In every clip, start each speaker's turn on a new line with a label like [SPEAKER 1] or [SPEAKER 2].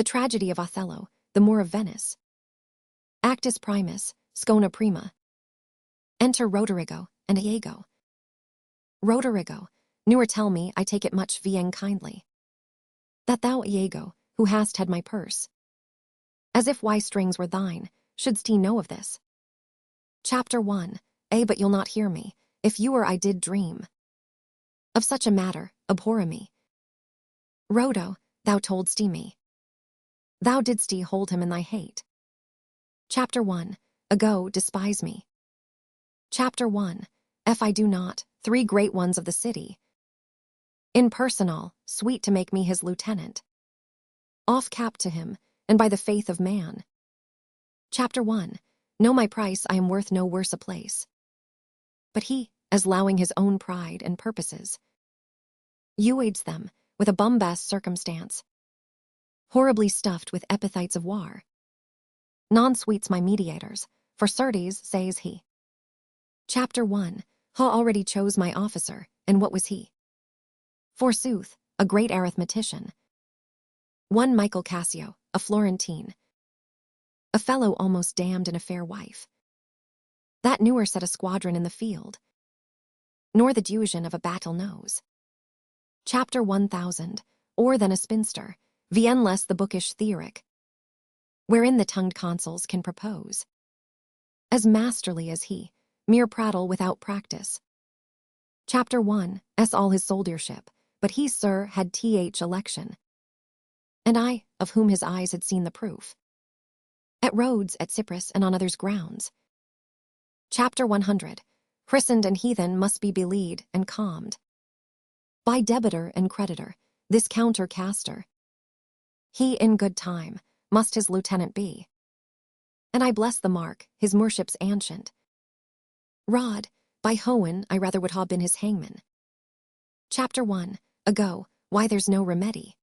[SPEAKER 1] The tragedy of Othello, the Moor of Venice. Actus primus, scona prima. Enter Roderigo and Iago. Roderigo, newer tell me, I take it much vieng kindly. That thou, Iago, who hast had my purse, as if why strings were thine, shouldst he know of this. Chapter 1. But you'll not hear me, if you or I did dream of such a matter, abhor me. Rhodo, thou toldst me. Thou didst hold him in thy hate. Chapter 1. Ago, despise me. Chapter 1. If I do not, 3 great ones of the city. In personal, sweet to make me his lieutenant. Off cap to him, and by the faith of man. Chapter 1. Know my price, I am worth no worse a place. But he, as lowing his own pride and purposes, aids them, with a bombast circumstance, horribly stuffed with epithites of war. Non-sweets my mediators, for certes, says he. Chapter 1. Ha already chose my officer, and what was he? Forsooth, a great arithmetician. One Michael Cassio, a Florentine. A fellow almost damned in a fair wife. That newer set a squadron in the field, nor the dusion of a battle knows. Chapter 1000. Or than a spinster, vien less the bookish theoric, wherein the tongued consuls can propose, as masterly as he, mere prattle without practice. Chapter 1. All his soldiership, but he, sir, had election, and I, of whom his eyes had seen the proof, at Rhodes, at Cyprus, and on others' grounds. Chapter 100. Christened and heathen must be belied and calmed by debitor and creditor, this countercaster. He in good time must his lieutenant be, and I bless the mark, his moorship's ancient rod, by Hohen I rather would ha' been his hangman. Chapter 1. Ago, why there's no remedy.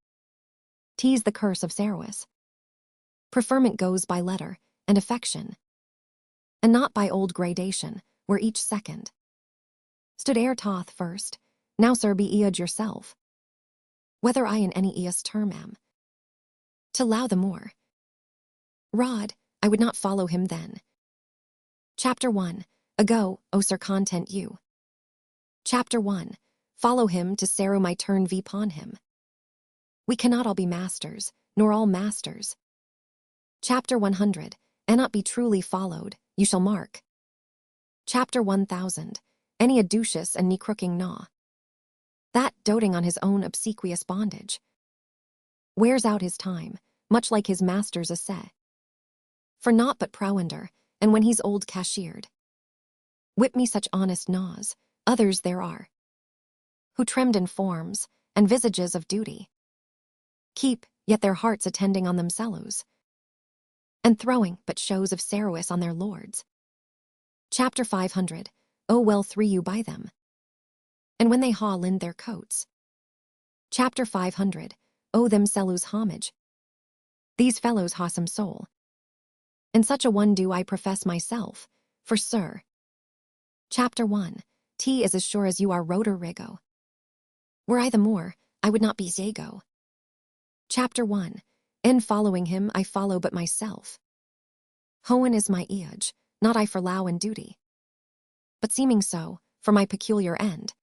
[SPEAKER 1] 'Tis the curse of Ceres. Preferment goes by letter and affection, and not by old gradation, where each second stood ere toth first. Now, sir, be eod yourself, whether I in any eos term am to low the more rod, I would not follow him then. Chapter 1. Ago, O sir, content you. Chapter 1. Follow him to Saru my turn vpon him. We cannot all be masters, nor all masters. Chapter 100. And not be truly followed, you shall mark. Chapter 1000. Any aducious and knee crooking gnaw, that doting on his own obsequious bondage, wears out his time, much like his master's essay. For naught but prounder, and when he's old cashiered. Whip me such honest gnaws, others there are, who trimmed in forms and visages of duty, keep yet their hearts attending on themselves, and throwing but shows of Ceres on their lords. Chapter 500. Oh well 3 you buy them, and when they ha lend their coats. Chapter 500. Oh them sellus homage. These fellows ha some soul, and such a one do I profess myself, for sir. Chapter 1. T is as sure as you are Roderigo. Were I the Moor, I would not be Iago. Chapter 1. In following him I follow but myself. Hohen is my eage, not I for law and duty, but seeming so, for my peculiar end.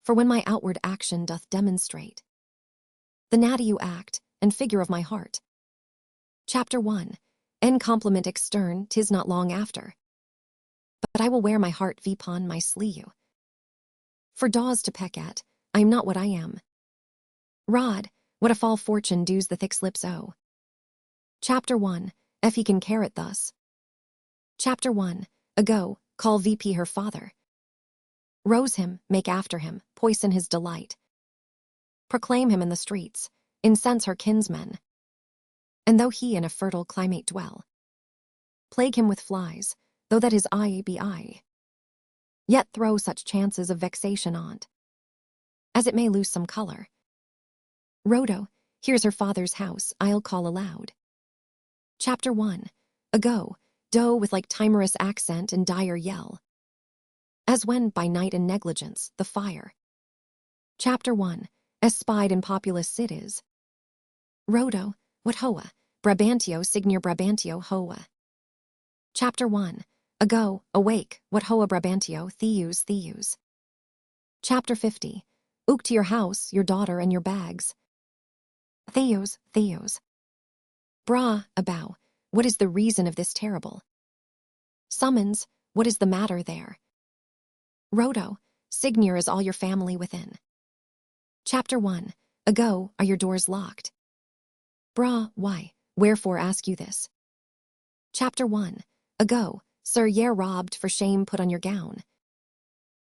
[SPEAKER 1] For when my outward action doth demonstrate the natty you act and figure of my heart. Chapter 1. En compliment extern, 'tis not long after, but I will wear my heart vpon my sleeve. For daws to peck at, I am not what I am. Rod, what a fall fortune does the thick slips owe. Chapter 1. If he can care it thus. Chapter 1. Ago, call VP her father. Rose him, make after him, poison his delight. Proclaim him in the streets, incense her kinsmen. And though he in a fertile climate dwell, plague him with flies, though that his eye be eye. Yet throw such chances of vexation on't, as it may lose some color. Rhodo, here's her father's house, I'll call aloud. Chapter 1. Ago, doe with like timorous accent and dire yell, as when by night in negligence the fire. Chapter 1. Espied in populous cities. Rhodo, what hoa, Brabantio signor Brabantio hoa. Chapter 1. Ago, awake, what hoa Brabantio, theus, theus. Chapter 50. Ook to your house, your daughter and your bags. Theos, theos. Bra, abow, what is the reason of this terrible summons? What is the matter there? Rhodo, signor is all your family within. Chapter 1. Ago, are your doors locked? Bra, why, wherefore ask you this? Chapter 1. Ago, sir, ye're robbed, for shame put on your gown.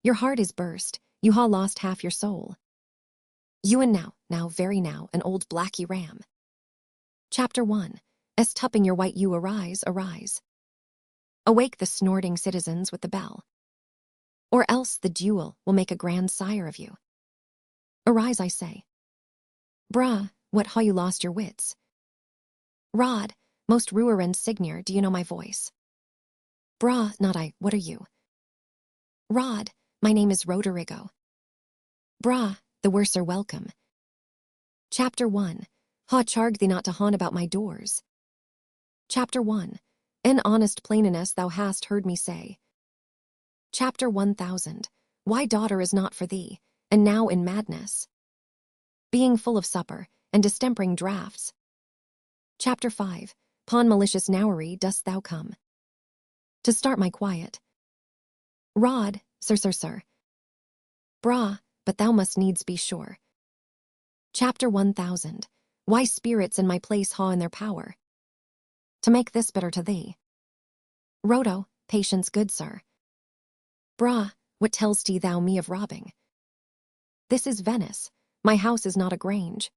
[SPEAKER 1] Your heart is burst, you ha lost half your soul. You and now, very now, an old blacky ram. Chapter 1. Es tupping your white you arise, arise. Awake the snorting citizens with the bell. Or else the duel will make a grand sire of you. Arise, I say. Bra, what ha you lost your wits? Rod, most ruerend signor, do you know my voice? Bra, not I, what are you? Rod, my name is Roderigo. Bra, the worser welcome. Chapter 1. Ha charge thee not to haunt about my doors. Chapter 1. In honest plaininess thou hast heard me say. Chapter 1000. Why daughter is not for thee, and now in madness. Being full of supper, and distempering draughts. Chapter 5. Pon malicious nowery dost thou come. To start my quiet. Rod, sir. Bra, but thou must needs be sure. Chapter 1000. Why spirits in my place ha in their power. To make this better to thee. Rhodo, patience good sir. Bra, what tells thou me of robbing? This is Venice, my house is not a grange.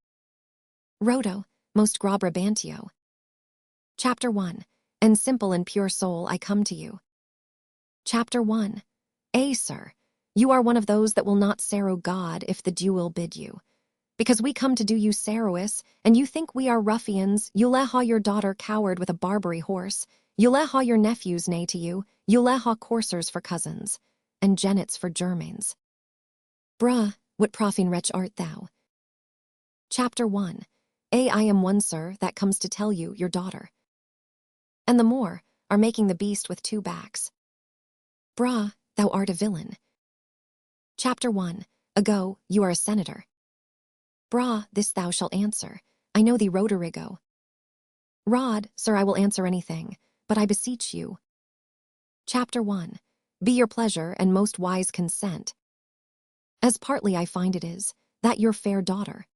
[SPEAKER 1] Rhodo, most gra Brabantio. Chapter 1. And simple and pure soul I come to you. Chapter 1. Sir, you are one of those that will not sorrow God if the duel bid you. Because we come to do you sorrowous, and you think we are ruffians, you let ha your daughter coward with a Barbary horse, you let ha your nephews neigh to you, you let ha coursers for cousins, and genets for germains. Bra, what profane wretch art thou? Chapter 1. I am one, sir, that comes to tell you, your daughter. And the more, are making the beast with two backs. Bra, thou art a villain. Chapter 1. Ago, you are a senator. Bra, this thou shalt answer. I know thee, Roderigo. Rod, sir, I will answer anything, but I beseech you. Chapter 1. Be your pleasure and most wise consent. As partly I find it is, that your fair daughter.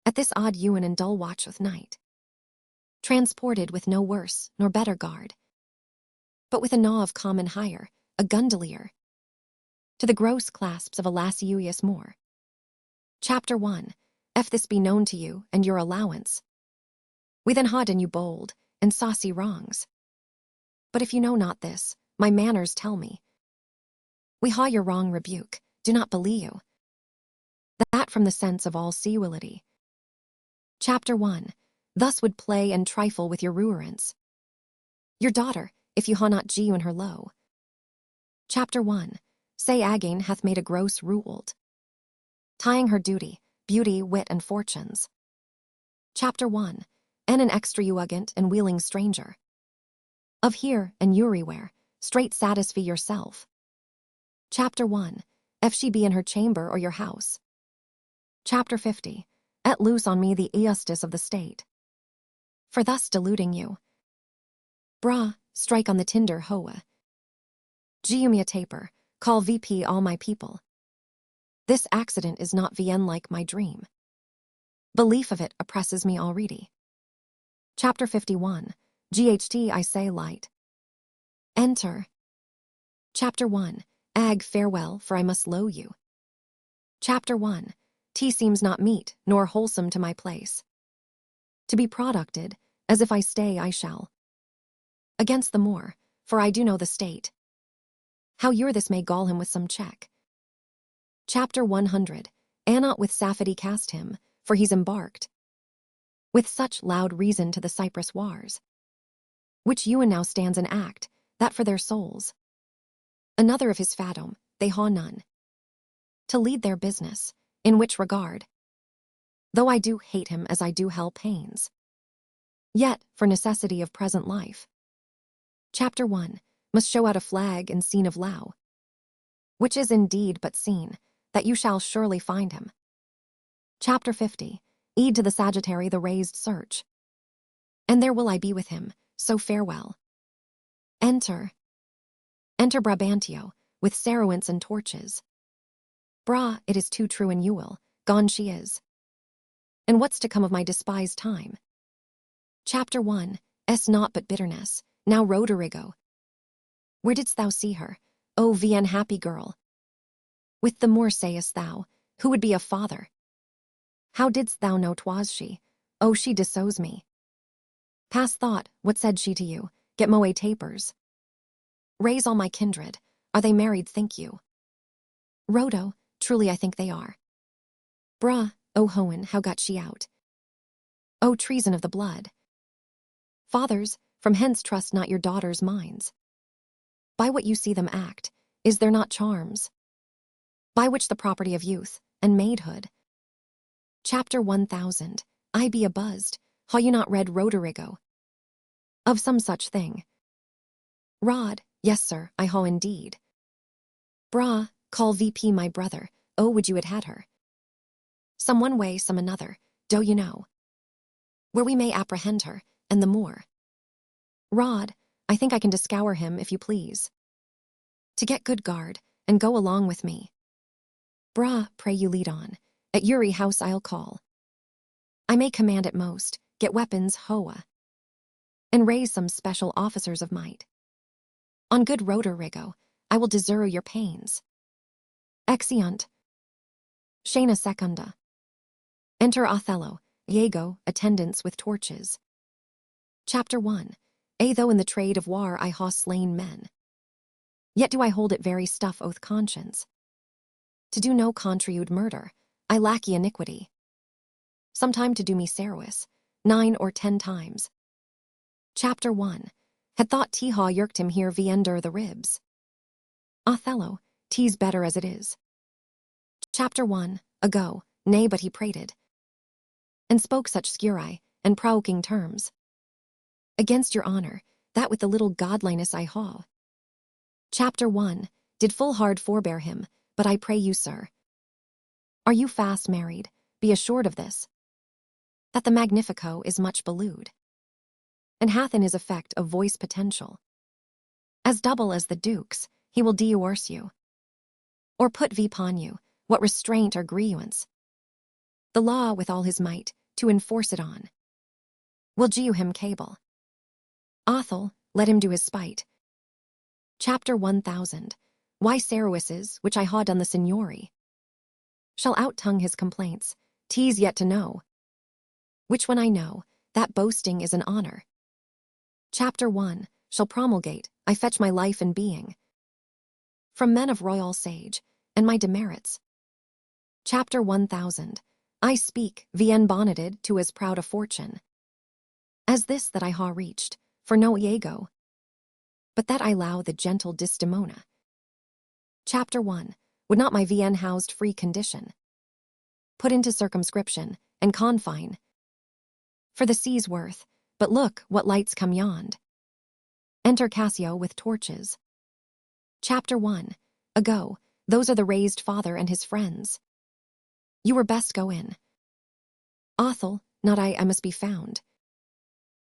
[SPEAKER 1] At this odd ewen and dull watch with night. Transported with no worse nor better guard. But with a gnaw of common hire, a gondolier. To the gross clasps of a lascivious Moor. Chapter 1. If this be known to you, and your allowance. We then harden you bold, and saucy wrongs. But if you know not this, my manners tell me. We ha your wrong rebuke, do not believe you. That from the sense of all civility. Chapter 1. Thus would play and trifle with your ruerence. Your daughter, if you ha not Jew in her low. Chapter 1. Say Again hath made a gross ruled. Tying her duty, beauty, wit, and fortunes. Chapter 1. And an extravagant and wheeling stranger. Of here and everywhere, straight satisfy yourself. Chapter 1. If she be in her chamber or your house. Chapter 50. Et loose on me the justice of the state. For thus deluding you. Bra, strike on the tinder hoa. Give me a taper, call VP all my people. This accident is not VN like my dream. Belief of it oppresses me already. Chapter 51. GHT I say light. Enter. Chapter 1. Ag farewell, for I must loe you. Chapter 1. Tea seems not meet, nor wholesome to my place. To be producted, as if I stay I shall. Against the Moor, for I do know the state. How this may gall him with some check. Chapter 100. Anna with Safety cast him, for he's embarked. With such loud reason to the Cyprus wars. Which Ewan now stands an act, that for their souls. Another of his fathom, they ha none. To lead their business, in which regard. Though I do hate him as I do hell pains. Yet, for necessity of present life. Chapter 1. Must show out a flag and scene of Lao, which is indeed but seen, that you shall surely find him. Chapter 50. Ead to the Sagittary the raised search. And there will I be with him, so farewell. Enter Brabantio, with cerewants and torches. Bra, it is too true and Ewell, gone she is. And what's to come of my despised time? Chapter 1. Naught but bitterness, now Roderigo. Where didst thou see her, O Vienne happy girl? With the Moor sayest thou, who would be a father? How didst thou know 'twas she? Oh, she disowns me. Past thought, what said she to you? Get moe tapers. Raise all my kindred, are they married, think you? Rhodo, truly I think they are. Bra, O Hohen, how got she out? O treason of the blood. Fathers, from hence trust not your daughters' minds. By what you see them act, is there not charms? By which the property of youth and maidhood. Chapter 1000. I be abuzzed, ha you not read Roderigo? Of some such thing. Rod, yes sir, I ha indeed. Bra, call VP my brother, oh would you had her. Some one way, some another, do you know? Where we may apprehend her, and the more. Rod, I think I can discour him if you please. To get good guard, and go along with me. Bra, pray you lead on, at Uri house I'll call. I may command at most, get weapons hoa. And raise some special officers of might. On good Roderigo, I will desure your pains. Exeunt. Scena secunda. Enter Othello, Iago, attendants with torches. Chapter 1. Though in the trade of war I ha slain men, yet do I hold it very stuff oath conscience. To do no contraued murder, I lackey iniquity. Sometime to do me service, 9 or 10 times. Chapter 1. Had thought T-ha yerked him here viender the ribs. Othello, T's better as it is. Chapter 1. Ago, nay but he prated, and spoke such scuri, and provoking terms. Against your honor, that with the little godliness I ha. Chapter 1. Did full hard forbear him, but I pray you, sir. Are you fast married? Be assured of this, that the Magnifico is much belued, and hath in his effect a voice potential. As double as the Duke's, he will divorce you, or put upon you, what restraint or grievance. The law with all his might, to enforce it on, will giu him cable. Othel, let him do his spite. Chapter 1000. Why Ceroises, which I ha done the signori, shall out-tongue his complaints, 'tis yet to know. Which when I know, that boasting is an honor. Chapter 1. Shall promulgate, I fetch my life and being from men of royal sage, and my demerits. Chapter 1000. I speak, Vienne bonneted to as proud a fortune as this that I ha reached, for no Iago, but that I allow the gentle Desdemona. Chapter 1. Would not my Vienne housed free condition put into circumscription and confine for the sea's worth, but look what lights come yond. Enter Cassio with torches. Chapter 1. Ago, those are the raised father and his friends. You were best go in. Othel, not I must be found.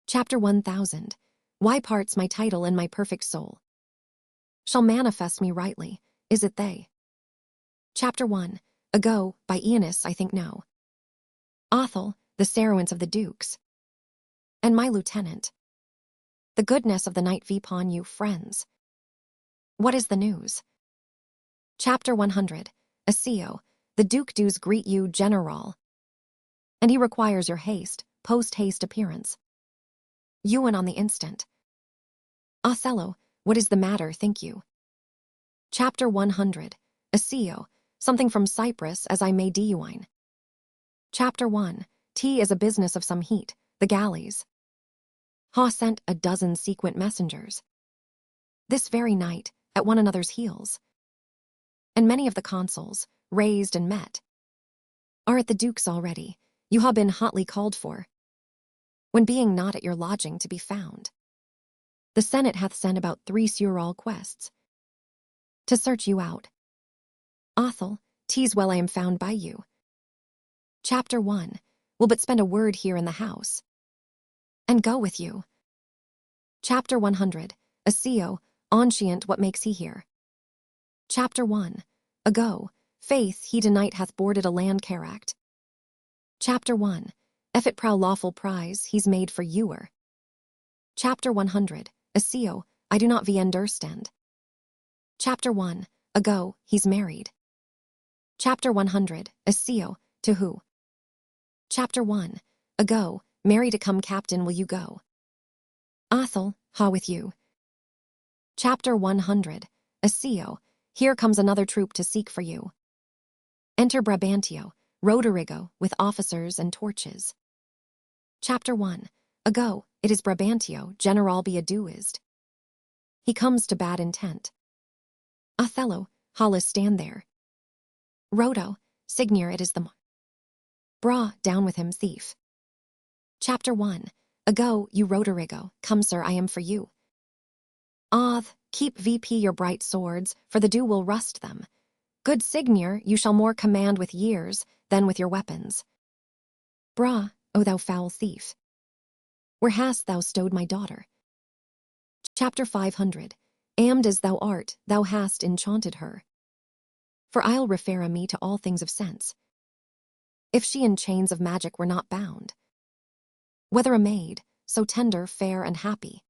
[SPEAKER 1] Chapter 1000. Why parts my title and my perfect soul shall manifest me rightly, is it they? Chapter 1. Ago, by Eunice I think no. Othel, the servants of the dukes, and my lieutenant. The goodness of the night vipon you, friends. What is the news? Chapter 100. Asio, the Duke does greet you, general, and he requires your post-haste appearance. Ewan on the instant. Othello, what is the matter, think you? Chapter 100. Asio, something from Cyprus as I may dewine. Chapter 1. Tea is a business of some heat, the galleys. Ha sent a dozen sequent messengers this very night, at one another's heels. And many of the consuls, raised and met, are at the Duke's already. You ha been hotly called for. when being not at your lodging to be found. The Senate hath sent about 3 sural quests to search you out. Othel, 'tis well I am found by you. Chapter 1. Will but spend a word here in the house, and go with you. Chapter 100. Asio,onscient what makes he here? Chapter 1. Ago, faith he tonight hath boarded a land caract. Chapter 1. If it prow lawful prize, he's made for youer. Chapter 100. Asio, I do not wie understand. Chapter 1. Ago, he's married. Chapter 100. Asio, to who? Chapter 1. Ago, marry to come captain will you go? Othel, ha with you. Chapter 100. Asio, here comes another troop to seek for you. Enter Brabantio, Roderigo, with officers and torches. Chapter 1. Ago, it is Brabantio, general be aduised. He comes to bad intent. Othello, Hollis stand there. Rhodo, Signor it is the Bra, down with him, thief. Chapter 1. Ago, you Roderigo, come sir, I am for you. Oth, keep VP your bright swords, for the dew will rust them. Good Signor, you shall more command with years than with your weapons. Bra, O thou foul thief, where hast thou stowed my daughter? Chapter 500. Amd as thou art, thou hast enchanted her. For I'll refer me to all things of sense. If she in chains of magic were not bound, whether a maid, so tender, fair, and happy,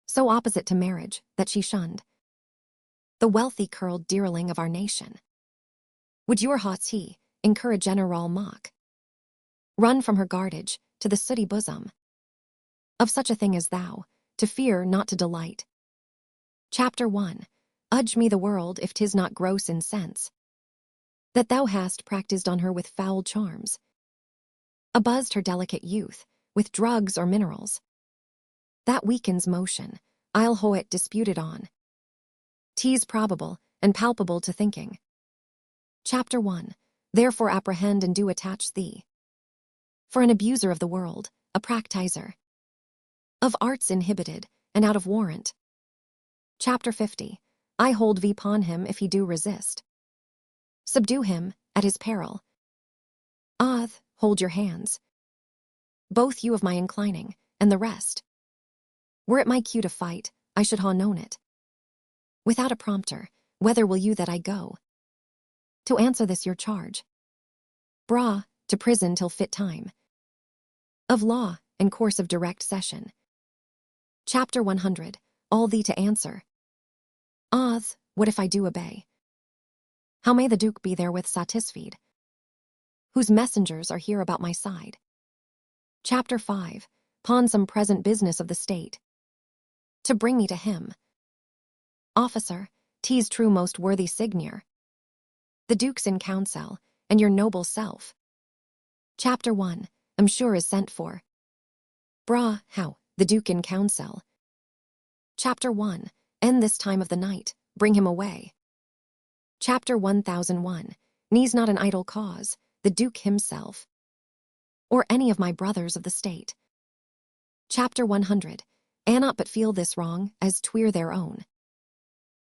[SPEAKER 1] so opposite to marriage, that she shunned the wealthy curled dearling of our nation, would your haughty, encourage general mock, run from her guardage to the sooty bosom of such a thing as thou, to fear not to delight? Chapter 1. Udge me the world if 'tis not gross in sense, that thou hast practised on her with foul charms, abuzzed her delicate youth with drugs or minerals. That weakens motion, I'll hoe it disputed on. 'Tis probable and palpable to thinking. Chapter 1. Therefore apprehend and do attach thee for an abuser of the world, a practiser of arts inhibited and out of warrant. Chapter 50. I hold thee upon him if he do resist. Subdue him at his peril. Oth, hold your hands, both you of my inclining, and the rest. Were it my cue to fight, I should ha known it. Without a prompter, whither will you that I go? To answer this your charge. Bra, to prison till fit time of law and course of direct session. Chapter 100. All thee to answer. Oth, what if I do obey? How may the Duke be therewith satisfied, whose messengers are here about my side? Chapter 5. Pawn some present business of the state, to bring me to him. Officer, 'tis true most worthy Signor. The Duke's in council, and your noble self. Chapter 1. Am sure is sent for. Bra, how, the Duke in council? Chapter 1. End this time of the night, bring him away. Chapter 1001. Needs not an idle cause, the Duke himself, or any of my brothers of the state. Chapter 100. Annot but feel this wrong, as twere their own.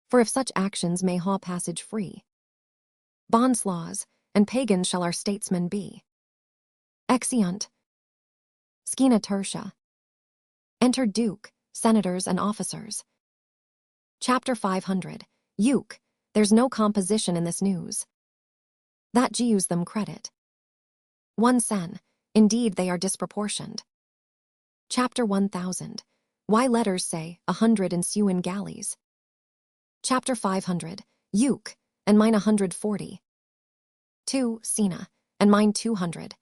[SPEAKER 1] For if such actions may ha passage free, bonds laws, and pagans shall our statesmen be. Exeunt. Scena tertia. Enter Duke, senators, and officers. Chapter 500. Uke, there's no composition in this news. That Jews them credit. 1 sen, indeed they are disproportioned. Chapter 1000. Why letters say 100 ensue in galleys. Chapter 500. Uke, and mine 140. 2 Scena, and mine 200.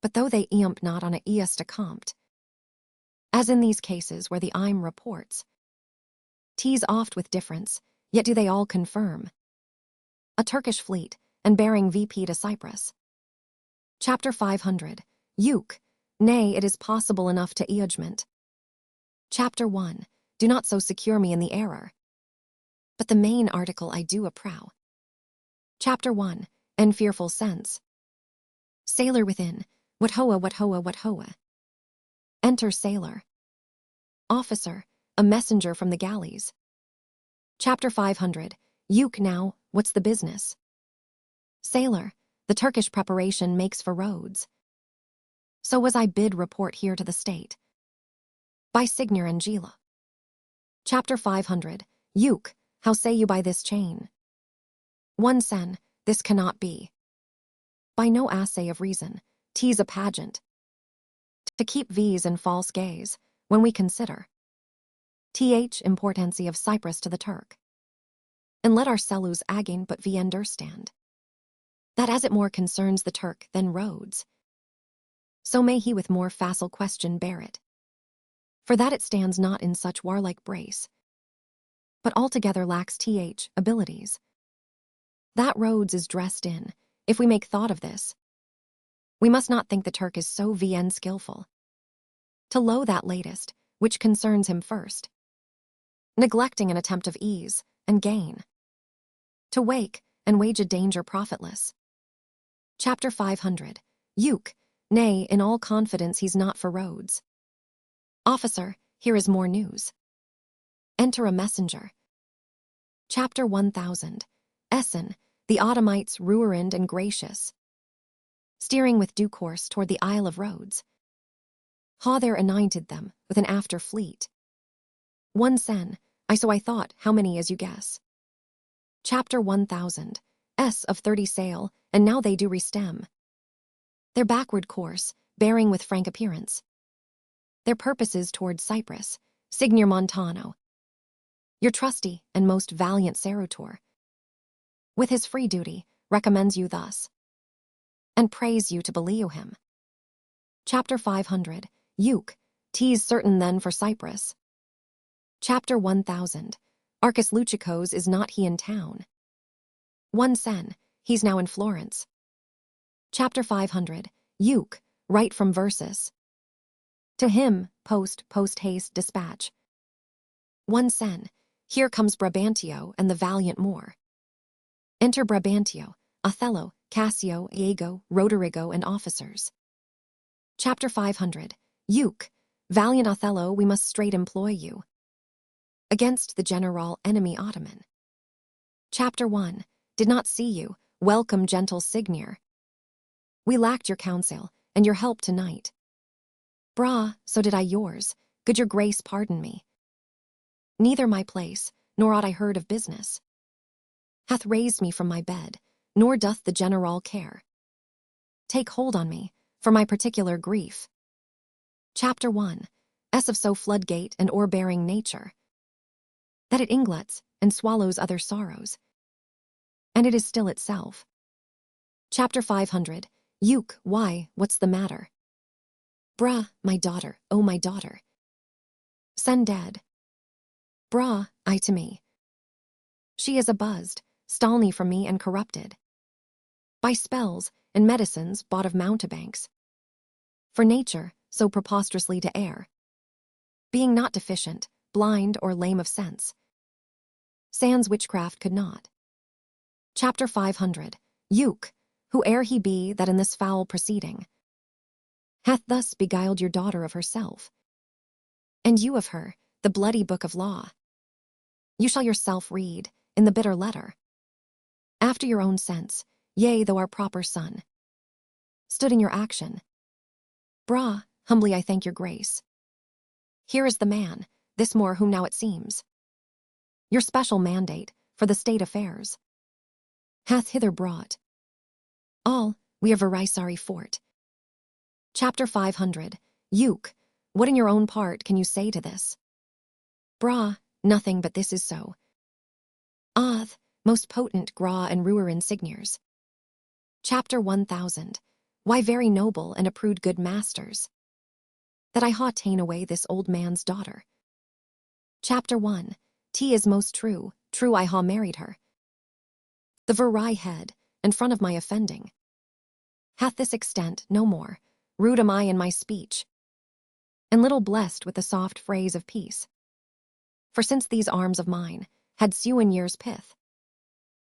[SPEAKER 1] But though they eump not on a eus de compt, as in these cases where the I'm reports, 'tis oft with difference, yet do they all confirm. A Turkish fleet, and bearing VP to Cyprus. Chapter 500. Uke, nay, it is possible enough to judgment. Chapter 1. Do not so secure me in the error, but the main article I do approw. Chapter 1. And fearful sense. Sailor within, what hoa, what hoa, what hoa. Enter sailor. Officer, a messenger from the galleys. Chapter 500. Yuke now, what's the business? Sailor, the Turkish preparation makes for roads. So was I bid report here to the state. By Signor Angela. Chapter 500. Yuke, how say you by this chain? One sen, this cannot be. By no assay of reason, 'tis a pageant. To keep v's in false gaze, when we consider th importancy of Cyprus to the Turk. And let our cellus again but we understand that as it more concerns the Turk than Rhodes, so may he with more facile question bear it. For that it stands not in such warlike brace, but altogether lacks th abilities. That Rhodes is dressed in, if we make thought of this, we must not think the Turk is so vn skillful to low that latest, which concerns him first, neglecting an attempt of ease and gain, to wake and wage a danger profitless. Chapter 500. Yuke, nay, in all confidence he's not for Rhodes. Officer, here is more news. Enter a messenger. Chapter 1000. Ensign, the Ottomites ruined and gracious, steering with due course toward the Isle of Rhodes. Ha there anointed them with an after fleet. One sen, I thought, how many as you guess? Chapter 1000. Of 30 sail, and now they do restem their backward course, bearing with frank appearance their purposes toward Cyprus. Signor Montano, your trusty and most valiant servitor, with his free duty, recommends you thus, and prays you to believe him. Chapter 500. Yuke, 'tis certain then for Cyprus. Chapter 1000. Arcus Luchicos is not he in town? One sen, he's now in Florence. Chapter 500. Yuke, write from verses. To him, post haste dispatch. One sen, here comes Brabantio and the valiant Moor. Enter Brabantio, Othello, Cassio, Iago, Roderigo, and officers. Chapter 500. Yuke, valiant Othello, we must straight employ you against the general enemy Ottoman. Chapter 1. Did not see you, welcome gentle Signor. We lacked your counsel, and your help tonight. Bra, so did I yours, good your grace pardon me. Neither my place, nor aught I heard of business, hath raised me from my bed, nor doth the general care take hold on me, for my particular grief. Chapter 1. Of so floodgate and o'erbearing nature, that it inglets and swallows other sorrows, and it is still itself. Chapter 500. Yuke, why, what's the matter? Bra, my daughter, oh my daughter. Sen dead. Bra, I to me. She is abused, stolny from me and corrupted by spells and medicines bought of mountebanks. For nature, so preposterously to err, being not deficient, blind or lame of sense, sans witchcraft could not. Chapter 500. Yuke, whoe'er he be that in this foul proceeding hath thus beguiled your daughter of herself, and you of her, the bloody book of law, you shall yourself read, in the bitter letter, after your own sense, yea, though our proper son stood in your action. Bra, humbly I thank your grace. Here is the man, this Moor whom now it seems your special mandate for the state affairs hath hither brought. All, we are very sorry for't. Chapter 500. Yuke, what in your own part can you say to this? Bra, nothing but this is so. Oth, most potent gra and ruer insignors. Chapter 1000. Why very noble and approved good masters, that I ha ta'en away this old man's daughter. Chapter 1. T is most true, true I ha married her. The very head, and front of my offending, hath this extent, no more, rude am I in my speech, and little blessed with the soft phrase of peace. For since these arms of mine had sewen years pith,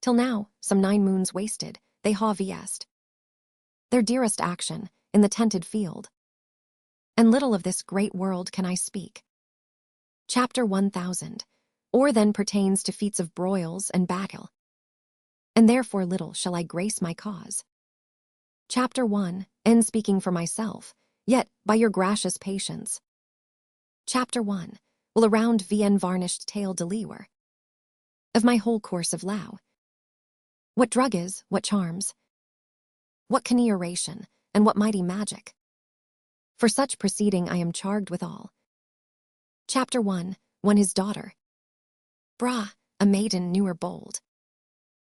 [SPEAKER 1] till now, some 9 moons wasted, they ha viest their dearest action in the tented field, and little of this great world can I speak. Chapter 1000. Or then pertains to feats of broils and battle, and therefore little shall I grace my cause. Chapter 1. And speaking for myself, yet by your gracious patience. Chapter 1. Will around Vien varnished tale deliver of my whole course of law. What drug is, what charms, what conjuration, and what mighty magic. For such proceeding I am charged withal. Chapter 1. When his daughter, Bra, a maiden newer bold,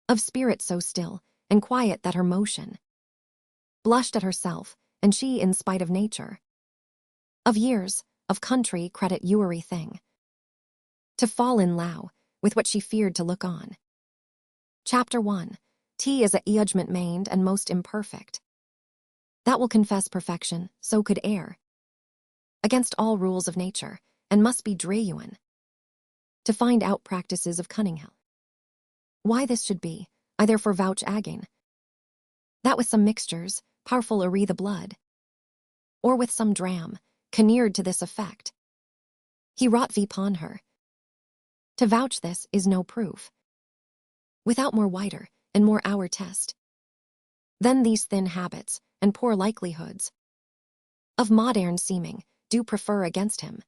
[SPEAKER 1] of spirit so still and quiet that her motion blushed at herself, and she in spite of nature, of years, of country credit ewery thing, to fall in low with what she feared to look on. Chapter 1. T is a judgment mained and most imperfect, that will confess perfection, so could err against all rules of nature, and must be drayuan to find out practices of cunning. Why this should be, I therefore vouch again, that with some mixtures, powerful array the blood, or with some dram, conneered to this effect, he wrought upon her. To vouch this is no proof, without more wider and more our test, then these thin habits and poor likelihoods of modern seeming do prefer against him.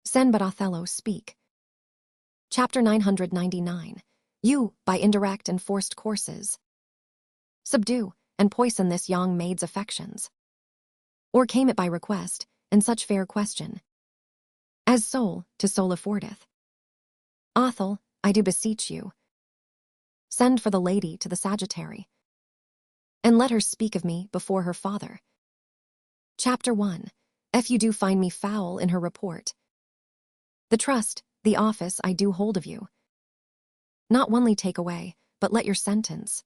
[SPEAKER 1] Sen but Othello speak. Chapter 999. You, by indirect and forced courses, subdue and poison this young maid's affections. Or came it by request, and such fair question, as soul to soul affordeth? Othel, I do beseech you, send for the lady to the sagittary, and let her speak of me before her father. Chapter 1. If you do find me foul in her report, the trust, the office I do hold of you, not onely take away, but let your sentence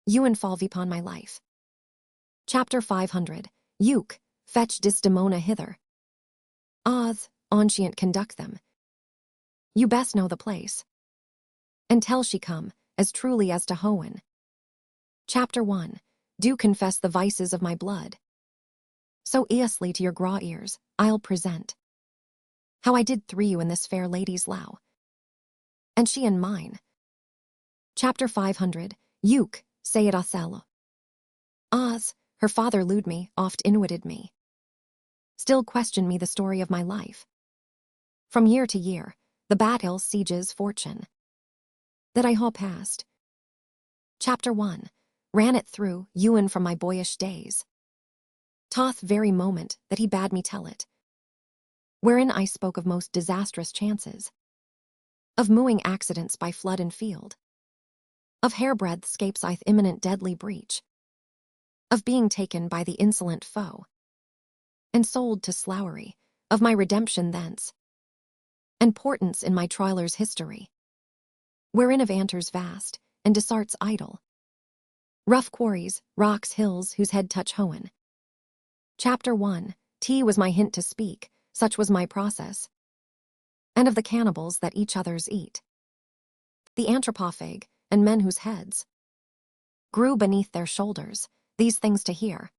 [SPEAKER 1] you infall upon my life. Chapter 500. Uke, fetch Desdemona hither. Oth, ancient conduct them. You best know the place, and tell she come, as truly as to Hohen. Chapter 1. Do confess the vices of my blood. So easily to your graw ears, I'll present how I did thre you in this fair lady's low, and she in mine. Chapter 500. Uke, say it Othello. Oz, her father lewd me, oft inwitted me, still question me the story of my life. From year to year, the battle sieges fortune that I haw past. Chapter 1. Ran it through, Ewan from my boyish days. Toth very moment that he bade me tell it, wherein I spoke of most disastrous chances, of mooing accidents by flood and field, of hairbreadth scapes i'th imminent deadly breach, of being taken by the insolent foe, and sold to sloughery, of my redemption thence, and portents in my trialer's history, wherein of anters vast, and desarts idle, rough quarries, rocks, hills whose head touch Hohen. Chapter 1. T was my hint to speak, such was my process, and of the cannibals that each others eat, the anthropophag, and men whose heads grew beneath their shoulders, these things to hear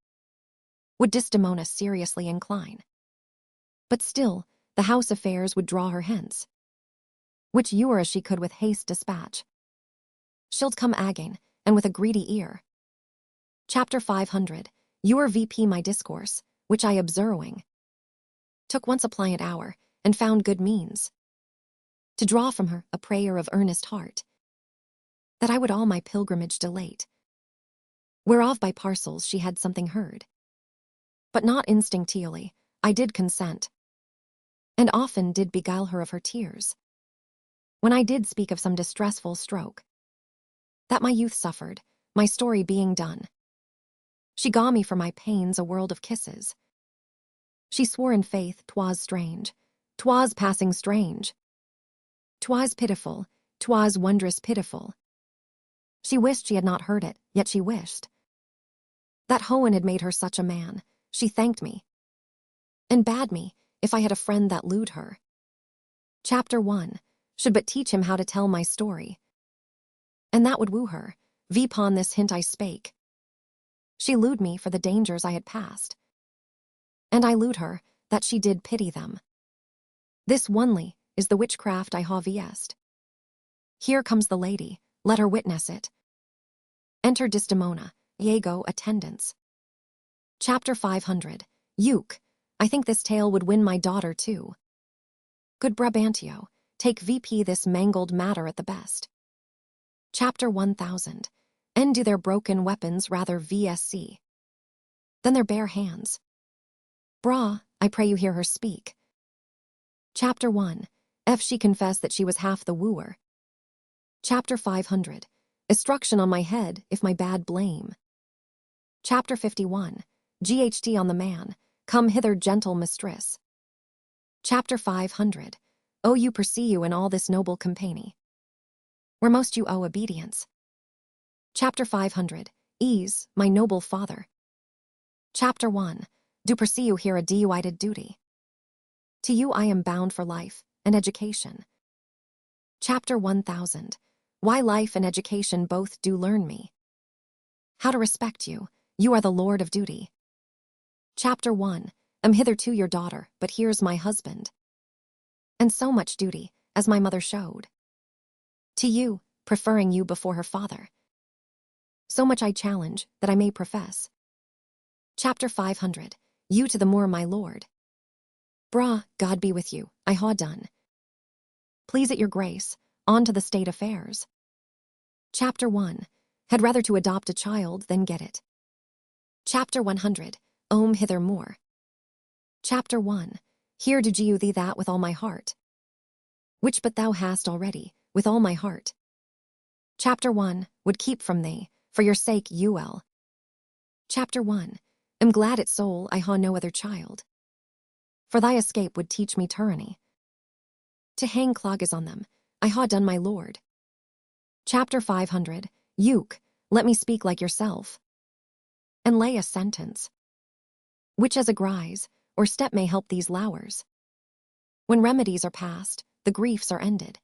[SPEAKER 1] would Desdemona seriously incline. But still, the house affairs would draw her hence, which ewer as she could with haste dispatch. She'ld come again, and with a greedy ear. Chapter 500. Ewer VP my discourse, which I observing, took once a pliant hour, and found good means to draw from her a prayer of earnest heart, that I would all my pilgrimage delate, whereof by parcels she had something heard. But not instinctially, I did consent, and often did beguile her of her tears, when I did speak of some distressful stroke that my youth suffered, my story being done. She gaw me for my pains a world of kisses. She swore in faith 'twas strange, 'twas passing strange, 'twas pitiful, 'twas wondrous pitiful. She wished she had not heard it, yet she wished that Hohen had made her such a man. She thanked me, and bade me, if I had a friend that lewd her. Chapter 1. Should but teach him how to tell my story, and that would woo her. Vpon this hint I spake. She lewd me for the dangers I had passed, And I lewd her, that she did pity them. This onely is the witchcraft I ha viest. Here comes the lady, let her witness it. Enter Desdemona, Iago, attendants. Chapter 500. Euch, I think this tale would win my daughter too. Good Brabantio, take VP this mangled matter at the best. Chapter 1000. And do their broken weapons rather VSC than their bare hands. Bra, I pray you hear her speak. Chapter 1. If she confessed that she was half the wooer. Chapter 500. Instruction on my head if my bad blame. Chapter 51. GHT on the man, come hither gentle mistress. Chapter 500. Oh, you pursue you in all this noble company, where most you owe obedience. Chapter 500. Ease, my noble father. Chapter 1. Do pursue you here a dewited duty. To you I am bound for life and education. Chapter 1000. Why life and education both do learn me. How to respect you, you are the lord of duty. Chapter 1. Am hitherto your daughter, but here's my husband. And so much duty, as my mother showed. To you, preferring you before her father. So much I challenge, that I may profess. Chapter 500. You to the Moor, my lord. Bra, God be with you, I ha done. Please it your grace, on to the state affairs. Chapter 1. Had rather to adopt a child than get it. Chapter 100. Ohm hither more. Chapter 1. Here do you thee that with all my heart. Which but thou hast already, with all my heart. Chapter 1. Would keep from thee, for your sake UL. Chapter 1. Am glad at soul I ha no other child. For thy escape would teach me tyranny. To hang clogs on them, I ha done my lord. Chapter 500. Euch, let me speak like yourself. And lay a sentence. Which as a grise, or step may help these lowers. When remedies are past, the griefs are ended.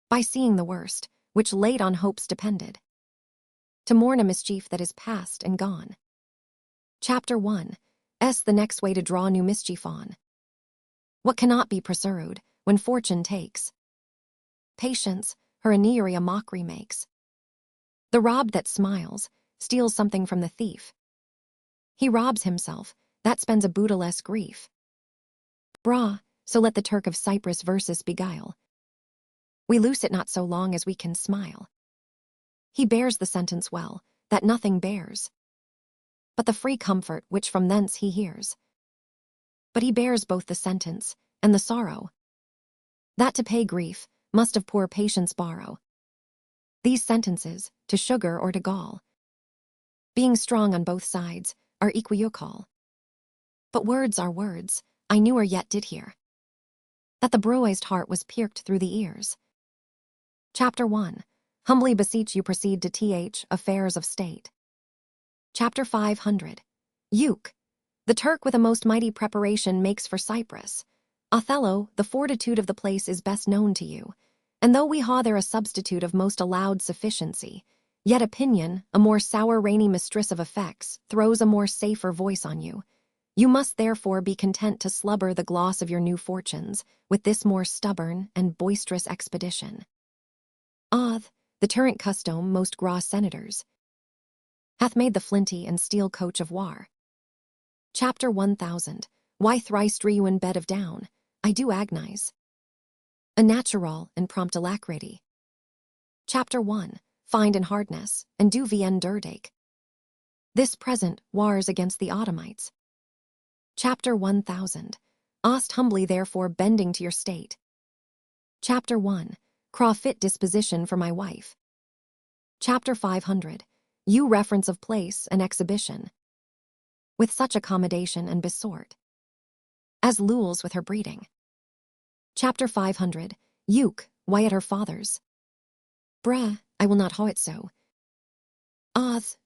[SPEAKER 1] By seeing the worst, which late on hopes depended. To mourn a mischief that is past and gone. Chapter 1. The next way to draw new mischief on. What cannot be pursued, when fortune takes. Patience, her aneary a mockery makes. The robbed that smiles, steals something from the thief. He robs himself, that spends a boodaless grief. Bra, so let the Turk of Cyprus versus beguile. We loose it not so long as we can smile. He bears the sentence well, that nothing bears. But the free comfort which from thence he hears. But he bears both the sentence and the sorrow. That to pay grief, must of poor patience borrow. These sentences, to sugar or to gall, being strong on both sides, are equivocal. But words are words, I newer yet did hear. That the bruised heart was pierced through the ears. Chapter 1. Humbly beseech you proceed to affairs of state. Chapter 500. Euch, the Turk with a most mighty preparation makes for Cyprus. Othello, the fortitude of the place is best known to you, and though we ha there a substitute of most allowed sufficiency, yet opinion, a more sour rainy mistress of effects, throws a more safer voice on you. You must therefore be content to slubber the gloss of your new fortunes, with this more stubborn and boisterous expedition. The turrent custom most gras senators, hath made the flinty and steel coach of war. Chapter 1000. Why thrice drew you in bed of down? I do agonize. A natural and prompt alacrity. Chapter 1. Find in hardness, and do vien durdake. This present wars against the Ottomites. Chapter 1000. Ost humbly therefore bending to your state. Chapter 1. Craw fit disposition for my wife. Chapter 500. You reference of place and exhibition. With such accommodation and besort. As Lewell's with her breeding. Chapter 500. Euch, why at her father's. Bra, I will not ha it so.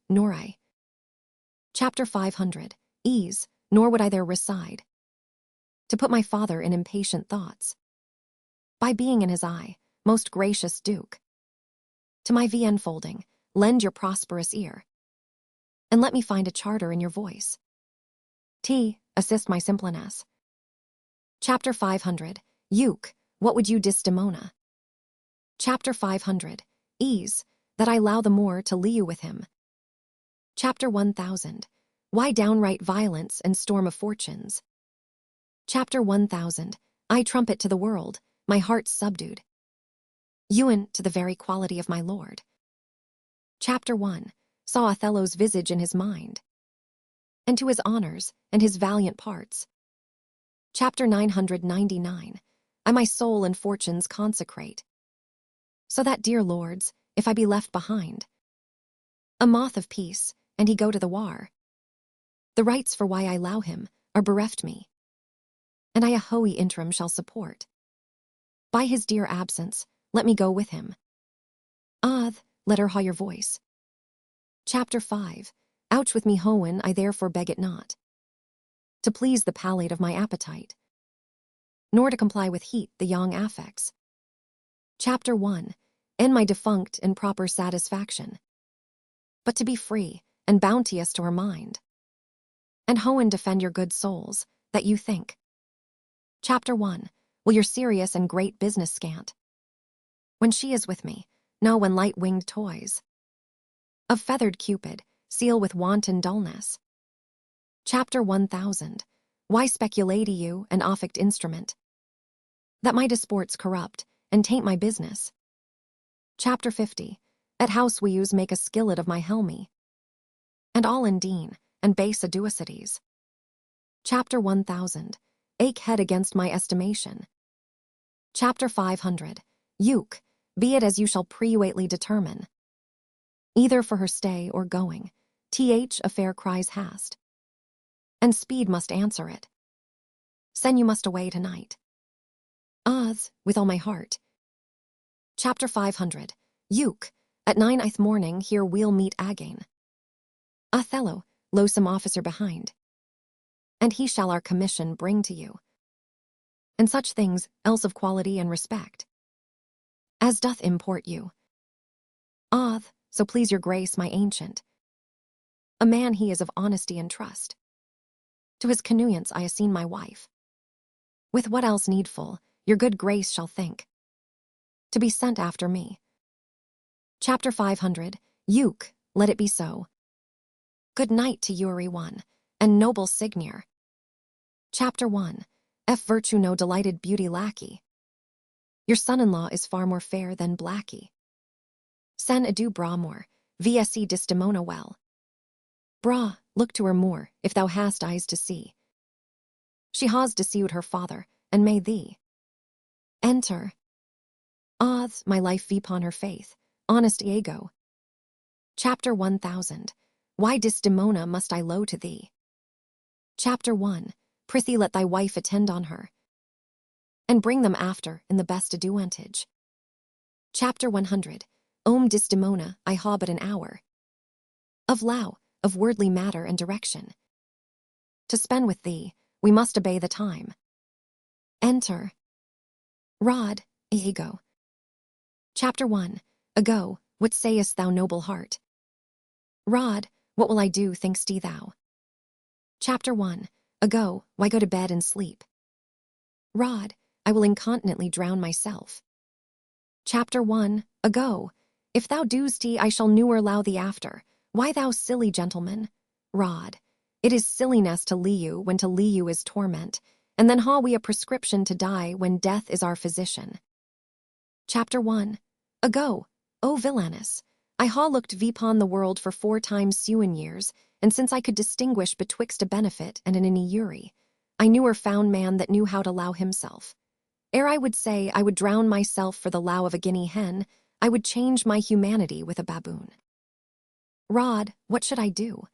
[SPEAKER 1] Nor I. Chapter 500. Ease, nor would I there reside. To put my father in impatient thoughts. By being in his eye, most gracious Duke. To my VN folding, lend your prosperous ear. And let me find a charter in your voice. assist my simpleness. Chapter 500, Uke, what would you Desdemona? Chapter 500, Ease, that I allow the Moor to liu with him. Chapter 1000, Why downright violence and storm of fortunes. Chapter 1000, I trumpet to the world, my heart's subdued. Ewan to the very quality of my lord. Chapter 1, Saw Othello's visage in his mind, and to his honors and his valiant parts. Chapter 999, I my soul and fortunes consecrate, so that, dear lords, if I be left behind, a moth of peace, and he go to the war, the rights for why I allow him are bereft me, and I a holy interim shall support. By his dear absence, let me go with him. Let her haw your voice. Chapter 5, Ouch with me hoen, I therefore beg it not, to please the palate of my appetite, nor to comply with heat the young affects. Chapter 1, End my defunct and proper satisfaction, but to be free and bounteous to her mind. And hoen defend your good souls, that you think. Chapter 1, Will your serious and great business scant, when she is with me, no when light-winged toys of feathered Cupid seal with wanton dullness. Chapter 1000, Why speculate you an affect instrument, that my disports corrupt and taint my business. Chapter 50, At house we use make a skillet of my helmy, and all indean and base aduicities. Chapter 1000, Ache head against my estimation. Chapter 500, Uke, be it as you shall preuately determine, either for her stay or going, th affair cries hast, and speed must answer it. Send you must away tonight. With all my heart. Chapter 500, Uke, at 9th morning here we'll meet again. Othello, loathsome officer behind, and he shall our commission bring to you, and such things else of quality and respect, as doth import you. So please your grace my ancient. A man he is of honesty and trust. To his connivance I assign my wife. With what else needful, your good grace shall think, to be sent after me. Chapter 500, Uke, let it be so. Good night to you everyone, and noble Signor. Chapter 1, F virtue no delighted beauty lackey. Your son-in-law is far more fair than blacky. Sen adieu bramor, vsc Desdemona well. Bra, look to her more, if thou hast eyes to see. She has deceived her father, and may thee. Enter. My life vipon her faith, honest Iago. Chapter 1000, Why Desdemona must I low to thee. Chapter 1, Prithee let thy wife attend on her, and bring them after in the best advantage. Chapter 100, Desdemona, I ha but an hour of low, of wordly matter and direction, to spend with thee, we must obey the time. Enter. Rod, Iago. Chapter 1, Ago, what sayest thou, noble heart? Rod, what will I do, think'st thou? Chapter 1, Ago, why go to bed and sleep? Rod, I will incontinently drown myself. Chapter 1, Ago, if thou doest I shall newer allow thee after. Why thou silly gentleman? Rod, it is silliness to liu when to liu is torment, and then ha we a prescription to die when death is our physician. Chapter 1, Ago, O villainous, I ha looked vipon the world for 4 times 7 years, and since I could distinguish betwixt a benefit and an injury, I knew or found man that knew how to low himself. Ere I would say I would drown myself for the low of a guinea hen, I would change my humanity with a baboon. Rod, what should I do?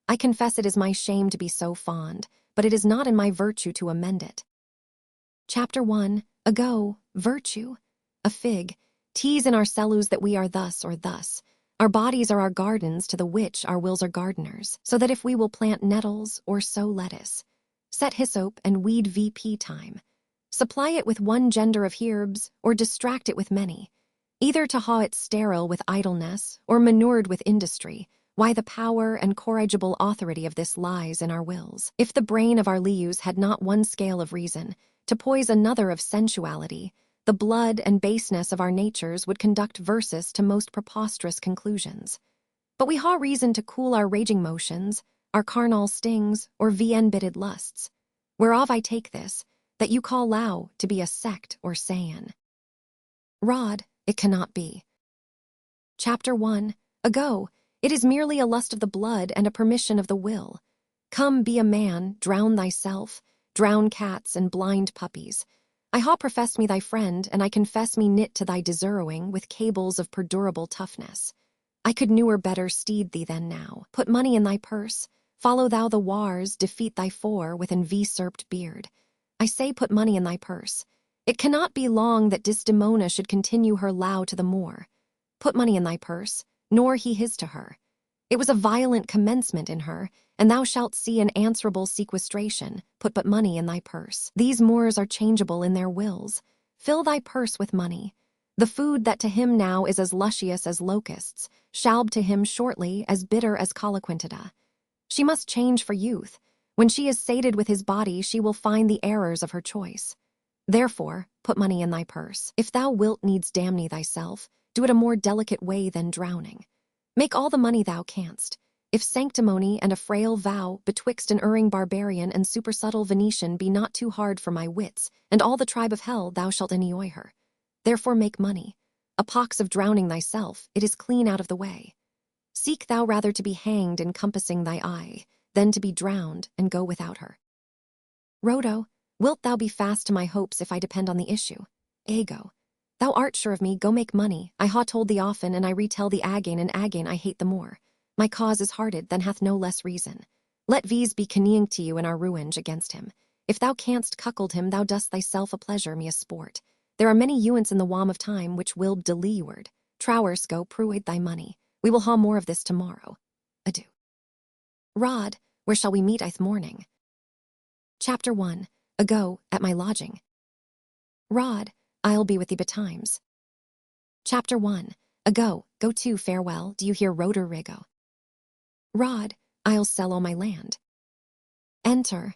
[SPEAKER 1] I confess it is my shame to be so fond, but it is not in my virtue to amend it. Chapter 1, Ago, virtue. A fig, tease in our cellus that we are thus or thus. Our bodies are our gardens, to the which our wills are gardeners, so that if we will plant nettles or sow lettuce, set hyssop and weed VP time, supply it with one gender of herbs, or distract it with many, either to haw it sterile with idleness, or manured with industry, Why the power and corrigible authority of this lies in our wills. If the brain of our lius had not one scale of reason, to poise another of sensuality, the blood and baseness of our natures would conduct versus to most preposterous conclusions. But we ha reason to cool our raging motions, our carnal stings, or enbitted lusts, whereof I take this, that you call Lao to be a sect or sayan. Rod, it cannot be. Chapter 1. Ago, it is merely a lust of the blood and a permission of the will. Come, be a man, drown thyself, drown cats and blind puppies. I ha professed me thy friend, and I confess me knit to thy deserving with cables of perdurable toughness. I could newer better steed thee than now. Put money in thy purse, follow thou the wars, defeat thy foe with an usurped beard. I say put money in thy purse. It cannot be long that Desdemona should continue her Lao to the Moor. Put money in thy purse, nor he his to her. It was a violent commencement in her, and thou shalt see an answerable sequestration. Put but money in thy purse. These Moors are changeable in their wills. Fill thy purse with money. The food that to him now is as luscious as locusts, shall to him shortly as bitter as coloquintida. She must change for youth. When she is sated with his body, she will find the errors of her choice. Therefore, put money in thy purse. If thou wilt needs damn thyself, do it a more delicate way than drowning. Make all the money thou canst. If sanctimony and a frail vow betwixt an erring barbarian and supersubtle Venetian be not too hard for my wits, and all the tribe of hell thou shalt annoy her. Therefore make money. A pox of drowning thyself, it is clean out of the way. Seek thou rather to be hanged encompassing thy eye, than to be drowned and go without her. Rhodo, wilt thou be fast to my hopes if I depend on the issue? Iago, thou art sure of me, go make money. I ha told thee often, and I retell thee again and again I hate the more. My cause is hearted, then hath no less reason. Let these be cunning to you in our ruinage against him. If thou canst cuckold him, thou dost thyself a pleasure, me a sport. There are many euents in the wam of time which will deleeward. Trowers, go pruade thy money. We will ha more of this tomorrow. Adieu. Rod, where shall we meet ith morning? Chapter 1. Ago, at my lodging. Rod, I'll be with thee betimes. Chapter 1. Ago, go to, farewell, do you hear Roderigo? Rod, I'll sell all my land. Enter.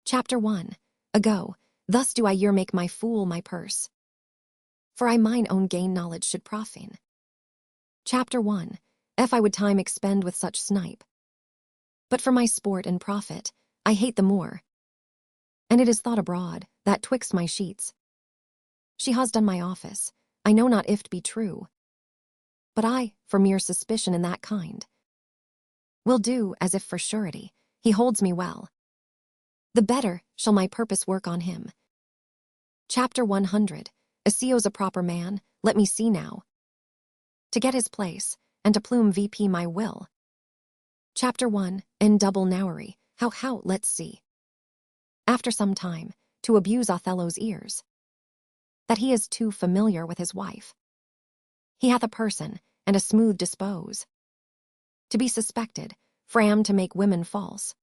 [SPEAKER 1] Chapter 1. Ago, thus do I year make my fool my purse. For I mine own gain knowledge should profane. Chapter 1. If I would time expend with such snipe. But for my sport and profit, I hate the Moor. And it is thought abroad, that twixt my sheets. She has done my office, I know not if't be true. But I, for mere suspicion in that kind, will do as if for surety, he holds me well. The better shall my purpose work on him. Chapter 100. Asio's a proper man, let me see now. To get his place, and to plume VP my will. Chapter 1. In double nowery, how, let's see. After some time, to abuse Othello's ears. That he is too familiar with his wife. He hath a person, and a smooth dispose. To be suspected, fram to make women false.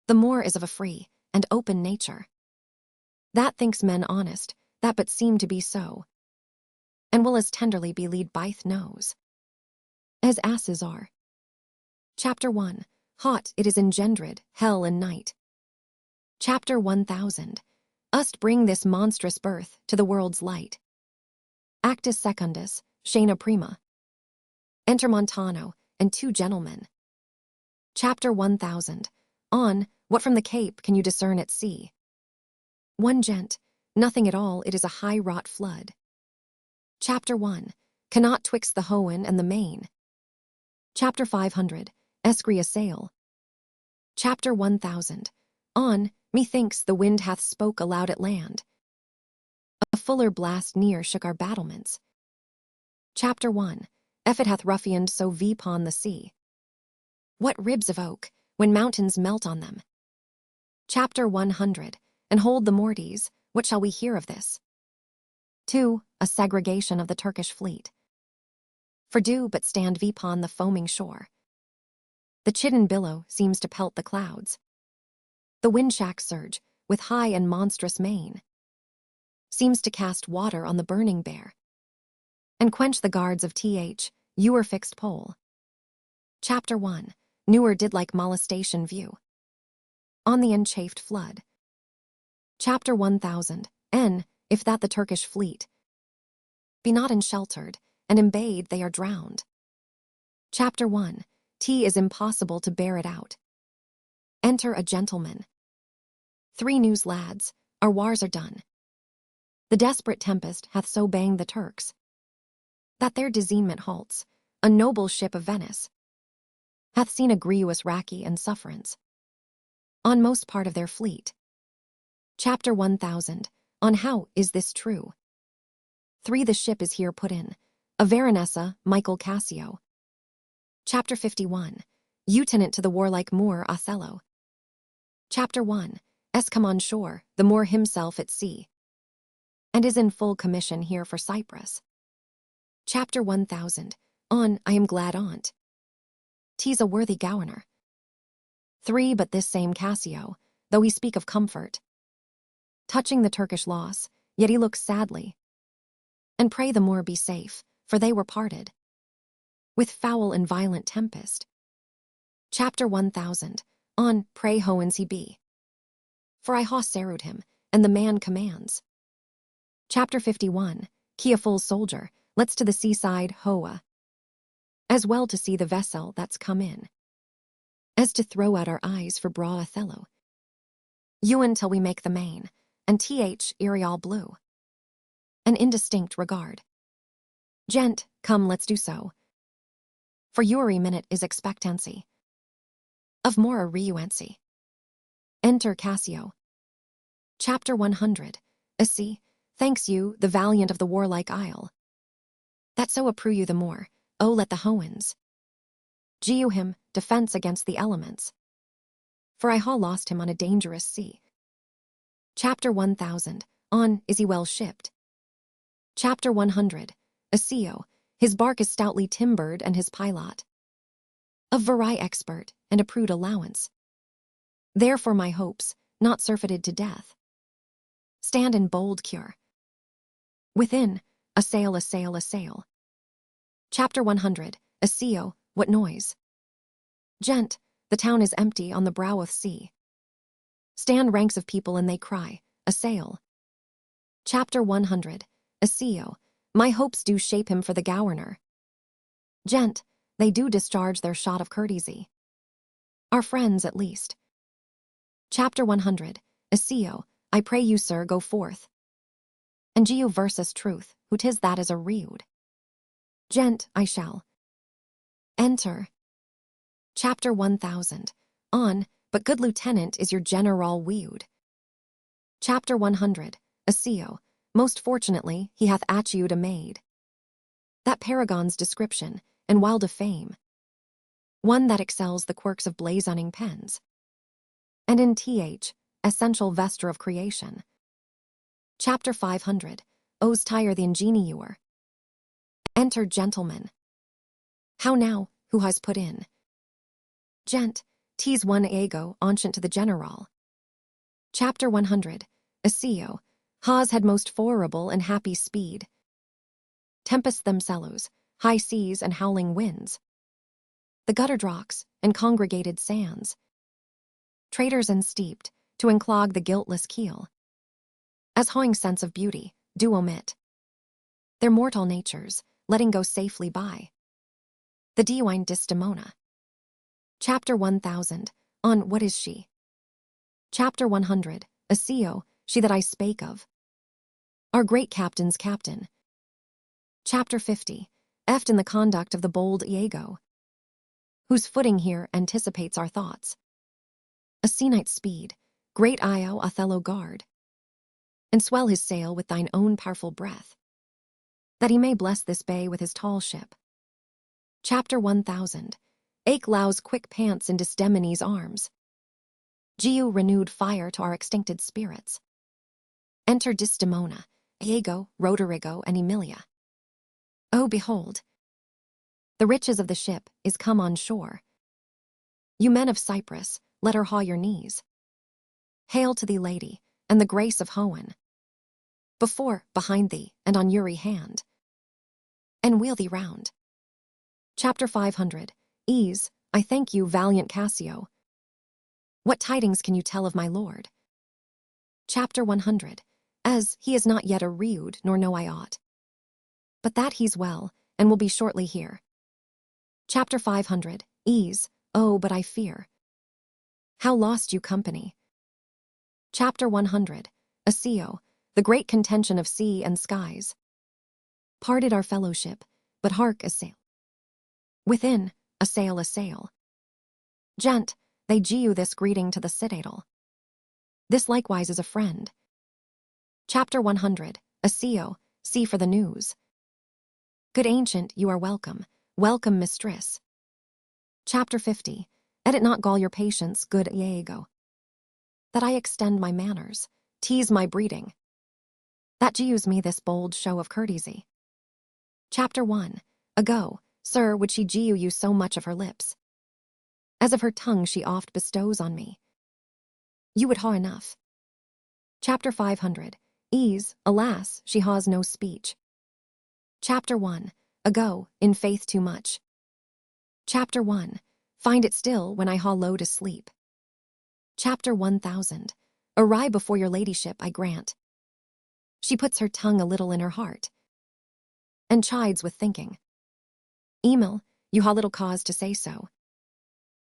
[SPEAKER 1] The Moor is of a free and open nature. That thinks men honest, that but seem to be so. And will as tenderly be lead byth knows. As asses are. Chapter 1. Hot it is engendered, hell and night. Chapter 1000. Ust bring this monstrous birth to the world's light. Actus secundus, scena prima. Enter Montano and two gentlemen. Chapter 1000. On, what from the Cape can you discern at sea? One gent, nothing at all, it is a high-wrought flood. Chapter 1. Cannot twixt the Hohen and the main. Chapter 500. Escry a sail. Chapter 1000. On, methinks the wind hath spoke aloud at land. A fuller blast near shook our battlements. Chapter 1. If it hath ruffianed so upon the sea. What ribs of oak, when mountains melt on them. Chapter 100. And hold the Morties, what shall we hear of this? 2. A segregation of the Turkish fleet. For do but stand upon the foaming shore. The chidden billow seems to pelt the clouds. The windshack surge, with high and monstrous mane, seems to cast water on the burning bear, and quench the guards of ewer fixed pole. Chapter 1. Newer did like molestation view. On the enchafed flood. Chapter 1000. If that the Turkish fleet be not unsheltered, and embayed they are drowned. Chapter 1. Tea is impossible to bear it out. Enter a gentleman. 3 news lads, our wars are done. The desperate tempest hath so banged the Turks, that their designment halts. A noble ship of Venice hath seen a grievous racky and sufferance on most part of their fleet. Chapter 1000. On how is this true? 3. The ship is here put in, a Veronessa, Michael Cassio. Chapter 51. Lieutenant to the warlike Moor Othello. Chapter 1. Come on shore, the Moor himself at sea, and is in full commission here for Cyprus. Chapter 1000. I am glad on't. 'Tis a worthy governor. 3. But this same Cassio, though he speak of comfort touching the Turkish loss, yet he looks sadly, and pray the Moor be safe, for they were parted with foul and violent tempest. Chapter 1000. Pray hoens he be, for I ha served him, and the man commands. Chapter 51. A full soldier, let's to the seaside hoa, as well to see the vessel that's come in, as to throw out our eyes for braw Othello. Ewan till we make the main, and Arial blue. An indistinct regard. Gent, come let's do so. For your minute is expectancy of more a reuancy. Enter Cassio. Chapter 100. See, thanks you, the valiant of the warlike isle, that so approve you the more. O let the hoens giu him defense against the elements, for I ha lost him on a dangerous sea. Chapter 1000. Is he well shipped? Chapter 100. His bark is stoutly timbered, and his pilot of very expert, and a prude allowance. Therefore my hopes, not surfeited to death, stand in bold cure. Within, a sail. Chapter 100. What noise? Gent, the town is empty on the brow of sea. Stand ranks of people and they cry, a sail. Chapter 100. My hopes do shape him for the governor. Gent, they do discharge their shot of courtesy. Our friends at least. Chapter 100. I pray you, sir, go forth. And Geo versus truth, who 'tis that is a rede. Gent, I shall. Enter. Chapter 1000. But good lieutenant is your general weed. Chapter 100. Most fortunately he hath achieved a maid, that paragon's description, and wild of fame, one that excels the quirks of blazoning pens, and in essential vesture of creation. Chapter 500. Os tire the ingenieur. Enter gentleman. How now, who has put in? Gent, 'tis one Iago, ancient to the general. Chapter 100. Has had most forable and happy speed. Tempests themselves, high seas and howling winds, the gutter drocks and congregated sands, traitors and steeped, to unclog the guiltless keel, as hawing sense of beauty, do omit their mortal natures, letting go safely by the divine Desdemona. Chapter 1000. What is she? Chapter 100. She that I spake of, our great captain's captain. Chapter 50. In the conduct of the bold Iago, whose footing here anticipates our thoughts. A sea night's speed, great Io Othello guard, and swell his sail with thine own powerful breath, that he may bless this bay with his tall ship. Chapter 1000. Laus quick pants in Desdemona's arms. Geo renewed fire to our extincted spirits. Enter Desdemona, Iago, Roderigo, and Emilia. Oh, behold! The riches of the ship is come on shore. You men of Cyprus, let her haw your knees. Hail to thee, lady, and the grace of Hoen. Before, behind thee, and on Uri hand. And wheel thee round. Chapter 500. Ease, I thank you, valiant Cassio. What tidings can you tell of my lord? Chapter 100. As he is not yet a reued, nor know I aught. But that he's well, and will be shortly here. Chapter 500. Ease, oh, but I fear. How lost you company. Chapter 100. Asio, the great contention of sea and skies. Parted our fellowship, but hark a sail. Within, a sail. Gent, they you this greeting to the citadel. This likewise is a friend. Chapter 100. Asio, see for the news. Good ancient, you are welcome, welcome mistress. Chapter 50. Let it not gall your patience, good Iago, that I extend my manners, tease my breeding, that jews me this bold show of courtesy. Chapter 1. Ago, sir, would she jew you so much of her lips, as of her tongue she oft bestows on me. You would ha enough. Chapter 500. Ease, alas, she has no speech. Chapter 1. Ago, in faith too much. Chapter 1. Find it still when I ha low to sleep. Chapter 1000. Arrive before your ladyship, I grant. She puts her tongue a little in her heart, and chides with thinking. Emil, you ha little cause to say so.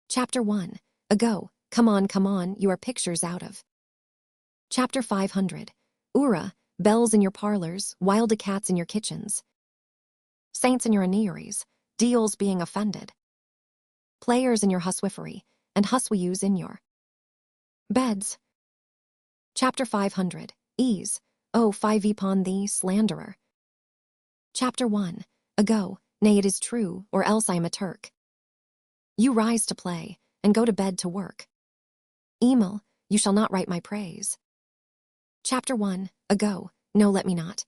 [SPEAKER 1] Chapter 1. Ago, come on, you are pictures out of. Chapter 500. Ura, bells in your parlors, wilde cats in your kitchens, saints in your aneries, deals being offended, players in your huswifery, and huswiyous in your beds. Chapter 500. Ease, oh, fie upon thee, slanderer. Chapter 1. Ago, nay, it is true, or else I am a Turk. You rise to play, and go to bed to work. Emil, you shall not write my praise. Chapter 1. Ago, no, let me not.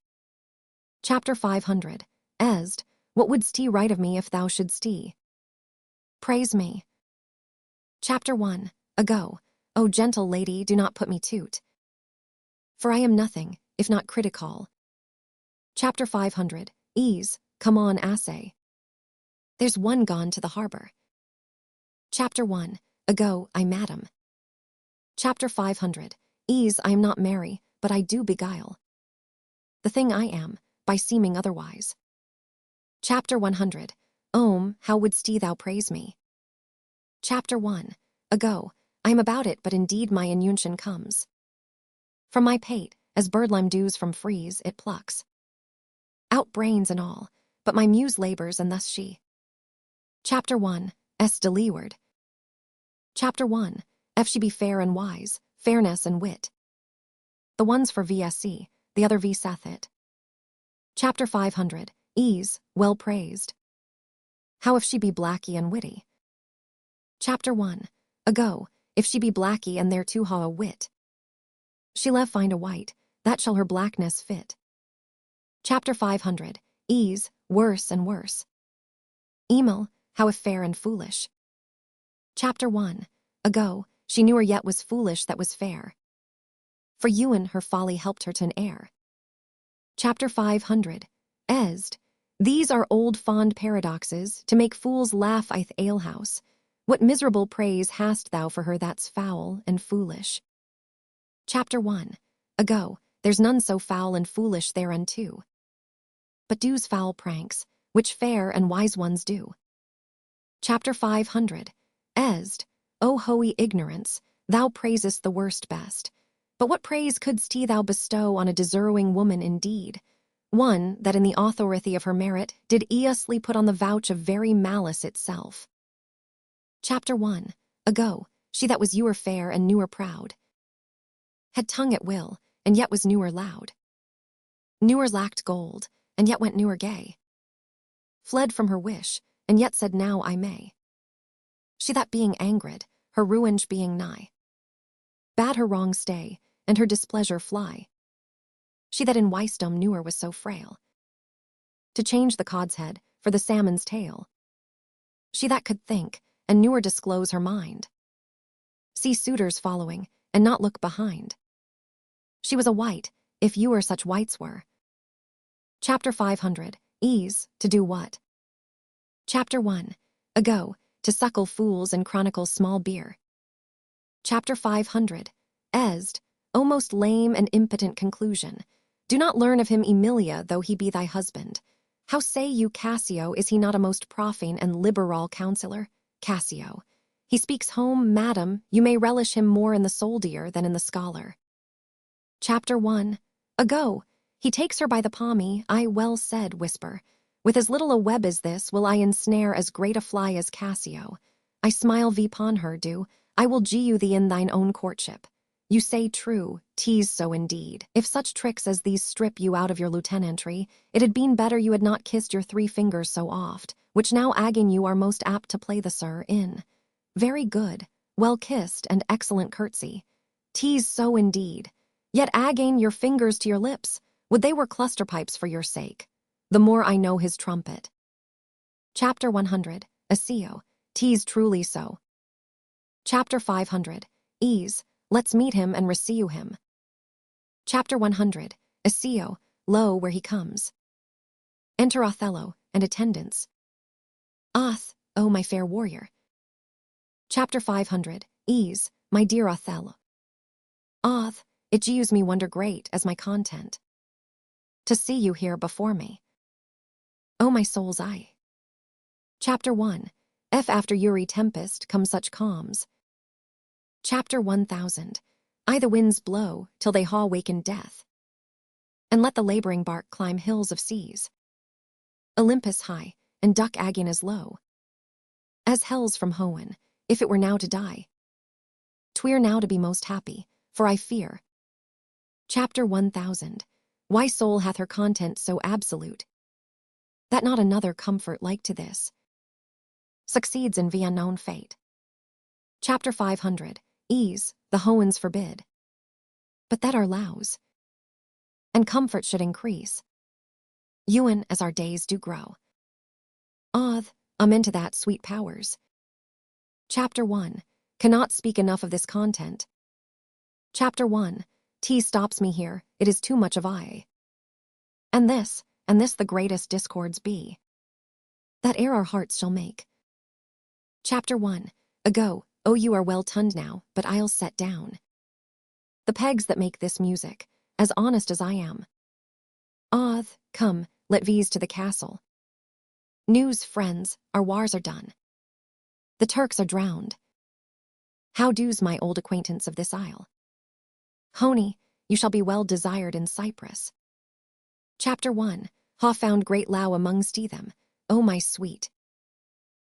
[SPEAKER 1] Chapter 500. Esd, what wouldst he write of me if thou shouldst he praise me? Chapter 1. Ago, O gentle lady, do not put me to't, for I am nothing, if not critical. Chapter 500. Ease, come on, assay. There's one gone to the harbor. Chapter 1. Ago, I madam. Chapter 500. Ease, I am not merry, but I do beguile the thing I am, by seeming otherwise. Chapter 100. How wouldst thou praise me? Chapter 1. Ago, I am about it, but indeed my inuntion comes from my pate, as birdlime dews from freeze it plucks out brains and all, but my muse labors, and thus she. Chapter 1. S. de leeward. Chapter 1. If she be fair and wise, fairness and wit. The one's for VSC, the other V saith it. Chapter 500. Ease, well praised. How if she be blacky and witty? Chapter 1. Ago, if she be blacky and thereto ha a wit, she lev find a white, that shall her blackness fit. Chapter 500. Ease, worse and worse. Emil, how if fair and foolish? Chapter 1. Ago, she knew her yet was foolish that was fair, for Ewan her folly helped her to an heir. Chapter 500. Esd, these are old fond paradoxes, to make fools laugh i'th alehouse. What miserable praise hast thou for her that's foul and foolish? Chapter 1. Ago, there's none so foul and foolish thereunto, but do's foul pranks, which fair and wise ones do. Chapter 500. Esd, O hoey ignorance, thou praisest the worst best, but what praise couldst thou bestow on a deserving woman indeed? One that in the authority of her merit did easily put on the vouch of very malice itself. Chapter 1. Ago, she that was ewer fair and newer proud, had tongue at will, and yet was newer loud. Newer lacked gold, and yet went newer gay. Fled from her wish, and yet said now I may. She that being angred, her ruinage being nigh, bade her wrong stay, and her displeasure fly. She that in wisdom newer was so frail, to change the cod's head for the salmon's tail. She that could think, and newer disclose her mind, see suitors following, and not look behind. She was a wight, if ewer such wights were. Chapter 500. Ease, to do what? Chapter 1. Ago, to suckle fools and chronicle small beer. Chapter 500. Esd, almost lame and impotent conclusion. Do not learn of him Emilia, though he be thy husband. How say you, Cassio, is he not a most profane and liberal counsellor? Cassio. He speaks home, madam, you may relish him more in the soldier than in the scholar. Chapter 1. Ago, he takes her by the palmy, I well said, whisper. With as little a web as this will I ensnare as great a fly as Cassio. I smile upon her, do, I will you thee in thine own courtship. You say true, 'tis so indeed. If such tricks as these strip you out of your lieutenantry, it had been better you had not kissed your 3 fingers so oft, which now agging you are most apt to play the sir in. Very good, well kissed, and excellent curtsy. 'Tis so indeed. Yet again your fingers to your lips, would they were cluster pipes for your sake. The more I know his trumpet. Chapter 100. Asio, 'tis truly so. Chapter 500. Ease, let's meet him and receive him. Chapter 100. Asio, lo where he comes. Enter Othello and attendants. Oth, O my fair warrior. Chapter 500. Ease, my dear Othello. Oth, it gews me wonder great as my content. To see you here before me. O my soul's eye. Chapter 1. If after Uri tempest come such calms. Chapter 1000. I the winds blow till they haw waken death. And let the laboring bark climb hills of seas. Olympus high, and duck Agonas low. As hells from Hoenn, if it were now to die. Twere now to be most happy, for I fear. Chapter 1000. Why soul hath her content so absolute, that not another comfort like to this succeeds in the unknown fate. Chapter 500. Ease, the Hoenns forbid. But that our lows and comfort should increase, ewen as our days do grow. Oth, into that sweet powers. Chapter 1. Cannot speak enough of this content. Chapter 1. T stops me here, it is too much of I. And this the greatest discords be, that ere our hearts shall make. Chapter 1. Ago, oh you are well tunned now, but I'll set down the pegs that make this music, as honest as I am. Oth, come, let vees to the castle. News, friends, our wars are done. The Turks are drowned. How do's my old acquaintance of this isle? Honey, you shall be well desired in Cyprus. Chapter 1. Ha found great low amongst them, O my sweet.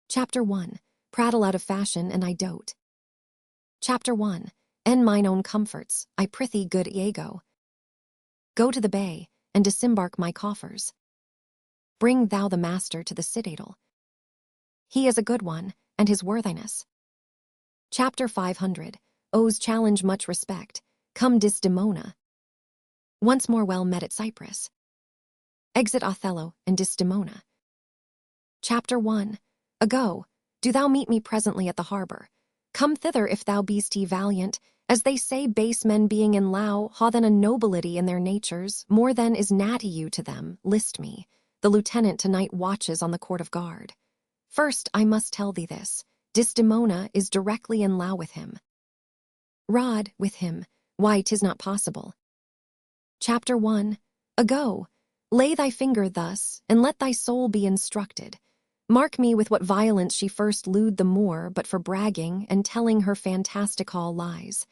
[SPEAKER 1] Chapter 1. Prattle out of fashion and I dote. Chapter 1. En mine own comforts, I prithee good Iago. Go to the bay, and disembark my coffers. Bring thou the master to the citadel. He is a good one, and his worthiness. Chapter 500. Owes challenge much respect, come Desdemona. Once more well met at Cyprus. Exit Othello and Desdemona. Chapter 1. Ago, do thou meet me presently at the harbour. Come thither if thou be'st valiant, as they say base men being in low, ha then a nobility in their natures, more than is natty you to them, list me. The lieutenant tonight watches on the court of guard. First, I must tell thee this, Desdemona is directly in low with him. Rod, with him, why 'tis not possible. Chapter 1. Ago, lay thy finger thus, and let thy soul be instructed. Mark me with what violence she first lewd the Moor, but for bragging and telling her fantastical lies.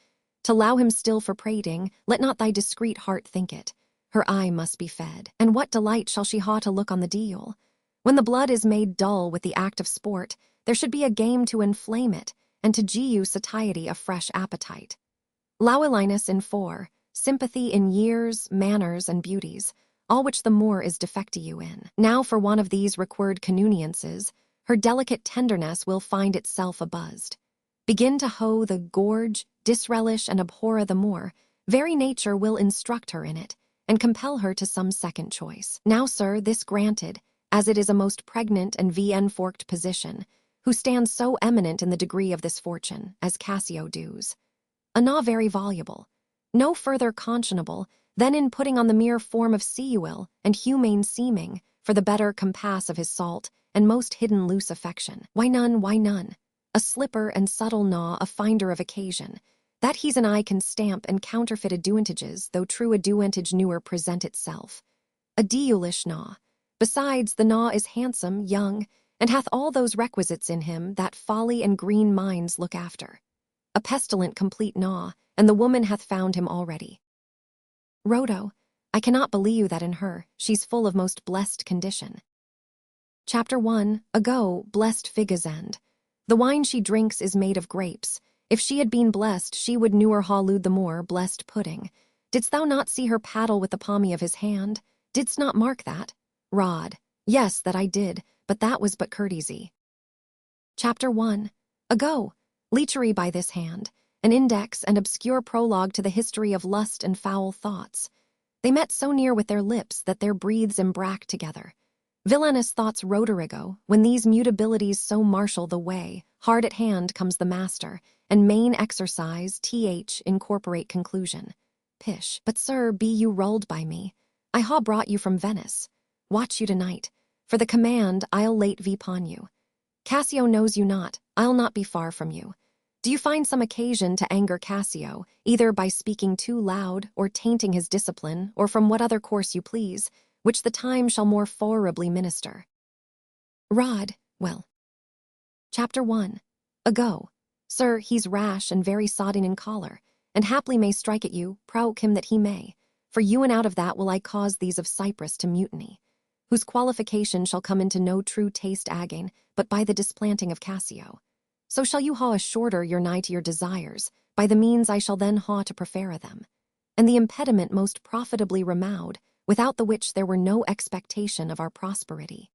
[SPEAKER 1] To allow him still for prating, let not thy discreet heart think it. Her eye must be fed, and what delight shall she ha to look on the deal? When the blood is made dull with the act of sport, there should be a game to inflame it, and to you satiety a fresh appetite. Loweliness in 4, sympathy in years, manners, and beauties, all which the Moor is defect to you in. Now for one of these required connuiances, her delicate tenderness will find itself abuzzed. Begin to hoe the gorge, disrelish and abhor the Moor, very nature will instruct her in it, and compel her to some second choice. Now, sir, this granted, as it is a most pregnant and enforked position, who stands so eminent in the degree of this fortune, as Cassio does. A na very voluble, no further conscionable, than in putting on the mere form of seawil and humane seeming, for the better compass of his salt, and most hidden loose affection. Why none, why none? A slipper and subtle gnaw, a finder of occasion. That he's an eye can stamp and counterfeit advantages, though true advantage newer present itself. A deulish gnaw. Besides, the gnaw is handsome, young, and hath all those requisites in him that folly and green minds look after. A pestilent complete gnaw, and the woman hath found him already. Rhodo, I cannot believe that in her, she's full of most blessed condition. Chapter 1, Ago, blessed fig's end. The wine she drinks is made of grapes. If she had been blessed, she would newer ha lewd the more blessed pudding. Didst thou not see her paddle with the palmy of his hand? Didst not mark that? Rod, yes, that I did, but that was but courtesy. Chapter 1, Ago, lechery by this hand, an index and obscure prologue to the history of lust and foul thoughts. They met so near with their lips that their breathes embracked together. Villainous thoughts Roderigo, when these mutabilities so marshal the way, hard at hand comes the master, and main exercise, incorporate conclusion. Pish, but sir, be you rolled by me. I ha brought you from Venice. Watch you tonight. For the command, I'll late vipon you. Cassio knows you not, I'll not be far from you. Do you find some occasion to anger Cassio, either by speaking too loud, or tainting his discipline, or from what other course you please, which the time shall more favorably minister? Rod, well. Chapter 1, Ago. Sir, he's rash and very sodden in choler, and haply may strike at you, provoke him that he may. For you and out of that will I cause these of Cyprus to mutiny, whose qualification shall come into no true taste again, but by the displanting of Cassio. So shall you ha shorter your nigh to your desires, by the means I shall then ha to prefer them, and the impediment most profitably removed, without the which there were no expectation of our prosperity.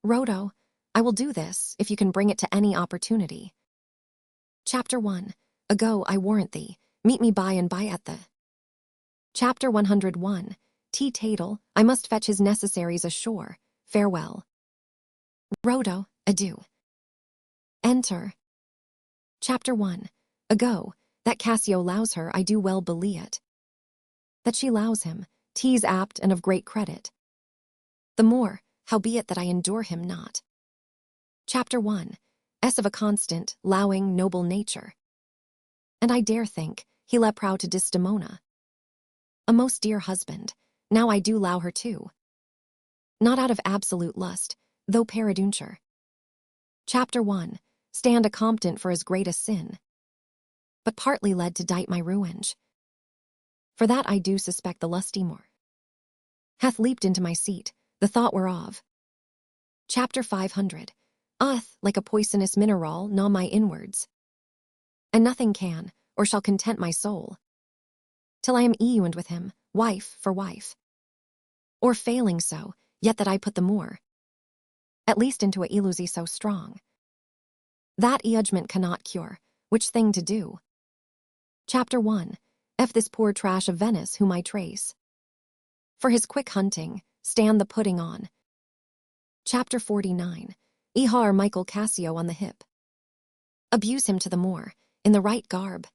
[SPEAKER 1] Rhodo, I will do this, if you can bring it to any opportunity. Chapter 1, Ago, I warrant thee, meet me by and by at the. Chapter 101, Tadle, I must fetch his necessaries ashore, farewell. Rhodo, adieu. Enter. Chapter 1, Ago, that Cassio lows her, I do well believe it. That she lows him, 'tis apt and of great credit. The more, howbeit that I endure him not. Chapter 1, S of a constant, lowing, noble nature. And I dare think, he le proud to Desdemona. A most dear husband, now I do low her too. Not out of absolute lust, though peradventure. Chapter 1, stand a competent for as great a sin, but partly led to dite my ruinge. For that I do suspect the lusty more hath leaped into my seat, the thought whereof. Chapter 500, like a poisonous mineral gnaw my inwards, and nothing can, or shall content my soul, till I am ewened with him, wife for wife. Or failing so, yet that I put the more, at least into a illusie so strong, that judgment cannot cure, which thing to do. Chapter 1, this poor trash of Venice whom I trace. For his quick hunting, stand the pudding on. Chapter 49, Ihar Michael Cassio on the hip. Abuse him to the more, in the right garb.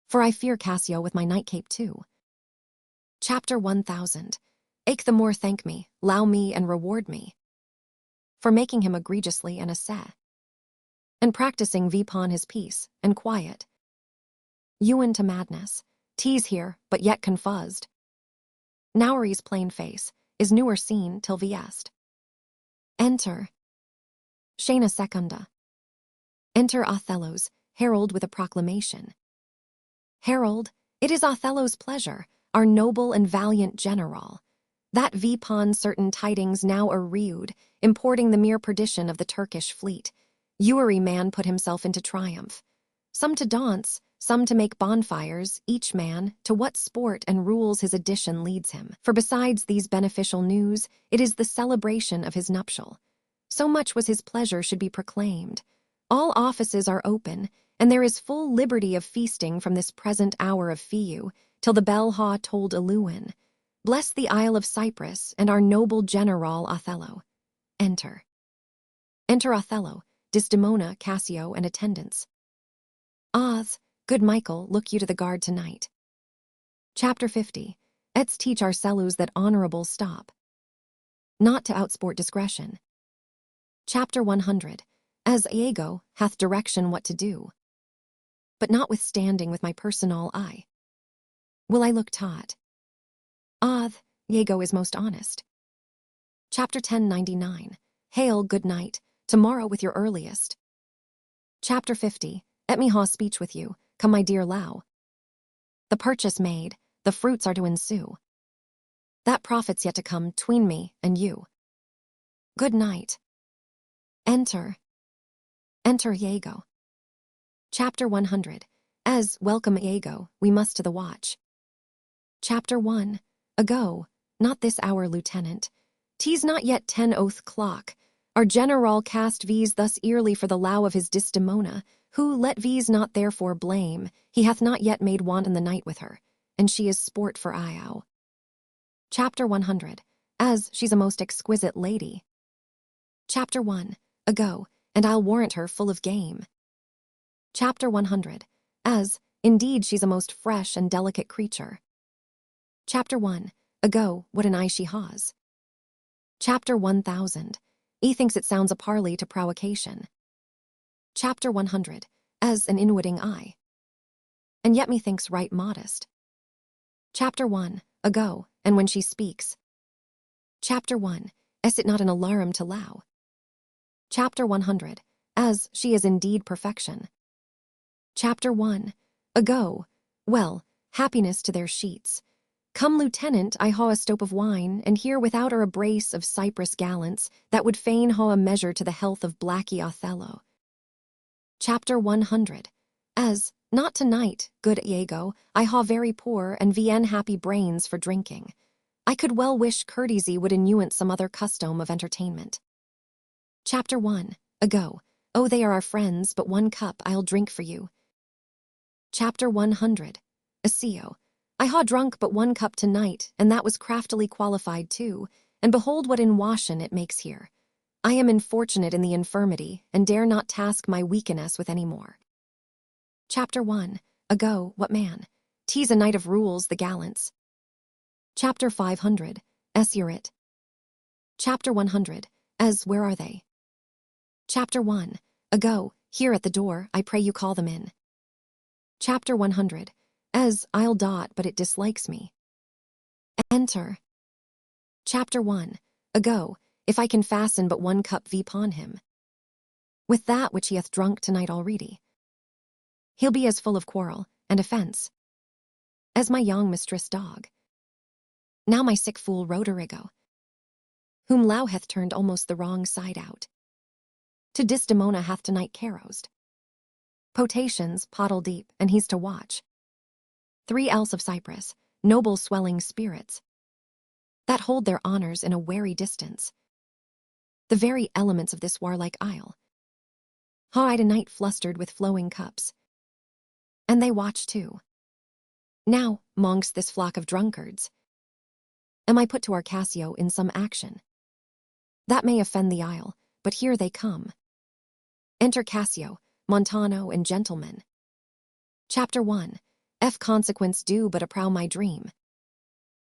[SPEAKER 1] For I fear Cassio with my nightcape too. Chapter 1000, Ake the more thank me, low me and reward me. For making him egregiously an assay, and practicing vipon his peace and quiet. Ewan to madness, 'tis here, but yet confuzzed. Nowery's plain face is newer seen till viest. Enter. Scena secunda. Enter Othello's, herald with a proclamation. Herald, it is Othello's pleasure, our noble and valiant general, that vipon certain tidings now are reawed, importing the mere perdition of the Turkish fleet. Ewery man put himself into triumph. Some to dance, some to make bonfires, each man to what sport and rules his edition leads him. For besides these beneficial news, it is the celebration of his nuptial. So much was his pleasure should be proclaimed. All offices are open, and there is full liberty of feasting from this present hour of fiu, till the bell ha told Eluin. Bless the Isle of Cyprus and our noble general Othello. Enter. Enter Othello, Desdemona, Cassio, and attendants. Good Michael, look you to the guard tonight. Chapter 50, Let's teach our cellus that honorable stop. Not to outsport discretion. Chapter 100. As Iago hath direction what to do, but notwithstanding with my personal eye, will I look taught. Iago is most honest. Chapter 1099. Hail, good night, tomorrow with your earliest. Chapter 50. Let me ha speech with you, come my dear Lau. The purchase made, the fruits are to ensue. That profit's yet to come tween me and you. Good night. Enter Iago. Chapter 100. As welcome Iago, we must to the watch. Chapter 1. Ago, not this hour, Lieutenant. 'Tis not yet 10 oath clock. Our general cast v's thus early for the Lau of his Desdemona, who let v's not therefore blame, he hath not yet made wanton the night with her, and she is sport for Iago. Chapter 100. As she's a most exquisite lady. Chapter 1. Ago, and I'll warrant her full of game. Chapter 100. As, indeed, she's a most fresh and delicate creature. Chapter 1. Ago, what an eye she has. Chapter 1000. E thinks it sounds a parley to provocation. Chapter 100. As an inwitting eye. And yet methinks right modest. Chapter 1. Ago, and when she speaks. Chapter 1. Is it not an alarm to Lau? Chapter 100. As she is indeed perfection. Chapter 1. Ago, well, happiness to their sheets. Come, Lieutenant, I haw a stoup of wine, and here without are a brace of Cyprus gallants that would fain haw a measure to the health of Blackie Othello. Chapter 100. As, not tonight, good Iago, I haw very poor and vien happy brains for drinking. I could well wish courtesy would innuent some other custom of entertainment. Chapter 1. Ago, oh, they are our friends, but one cup I'll drink for you. Chapter 100. Asio, I haw drunk but one cup tonight, and that was craftily qualified too, and behold what in washin it makes here. I am infortunate in the infirmity, and dare not task my weakness with any more. Chapter 1. Ago, what man? 'Tis a night of rules, the gallants. Chapter 500. Essurit. Chapter 100. As, where are they? Chapter 1. Ago, here at the door, I pray you call them in. Chapter 100. As, I'll dot, but it dislikes me. Enter. Chapter 1. Ago, if I can fasten but one cup upon him. With that which he hath drunk tonight already. He'll be as full of quarrel and offence as my young mistress dog. Now my sick fool Roderigo, whom Lau hath turned almost the wrong side out, to Desdemona hath tonight caroused. Potations, pottle deep, and he's to watch. 3 else of Cyprus, noble swelling spirits, that hold their honours in a wary distance. The very elements of this warlike isle. Haw a night flustered with flowing cups. And they watch too. Now, mongst this flock of drunkards, am I put to Arcassio in some action? That may offend the isle, but here they come. Enter Cassio, Montano, and gentlemen. Chapter 1. F consequence do but approw my dream.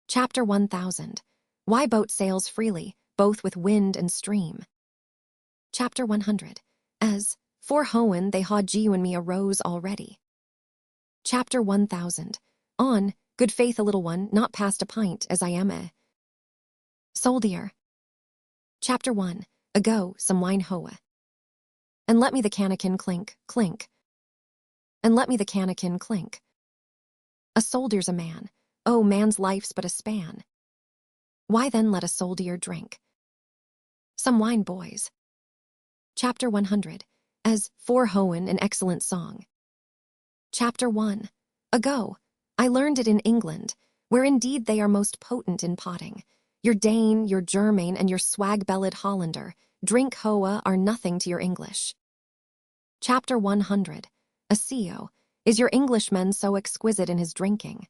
[SPEAKER 1] Chapter 1000. Why boat sails freely, both with wind and stream. Chapter 100. As, for Hoen they haud you and me arose already. Chapter 1000. On, good faith a little one, not past a pint, as I am a soldier. Chapter 1. Ago, some wine hoa. And let me the cannikin clink, clink. And let me the cannikin clink. A soldier's a man, oh, man's life's but a span. Why then let a soldier drink? Some wine, boys. Chapter 100. As, for Hoen, an excellent song. Chapter 1. Ago, I learned it in England, where indeed they are most potent in potting. Your Dane, your Germain, and your swag-bellied Hollander, drink hoa are nothing to your English. Chapter 100. Asio, is your Englishman so exquisite in his drinking?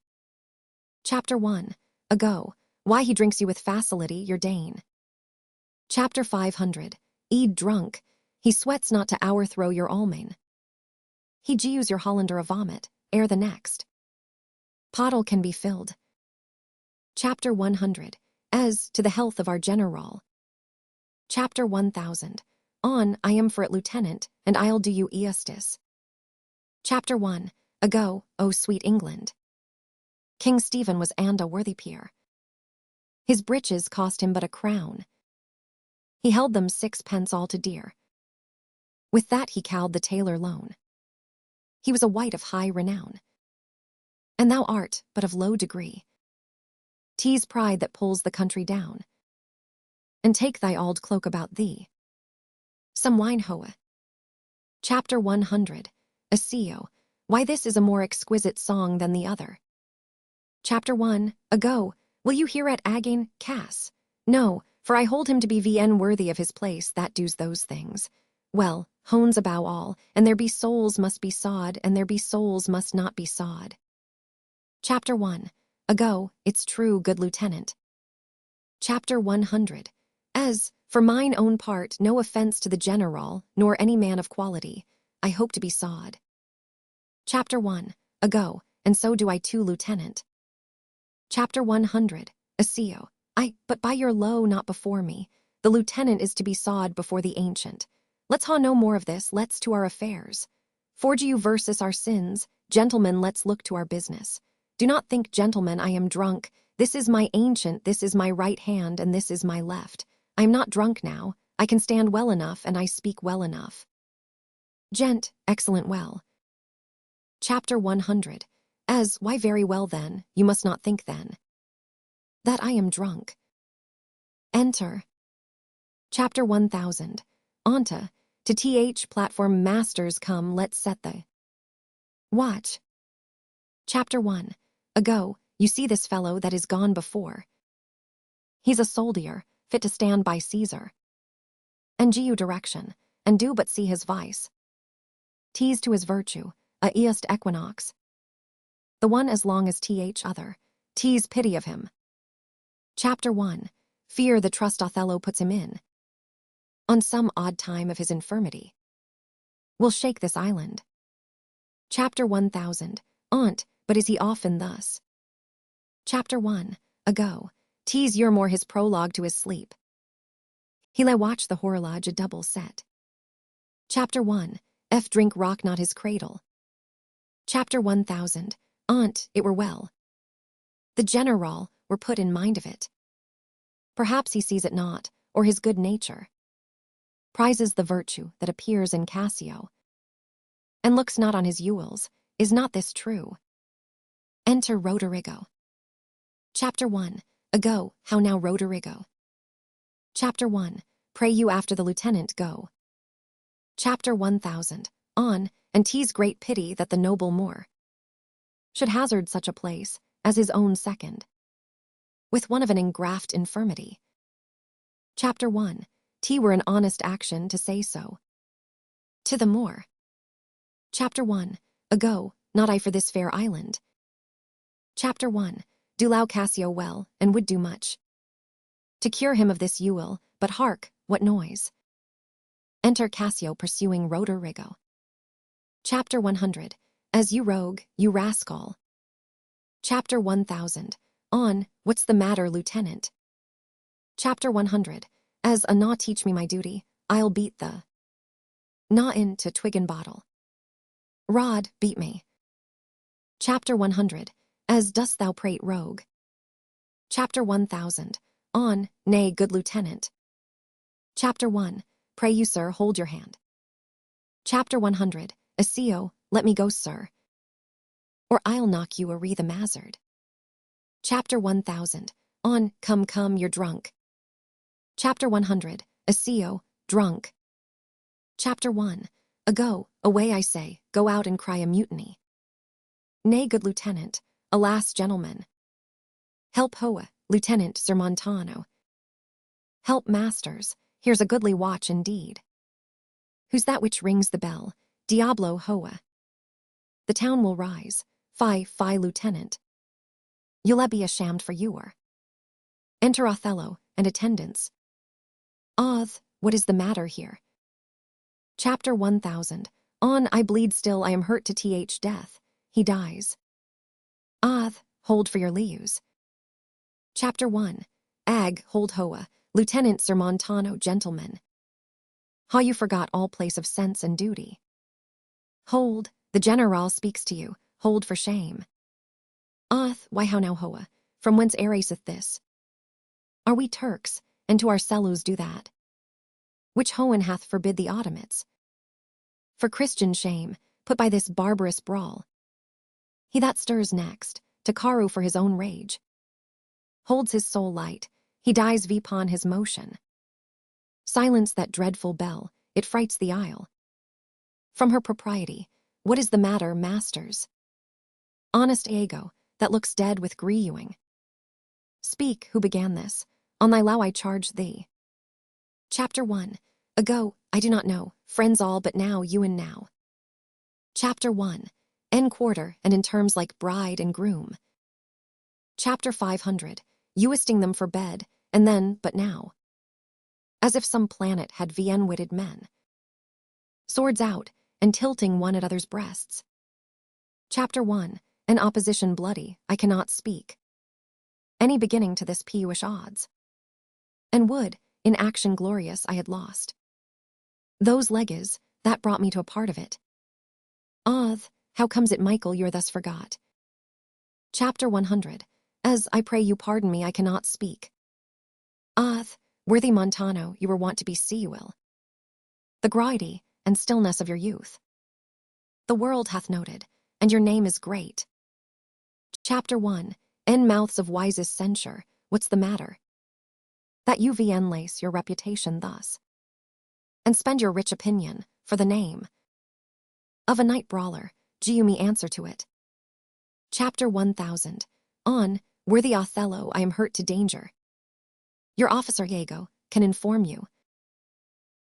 [SPEAKER 1] Chapter 1. Ago, why he drinks you with facility, your Dane. Chapter 500. Drunk, he sweats not to overthrow your Almain. He gews your Hollander a vomit, ere the next pottle can be filled. Chapter 100. As to the health of our general. Chapter 1000. On, I am for it, Lieutenant, and I'll do you justice. Chapter 1. Ago, O sweet England. King Stephen was and a worthy peer. His breeches cost him but a crown. He held them 6 pence all to dear. With that he cowed the tailor lone. He was a wight of high renown. And thou art but of low degree. 'Tis pride that pulls the country down. And take thy auld cloak about thee. Some wine hoa. Chapter 100. Accio. Why this is a more exquisite song than the other. Chapter 1. Ago. Will you hear at again, Cass? No, for I hold him to be VN worthy of his place that does those things. Well, hones abow all, and there be souls must be sawed, and there be souls must not be sawed. Chapter 1. Ago, it's true, good lieutenant. Chapter 100. As, for mine own part, no offence to the general, nor any man of quality, I hope to be sawed. Chapter 1. Ago, and so do I too, lieutenant. Chapter 100. Accio. But by your low, not before me. The lieutenant is to be sawed before the ancient. Let's ha no more of this, let's to our affairs. Forge you versus our sins, gentlemen, let's look to our business. Do not think, gentlemen, I am drunk. This is my ancient, this is my right hand, and this is my left. I am not drunk now, I can stand well enough, and I speak well enough. Gent, excellent well. Chapter 100. As, why very well then, you must not think then that I am drunk. Enter. Chapter 1000. Onta, to th platform masters come, let's set the watch. Chapter 1. Ago, you see this fellow that is gone before. He's a soldier, fit to stand by Caesar. And gi you direction, and do but see his vice. Tis to his virtue, a east equinox. The one as long as th other, tis pity of him. Chapter 1. Fear the trust Othello puts him in. On some odd time of his infirmity. Will shake this island. Chapter 1000. On't, but is he often thus? Chapter 1. Ago. Tis year more his prologue to his sleep. He lay watch the horologe a double set. Chapter 1. F drink rock not his cradle. Chapter 1000. On't, it were well. The general were put in mind of it. Perhaps he sees it not, or his good nature prizes the virtue that appears in Cassio, and looks not on his Ewells. Is not this true? Enter Roderigo. Chapter 1. Ago, how now, Roderigo? Chapter 1. Pray you after the lieutenant go. Chapter 1000. On, and 'tis great pity that the noble Moor should hazard such a place as his own second, with one of an engraft infirmity. Chapter 1. 'T were an honest action to say so to the Moor. Chapter 1. Ago, not I for this fair island. Chapter 1. Do allow Cassio well, and would do much to cure him of this Ewell, but hark, what noise? Enter Cassio pursuing Roderigo. Chapter 100. As you rogue, you rascal. Chapter 1000. On, what's the matter, lieutenant? Chapter 100. As a gnaw teach me my duty, I'll beat the gnaw into twig and bottle. Rod, beat me. Chapter 100. As dost thou prate, rogue? Chapter 1000. On, nay, good lieutenant. Chapter 1. Pray you, sir, hold your hand. Chapter 100. Accio, let me go, sir, or I'll knock you a the mazzard. Chapter 1000. On, come, you're drunk. Chapter 100. Accio, drunk. Chapter 1. Ago, away I say, go out and cry a mutiny. Nay, good lieutenant, alas, gentlemen. Help hoa, Lieutenant Sir Montano. Help masters, here's a goodly watch indeed. Who's that which rings the bell? Diablo hoa. The town will rise. Fie, lieutenant. You'll be ashamed for your. Enter Othello and attendants. What is the matter here? Chapter 1000. On, I bleed still, I am hurt to th death. He dies. Hold for your leaves. Chapter 1. Ag, hold hoa, Lieutenant Sir Montano, gentlemen. How you forgot all place of sense and duty. Hold, the general speaks to you, hold for shame. Why how now hoa, from whence ariseth this? Are we Turks, and to our sellus do that? Which hoen hath forbid the automates? For Christian shame, put by this barbarous brawl. He that stirs next, to Caru for his own rage. Holds his soul light, he dies vipon his motion. Silence that dreadful bell, it frights the isle. From her propriety, what is the matter, masters? Honest Iago, that looks dead with grieving. Speak, who began this, on thy law I charge thee. Chapter 1. Ago, I do not know, friends all but now you and now. Chapter 1. N quarter and in terms like bride and groom. Chapter 500. Uisting them for bed, and then, but now. As if some planet had vien-witted men. Swords out, and tilting one at other's breasts. Chapter 1. An opposition bloody, I cannot speak. Any beginning to this peewish odds. And would, in action glorious I had lost. Those leges, that brought me to a part of it. How comes it, Michael, you're thus forgot? Chapter 100. As, I pray you pardon me, I cannot speak. Worthy Montano, you were wont to be Sewell. The gride and stillness of your youth. The world hath noted, and your name is great. Chapter 1. In mouths of wisest censure, what's the matter? That you enlace your reputation thus. And spend your rich opinion, for the name of a night brawler, do you me answer to it? Chapter 1000. On, worthy Othello, I am hurt to danger. Your officer Iago can inform you,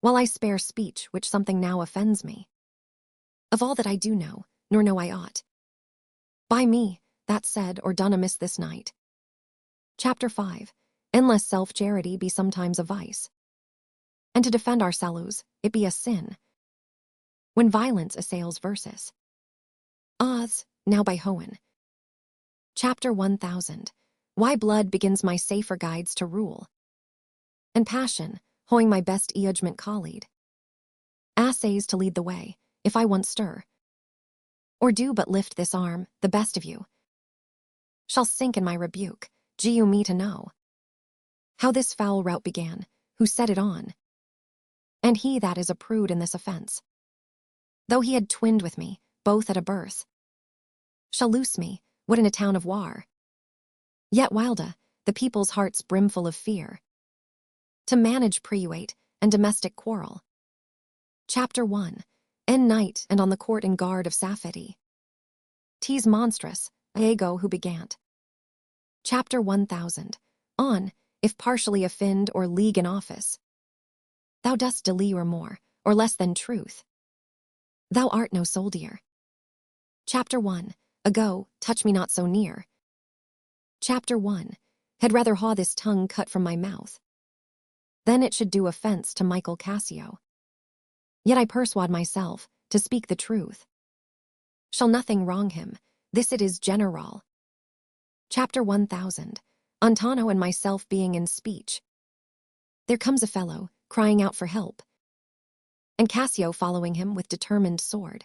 [SPEAKER 1] while I spare speech which something now offends me. Of all that I do know, nor know I ought. By me, that said or done amiss this night. Chapter 5. Unless self-charity be sometimes a vice. And to defend ourselves, it be a sin. When violence assails versus. Now by Hohen. Chapter 1000. Why blood begins my safer guides to rule. And passion, hoing my best judgment colleague. Assays to lead the way, if I once stir. Or do but lift this arm, the best of you. Shall sink in my rebuke, do you me to know. How this foul rout began, who set it on. And he that is a prude in this offence. Though he had twinned with me, both at a birth. Shall loose me, what in a town of war. Yet wilda, the people's hearts brimful of fear. To manage preuate and domestic quarrel. Chapter 1. In night and on the court and guard of Safety. 'Tis monstrous, Iago who began. Chapter 1000. On, if partially offend or league in office. Thou dost deliver more, or less than truth. Thou art no soldier. Chapter 1. Ago, touch me not so near. Chapter 1. Had rather haw this tongue cut from my mouth. Then it should do offense to Michael Cassio. Yet I persuade myself, to speak the truth. Shall nothing wrong him, this it is general. Chapter 1000. Antano and myself being in speech. There comes a fellow, crying out for help. And Cassio following him with determined sword.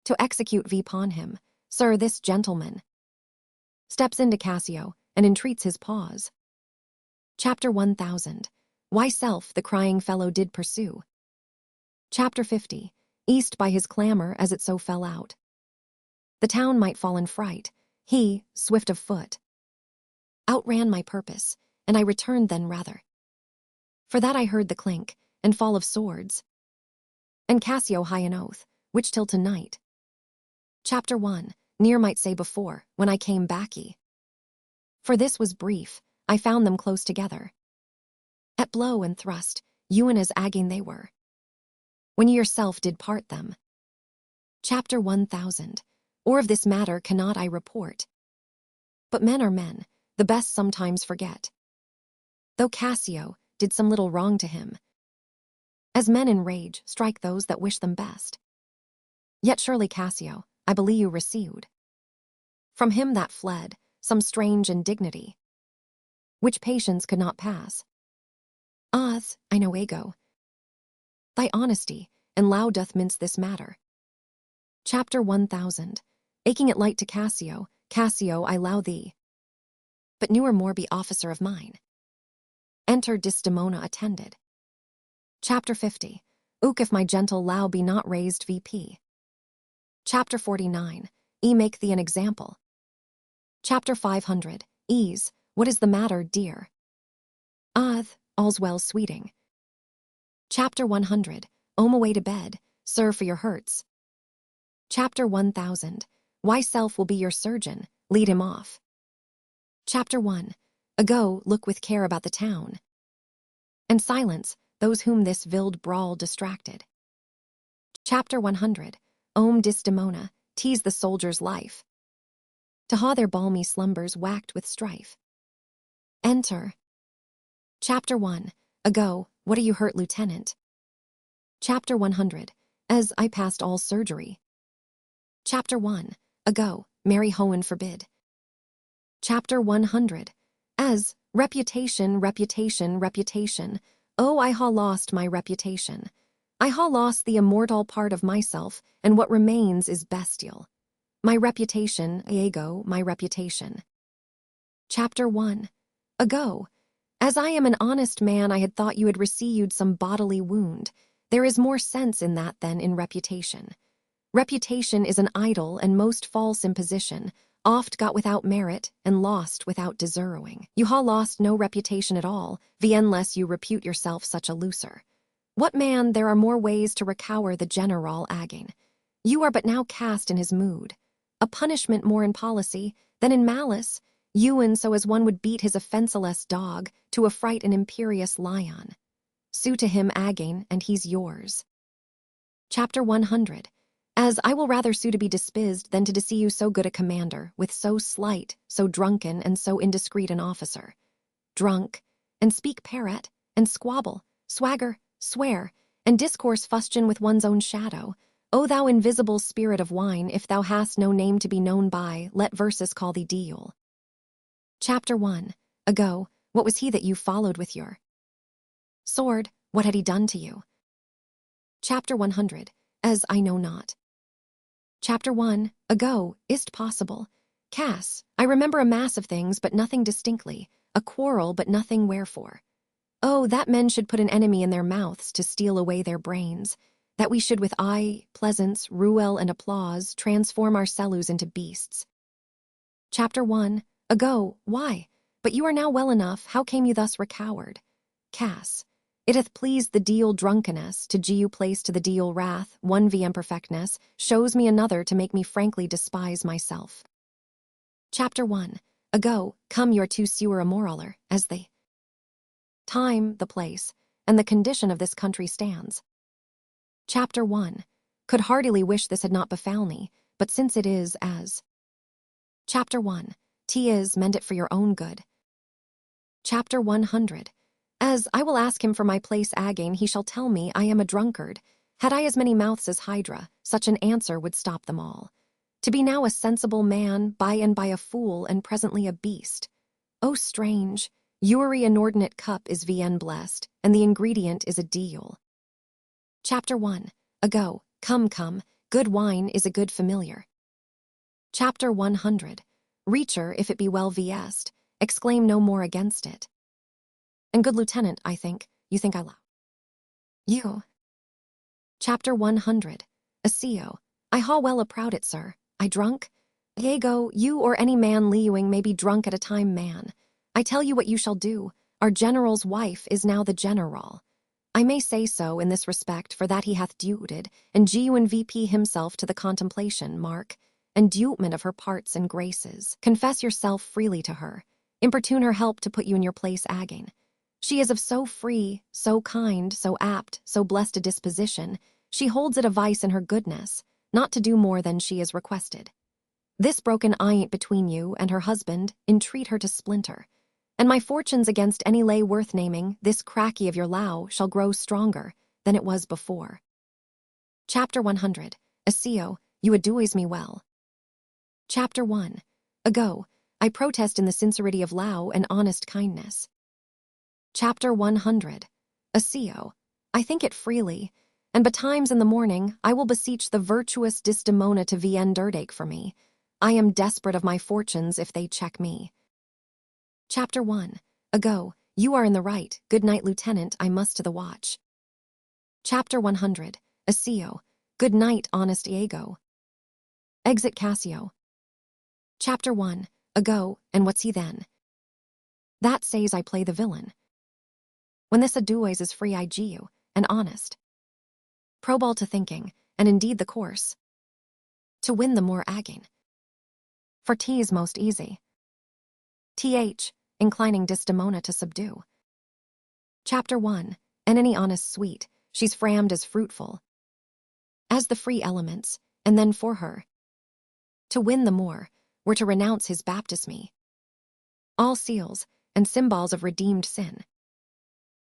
[SPEAKER 1] To execute vipon him, sir, this gentleman. Steps into Cassio, and entreats his pause. Chapter 1000. Why self the crying fellow did pursue. Chapter 50. East by his clamor as it so fell out. The town might fall in fright, he, swift of foot. Outran my purpose, and I returned then rather. For that I heard the clink, and fall of swords. And Cassio high an oath, which till tonight. Chapter 1. Near might say before, when I came backy. For this was brief, I found them close together. At blow and thrust, Ewan as agging they were. When ye yourself did part them. Chapter 1000. Or of this matter cannot I report. But men are men, the best sometimes forget. Though Cassio did some little wrong to him. As men in rage strike those that wish them best. Yet surely Cassio, I believe you received. From him that fled, some strange indignity. Which patience could not pass. I know Iago. thy honesty, and Lao doth mince this matter. Chapter 1000. Aching it light to Cassio, Cassio, I allow thee. But newer more be officer of mine. Enter Desdemona attended. Chapter 50. Ook if my gentle Lao be not raised VP. Chapter 49. Make thee an example. Chapter 500. Ease, what is the matter, dear? All's well, sweeting. Chapter 100. Away to bed, sir, for your hurts. Chapter 1000. Why self will be your surgeon, lead him off. Chapter 1. Ago, look with care about the town. And silence those whom this vild brawl distracted. Chapter 100. Desdemona, tease the soldier's life. To ha their balmy slumbers whacked with strife. Enter. Chapter 1. Ago, what are you hurt, lieutenant? Chapter 100. As I passed all surgery. Chapter 1. Ago, Mary Hohen forbid. Chapter 100. As, reputation, reputation, reputation. Oh, I ha lost my reputation. I ha lost the immortal part of myself, and what remains is bestial. My reputation, Iago, my reputation. Chapter 1. Ago, as I am an honest man, I had thought you had received some bodily wound. There is more sense in that than in reputation. Reputation is an idle and most false imposition, oft got without merit and lost without deserving. You ha lost no reputation at all, unless you repute yourself such a loser. What man there are more ways to recover the general again? You are but now cast in his mood. A punishment more in policy than in malice, you and so as one would beat his offenceless dog to affright an imperious lion. Sue to him again, and he's yours. Chapter 100. As I will rather sue to be despised than to see you so good a commander, with so slight, so drunken, and so indiscreet an officer. Drunk, and speak parrot, and squabble, swagger, swear, and discourse fustian with one's own shadow. O thou invisible spirit of wine, if thou hast no name to be known by, let verses call thee Deal. Chapter 1. Ago, what was he that you followed with your sword? What had he done to you? Chapter 100. As I know not. Chapter 1. Ago, is't possible? Cass, I remember a mass of things, but nothing distinctly, a quarrel, but nothing wherefore. Oh, that men should put an enemy in their mouths to steal away their brains, that we should with eye, pleasance, ruel, and applause transform our cellus into beasts. Chapter 1. Ago, why? But you are now well enough, how came you thus recowered? Cass, it hath pleased the deal drunkenness to give you place to the deal wrath, one VM perfectness, shows me another to make me frankly despise myself. Chapter 1. Ago, come your too sewer moraler, as the time, the place, and the condition of this country stands. Chapter 1. Could heartily wish this had not befall me, but since it is as. Chapter 1. 'Tis, mend it for your own good. Chapter 100. As I will ask him for my place again, he shall tell me I am a drunkard. Had I as many mouths as Hydra, such an answer would stop them all. To be now a sensible man, by and by a fool, and presently a beast. Oh, strange, your inordinate cup is VN blessed, and the ingredient is a deal. Chapter 1. Ago, come, good wine is a good familiar. Chapter 100. Reacher, if it be well VS'd, exclaim no more against it. And good lieutenant, I think, you think I allow. You. Chapter 100. Asio, I ha well proud it, sir. I drunk? Iago, you or any man leewing may be drunk at a time, man. I tell you what you shall do. Our general's wife is now the general. I may say so in this respect, for that he hath duted, and Gu and VP himself to the contemplation, mark, and dutement of her parts and graces. Confess yourself freely to her. Importune her help to put you in your place again. She is of so free, so kind, so apt, so blessed a disposition, she holds it a vice in her goodness, not to do more than she is requested. This broken eyent between you and her husband, entreat her to splinter. And my fortunes against any lay worth naming, this cracky of your Lao shall grow stronger than it was before. Chapter 100. Asio, you adduise me well. Chapter 1. Ago, I protest in the sincerity of Lao and honest kindness. Chapter 100. Asio, I think it freely. and betimes in the morning I will beseech the virtuous Desdemona to vien durdake for me. I am desperate of my fortunes if they check me. Chapter 1. Ago, you are in the right, good night, Lieutenant, I must to the watch. Chapter 100. Asio, good night, honest Iago. Exit Cassio. Chapter 1. Ago, and what's he then? That says I play the villain. When this aduois is free I giu, and honest. Probal to thinking, and indeed the course. To win the more again. For 'tis most easy. Th, inclining Desdemona to subdue. Chapter 1. And any honest sweet, she's framed as fruitful as the free elements, and then for her to win the more, were to renounce his baptismy. All seals, and symbols of redeemed sin.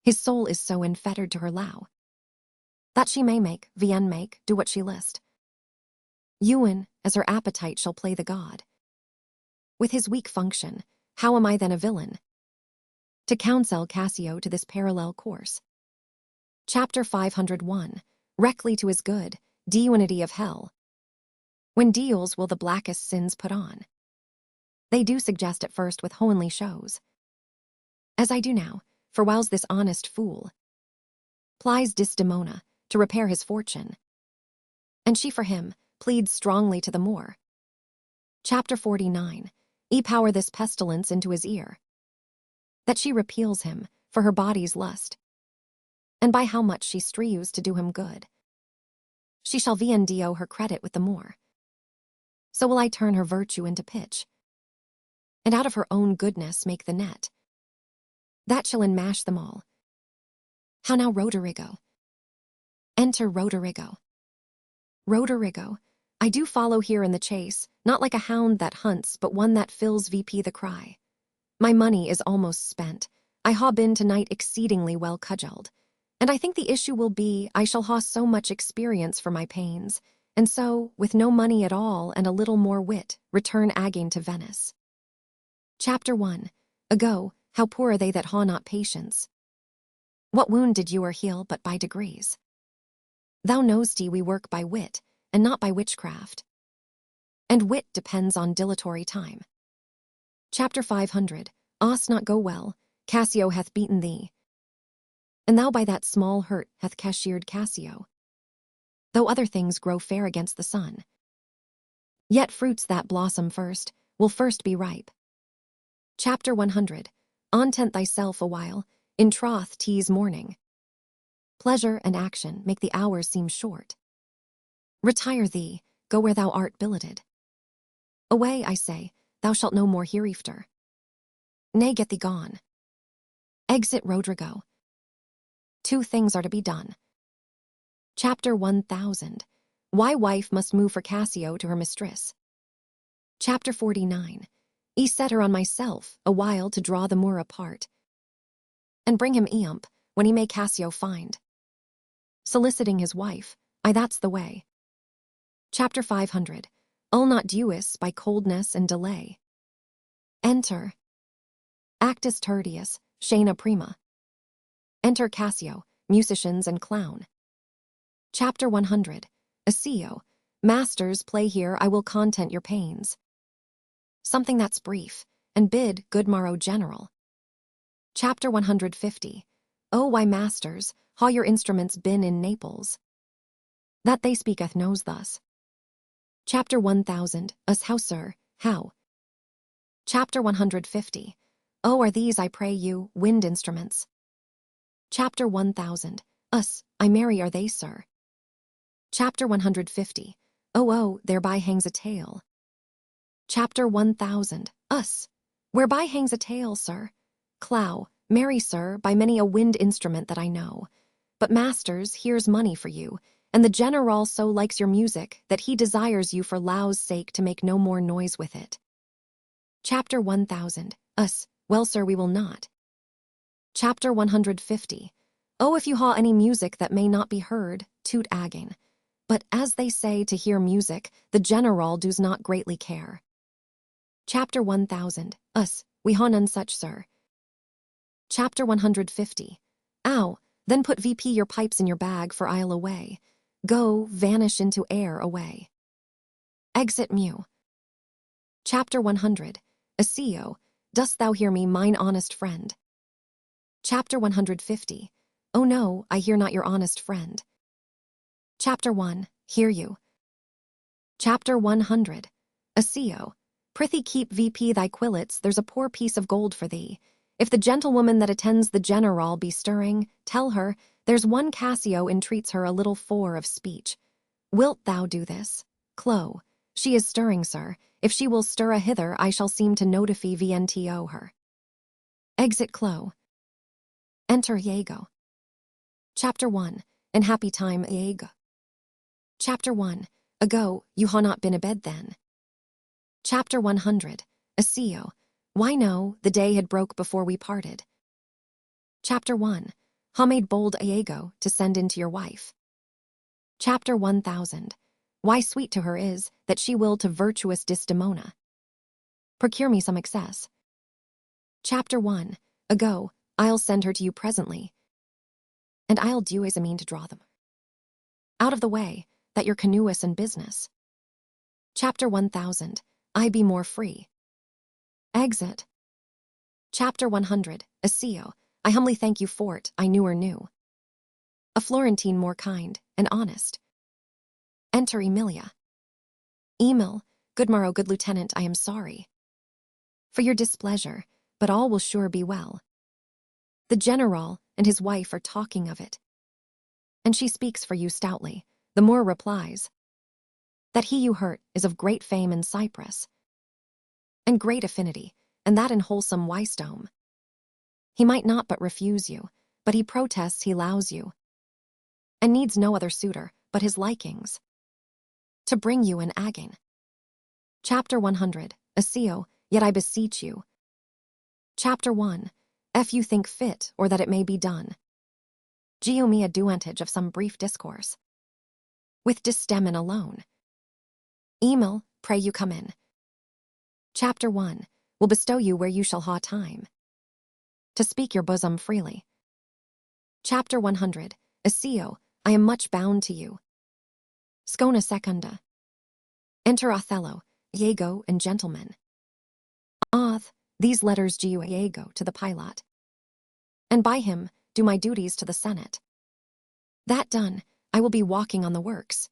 [SPEAKER 1] His soul is so enfettered to her low, that she may do what she list. Ewan, as her appetite shall play the god. With his weak function, how am I then a villain? To counsel Cassio to this parallel course. Chapter 501. Reckly to his good, diunity of hell. When deals will the blackest sins put on. They do suggest at first with hohenly shows. As I do now, for whiles this honest fool plies Desdemona to repair his fortune, and she for him pleads strongly to the more. Chapter 49. Power this pestilence into his ear, that she repeals him for her body's lust, and by how much she strews to do him good. She shall vendio her credit with the more. So will I turn her virtue into pitch, and out of her own goodness make the net. That shall enmash them all. How now, Roderigo? Enter Roderigo. Roderigo, I do follow here in the chase, not like a hound that hunts, but one that fills VP the cry. My money is almost spent. I ha been tonight exceedingly well cudgelled, and I think the issue will be I shall ha so much experience for my pains, and so, with no money at all and a little more wit, return again to Venice. Chapter 1. Ago, how poor are they that ha not patience? What wound did you or heal but by degrees? Thou know'st we work by wit, and not by witchcraft. And wit depends on dilatory time. Chapter 500. Us not go well, Cassio hath beaten thee, and thou by that small hurt hath cashiered Cassio. Though other things grow fair against the sun, yet fruits that blossom first will first be ripe. Chapter 100. Ontent thyself a while, in troth 'tis morning. Pleasure and action make the hours seem short. Retire thee, go where thou art billeted. Away, I say, thou shalt no more hereafter. Nay, get thee gone. Exit Roderigo. Two things are to be done. Chapter 1000. Why wife must move for Cassio to her mistress. Chapter 49. Set her on myself a while to draw the moor apart, and bring him when he may Cassio find. Soliciting his wife, that's the way. Chapter 500. Not duis by coldness and delay. Enter Actus tertius, scena prima. Enter Cassio, musicians and clown. Chapter 100. Asio, masters, play here, I will content your pains. Something that's brief, and bid good morrow, general. Chapter 150. Oh, why, masters, ha your instruments been in Naples? That they speaketh knows thus. Chapter 1000. Us how, sir, how? Chapter 150. Oh, are these, I pray you, wind instruments? Chapter 1000. Us, I marry, are they, sir? Chapter 150. Oh, thereby hangs a tale. Chapter 1000. Us, whereby hangs a tale, sir? Clow, marry, sir, by many a wind instrument that I know. But masters, here's money for you, and the general so likes your music that he desires you for low's sake to make no more noise with it. Chapter 1000. Us, well, sir, we will not. Chapter 150. Oh, if you ha any music that may not be heard, toot again. But as they say to hear music, the general does not greatly care. Chapter 1000. Us, we ha none such, sir. Chapter 150. Ow, Then put VP your pipes in your bag, for I'll away. Go, vanish into air away. Exit Mew. Chapter 100. Accio, dost thou hear me, mine honest friend? Chapter 150. Oh no, I hear not your honest friend. Chapter 1. Hear you. Chapter 100. Accio, prithee keep VP thy quillets, there's a poor piece of gold for thee. If the gentlewoman that attends the general be stirring, tell her, there's one Cassio entreats her a little for of speech. Wilt thou do this? Clo. She is stirring, sir. If she will stir a hither, I shall seem to notify VNTO her. Exit Clo. Enter Iago. Chapter 1. In happy time Iago. Chapter 1. Ago, you ha not been abed then. Chapter 100. Accio. Why no, the day had broke before we parted. Chapter 1. Ha made bold Iago to send in to your wife. Chapter 1000. Why sweet to her is, that she will to virtuous Desdemona procure me some excess. Chapter 1. Ago, I'll send her to you presently, and I'll do as I mean to draw them out of the way, that your canoeus and business. Chapter 1000. I be more free. Exit. Chapter 100. Accio, I humbly thank you for't, I knew or knew a Florentine more kind and honest. Enter Emilia. Emil, good morrow, good lieutenant, I am sorry for your displeasure, but all will sure be well. The general and his wife are talking of it, and she speaks for you stoutly. The Moor replies that he you hurt is of great fame in Cyprus, and great affinity, and that in wholesome Wystome. He might not but refuse you, but he protests he loves you, and needs no other suitor but his likings to bring you an again. Chapter 100. Accio, yet I beseech you. Chapter 1. If you think fit, or that it may be done, give me advantage of some brief discourse with Desdemona alone. Emil, pray you come in. Chapter 1. Will bestow you where you shall ha time to speak your bosom freely. Chapter 100. Accio, I am much bound to you. Scona secunda. Enter Othello, Iago, and gentlemen. Oth, these letters gu Iago to the pilot, and by him do my duties to the Senate. That done, I will be walking on the works.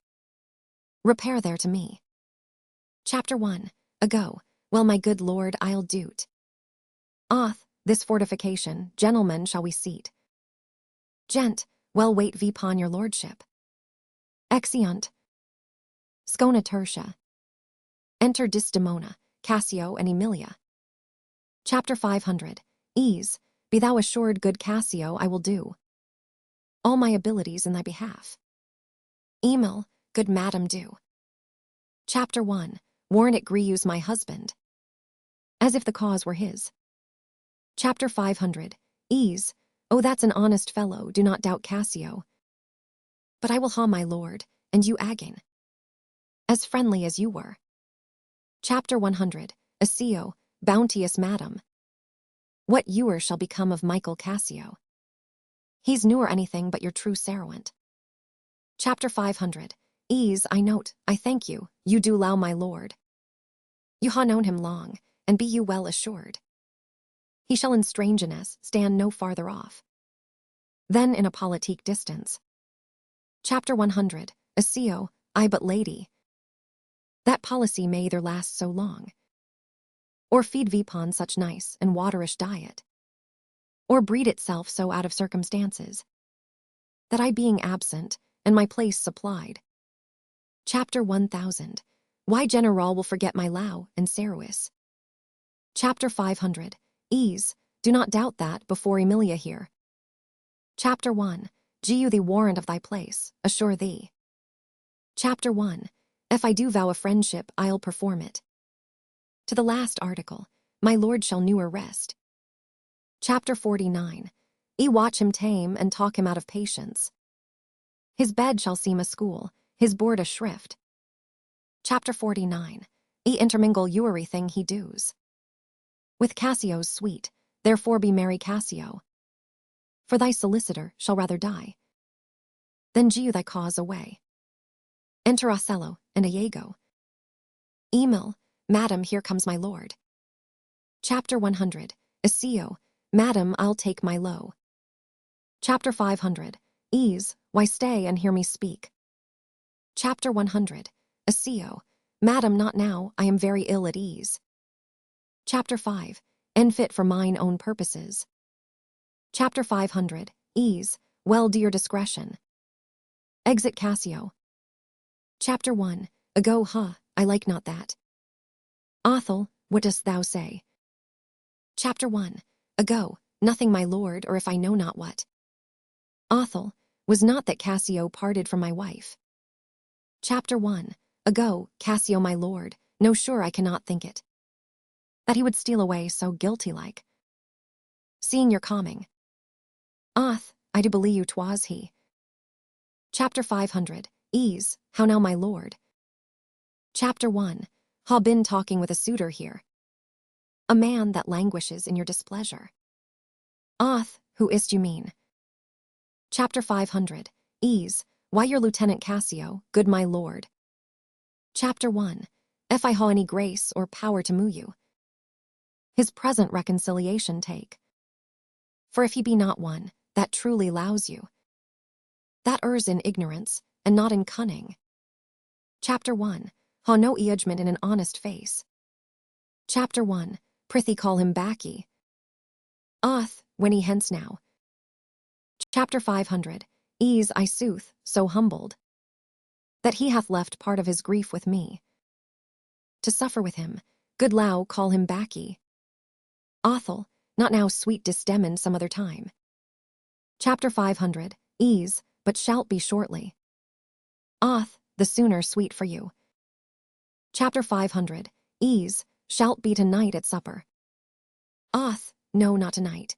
[SPEAKER 1] Repair there to me. Chapter 1. Ago, well, my good lord, I'll do't. Oth, this fortification, gentlemen, shall we seat. Gent, well, wait vpon your lordship. Exeunt. Scona tertia. Enter Desdemona, Cassio, and Emilia. Chapter 500. Ease, be thou assured, good Cassio, I will do all my abilities in thy behalf. Emil, good madam, do. Chapter 1. Warn it grieves my husband, as if the cause were his. Chapter 500. Ease, oh, that's an honest fellow, do not doubt Cassio. But I will ha my lord, and you again, as friendly as you were. Chapter 100. Accio, bounteous madam, what ewer shall become of Michael Cassio? He's newer anything but your true servant. Chapter 500. Ease, I note, I thank you, you do allow my lord. You ha known him long, and be you well assured he shall in strangeness stand no farther off than in a politique distance. Chapter 100. Accio, I but lady, that policy may either last so long, or feed vpon such nice and waterish diet, or breed itself so out of circumstances, that I being absent, and my place supplied. Chapter 1000. Why general will forget my Lao and Ceruis. Chapter 500. Ease, do not doubt that, before Emilia here. Chapter 1. Gu the warrant of thy place, assure thee. Chapter 1. If I do vow a friendship, I'll perform it. To the last article, my lord shall newer rest. Chapter 49. Watch him tame and talk him out of patience. His bed shall seem a school, his board a shrift. Chapter 49. Intermingle ewery thing he does with Cassio's sweet, therefore be merry Cassio. for thy solicitor shall rather die than jew thy cause away. Enter Othello and Iago. Emil, Madam, here comes my lord. Chapter 100. Iseo, Madam, I'll take my low. Chapter 500. Ease, why stay and hear me speak. Chapter 100. Iseo, Madam, not now, I am very ill at ease. Chapter 5. And fit for mine own purposes. Chapter 500. Ease, well, dear discretion. Exit Cassio. Chapter 1. Ago, I like not that. Othel, what dost thou say? Chapter 1. Ago, nothing, my lord, or if I know not what. Othel, was not that Cassio parted from my wife. Chapter 1. Ago, Cassio, my lord, no sure I cannot think it. That he would steal away so guilty-like. Seeing your coming. I do believe you 'twas he. Chapter 500. Ease, how now, my lord? Chapter 1. Ha been talking with a suitor here. A man that languishes in your displeasure. Who is't you mean? Chapter 500. Ease, why your Lieutenant Cassio, good my lord. Chapter 1. If I ha any grace or power to move you, his present reconciliation take. For if he be not one that truly lows you, that errs in ignorance and not in cunning. Chapter 1. Ha no judgment in an honest face. Chapter 1. Prithee call him backy. When he hence now. Chapter 500. Ease, I sooth, so humbled, that he hath left part of his grief with me. To suffer with him, good Lau, call him backy. Othel, not now, sweet Desdemon, some other time. Chapter 500. Ease, but shalt be shortly. The sooner sweet for you. Chapter 500. Ease, shalt be tonight at supper. No, not tonight.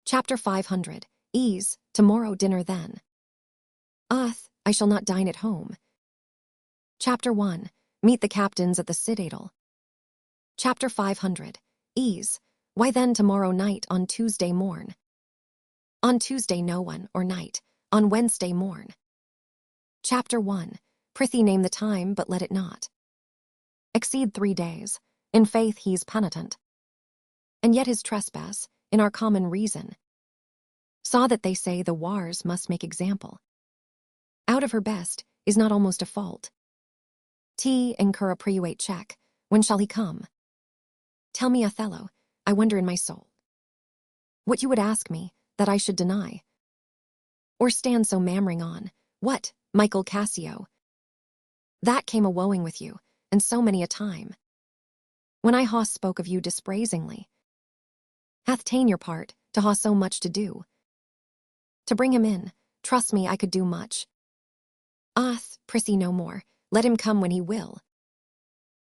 [SPEAKER 1] Chapter 500. Ease, tomorrow dinner then. I shall not dine at home. Chapter 1. Meet the captains at the citadel. Chapter 500. Ease, why then tomorrow night on Tuesday morn. On Tuesday no one, or night, on Wednesday morn. Chapter 1. Prithee name the time, but let it not exceed 3 days. In faith he's penitent. And yet his trespass, in our common reason, saw that they say the wars must make example. Out of her best is not almost a fault. Incur a preuate check, when shall he come? Tell me, Othello, I wonder in my soul, what you would ask me, that I should deny? Or stand so mammering on, what, Michael Cassio? That came a-woeing with you, and so many a time. When I spoke of you dispraisingly, hath ta'en your part, to so much to do. To bring him in, trust me I could do much. Prissy no more, let him come when he will.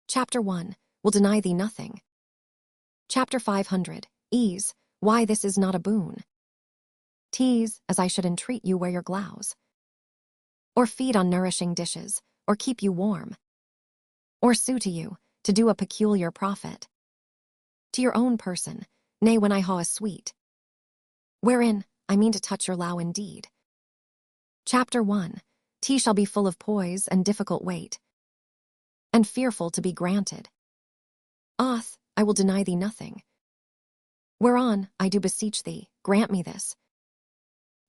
[SPEAKER 1] Chapter 1. Will deny thee nothing. Chapter 500. Ease, why this is not a boon. Tease, as I should entreat you wear your gloves. Or feed on nourishing dishes, or keep you warm. Or sue to you, to do a peculiar profit. To your own person, nay when I a sweet. Wherein, I mean to touch your low indeed. Chapter 1. Tea shall be full of poise and difficult weight, and fearful to be granted. I will deny thee nothing. Whereon, I do beseech thee, grant me this.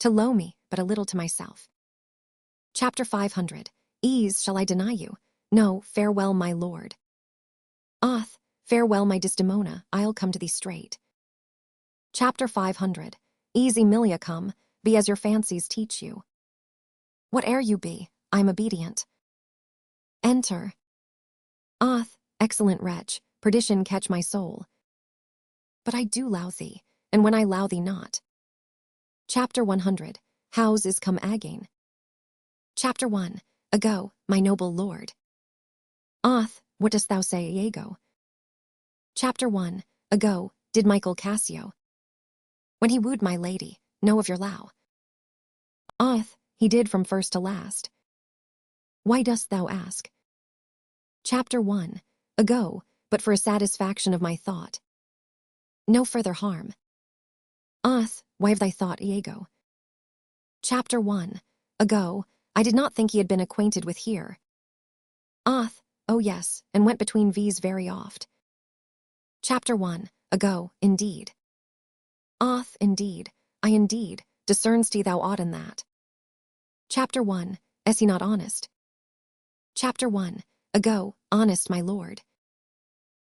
[SPEAKER 1] To low me, but a little to myself. Chapter 500. Ease, shall I deny you? No, farewell, my lord. Farewell, my Desdemona, I'll come to thee straight. Chapter 500. Ease, Emilia, come, be as your fancies teach you. Whate'er you be, I'm obedient. Enter. Excellent wretch, perdition catch my soul. But I do low thee, and when I low thee not. Chapter 100. How's is come again? Chapter 1. Ago, my noble lord. What dost thou say, Iago? Chapter 1. Ago, did Michael Cassio, when he wooed my lady, know of your low? He did from first to last. Why dost thou ask? Chapter 1. Ago, but for a satisfaction of my thought. No further harm. Why have thy thought, Iago? Chapter 1. Ago, I did not think he had been acquainted with here. Oh yes, and went between these very oft. Chapter 1. Ago, indeed. Indeed, I indeed, discerns thou aught in that. Chapter 1. Is he not honest? Chapter 1. Ago, honest, my lord.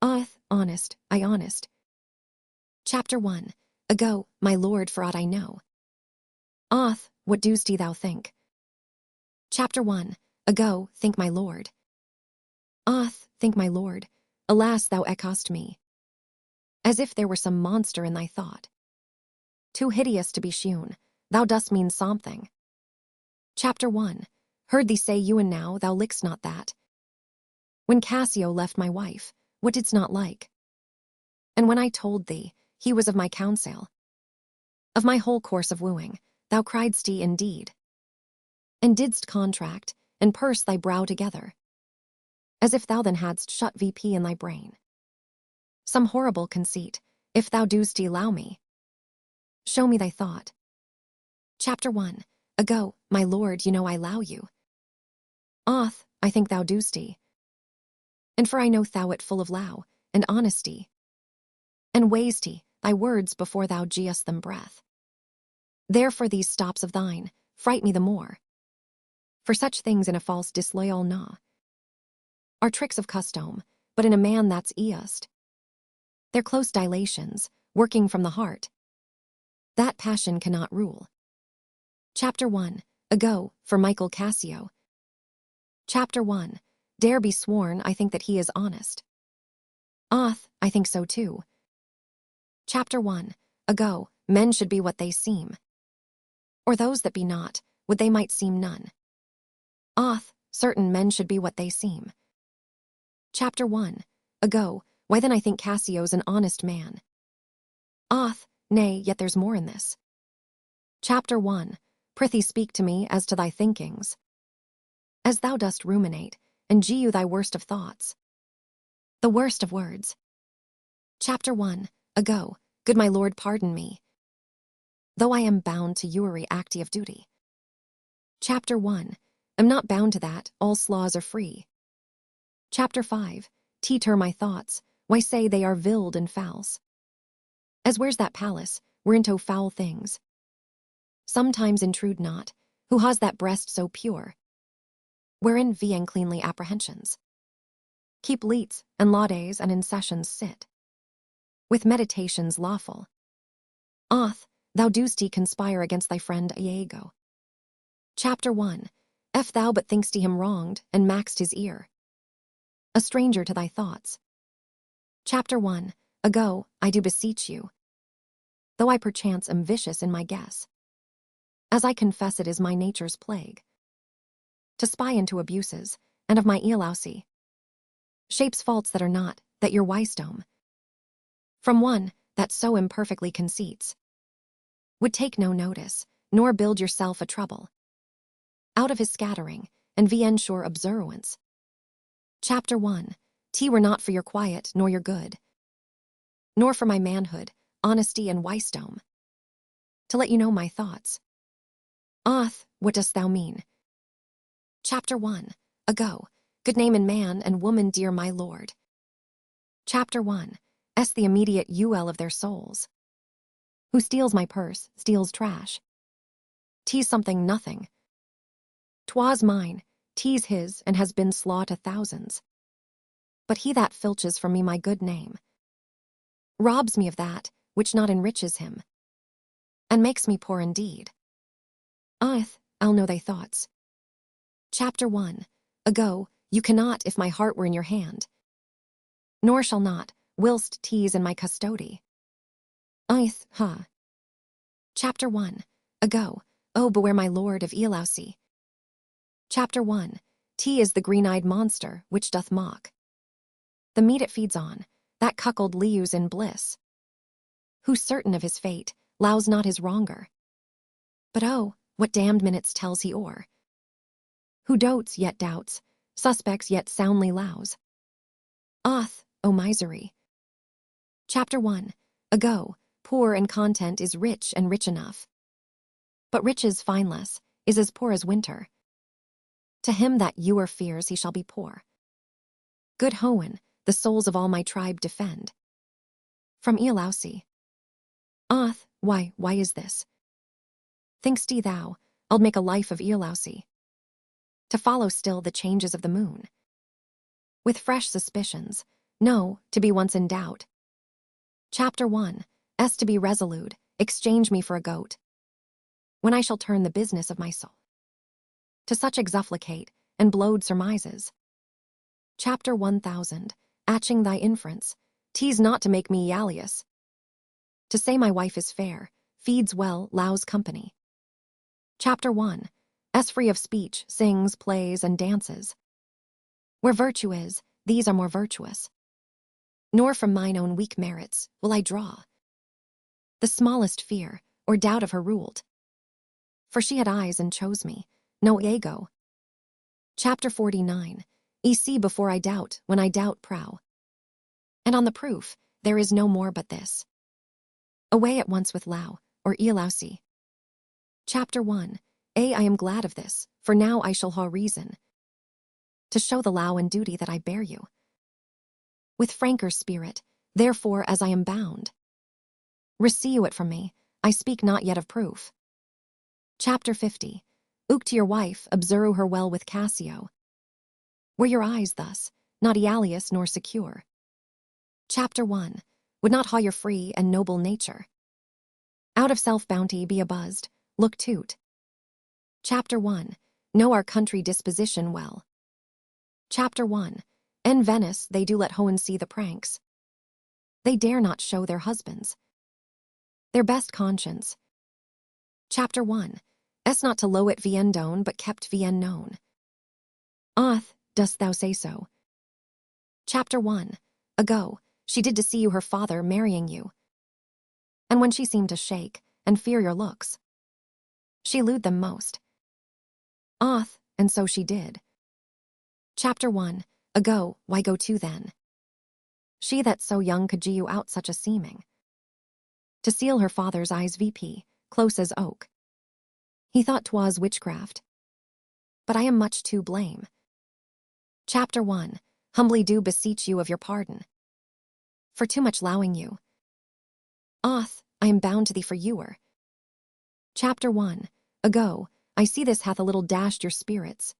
[SPEAKER 1] Honest, I honest. Chapter 1. Ago, my lord, for aught I know. What dost thou think? Chapter 1. Ago, think, my lord. Think, my lord. Alas, thou echoest me. As if there were some monster in thy thought. Too hideous to be shewn, thou dost mean something. Chapter 1. Heard thee say you and now thou lick'st not that. When Cassio left my wife, what didst not like? And when I told thee, he was of my counsel. Of my whole course of wooing, thou criedst indeed. And didst contract, and purse thy brow together. As if thou then hadst shut VP in thy brain. Some horrible conceit, if thou dost allow me. Show me thy thought. Chapter 1. Ago, my lord, you know I allow you. I think thou dost. And for I know thou it full of low, and honesty. And ways thy words before thou geest them breath. Therefore these stops of thine fright me the more. For such things in a false disloyal are tricks of custom, but in a man that's east. They're close dilations, working from the heart. That passion cannot rule. Chapter 1. Ago, for Michael Cassio. Chapter 1. Dare be sworn I think that he is honest. I think so too. Chapter 1. Ago, men should be what they seem. Or those that be not, would they might seem none. Certain men should be what they seem. Chapter 1. Ago, why then I think Cassio's an honest man. Nay, yet there's more in this. Chapter 1. Prithee speak to me as to thy thinkings. As thou dost ruminate, and you thy worst of thoughts. The worst of words. Chapter 1. Ago, good my lord, pardon me. Though I am bound to uary acti of duty. Chapter 1. Am not bound to that, all laws are free. Chapter 5. Teeter my thoughts, why say they are villed and fouls. As where's that palace, whereinto foul things sometimes intrude not, who has that breast so pure, wherein uncleanly apprehensions keep leets and laudes and in sessions sit, with meditations lawful. Thou dost conspire against thy friend Iago. Chapter 1. If thou but thinkst him wronged, and maxed his ear, a stranger to thy thoughts. Chapter 1. Ago, I do beseech you, though I perchance am vicious in my guess, as I confess it is my nature's plague, to spy into abuses, and of my elousy, shapes faults that are not, that your wisdom, from one that so imperfectly conceits, would take no notice, nor build yourself a trouble, out of his scattering, and ensure observance. Chapter 1. Were not for your quiet, nor your good, nor for my manhood, honesty and wisdom, to let you know my thoughts. What dost thou mean? Chapter 1. Ago, good name in man and woman, dear my lord. Chapter 1. The immediate UL of their souls. Who steals my purse, steals trash. Something nothing. 'Twas mine, his, and has been slaw to thousands. But he that filches from me my good name, robs me of that which not enriches him, and makes me poor indeed. I'll know thy thoughts. Chapter 1. Ago, you cannot if my heart were in your hand, nor shall not, whilst 'tis in my custody. Chapter 1. Ago, oh beware my lord of Elousy. Chapter 1. Is the green-eyed monster which doth mock the meat it feeds on, that cuckold lius in bliss, who certain of his fate, lows not his wronger. But oh, what damned minutes tells he o'er, who dotes yet doubts, suspects yet soundly lows. O misery. Chapter 1. Ago, poor in content is rich and rich enough. But riches fineless is as poor as winter. To him that ewer fears he shall be poor. Good Hoen, the souls of all my tribe defend. From Iolausi. Why is this? Think'st thou, I'll make a life of Iolausi? To follow still the changes of the moon? With fresh suspicions, no, to be once in doubt. Chapter 1, S to be resolute, exchange me for a goat. When I shall turn the business of my soul. To such exufflicate, and blowed surmises. Chapter 1000, atching thy inference, tease not to make me Ialius. To say my wife is fair, feeds well, lows company. Chapter 1, S free of speech, sings, plays, and dances. Where virtue is, these are more virtuous. Nor from mine own weak merits will I draw the smallest fear or doubt of her ruled. For she had eyes and chose me, no Iago. Chapter 49, see before I doubt, when I doubt prow. And on the proof, there is no more but this. Away at once with Lau, or Iolausi. Chapter 1, I am glad of this, for now I shall ha reason. To show the Lau and duty that I bear you. With franker spirit, therefore as I am bound. Receive it from me, I speak not yet of proof. Chapter 50, to your wife, observe her well with Cassio. Were your eyes thus, not Ialius nor secure. Chapter 1, would not ha your free and noble nature. Out of self-bounty be abuzzed, look toot. Chapter 1, know our country disposition well. Chapter 1, in Venice they do let Hoen see the pranks. They dare not show their husbands their best conscience. Chapter 1, S not to low at Viendone but kept Vien known. Dost thou say so? Chapter 1, ago, she did to see you her father marrying you. And when she seemed to shake, and fear your looks, she lewd them most. And so she did. Chapter 1, ago, why go to then? She that so young could gee you out such a seeming. To seal her father's eyes VP, close as oak. He thought 'twas witchcraft. But I am much to blame. Chapter 1, humbly do beseech you of your pardon. For too much lowing you. I am bound to thee for ewer. Chapter 1, ago, I see this hath a little dashed your spirits.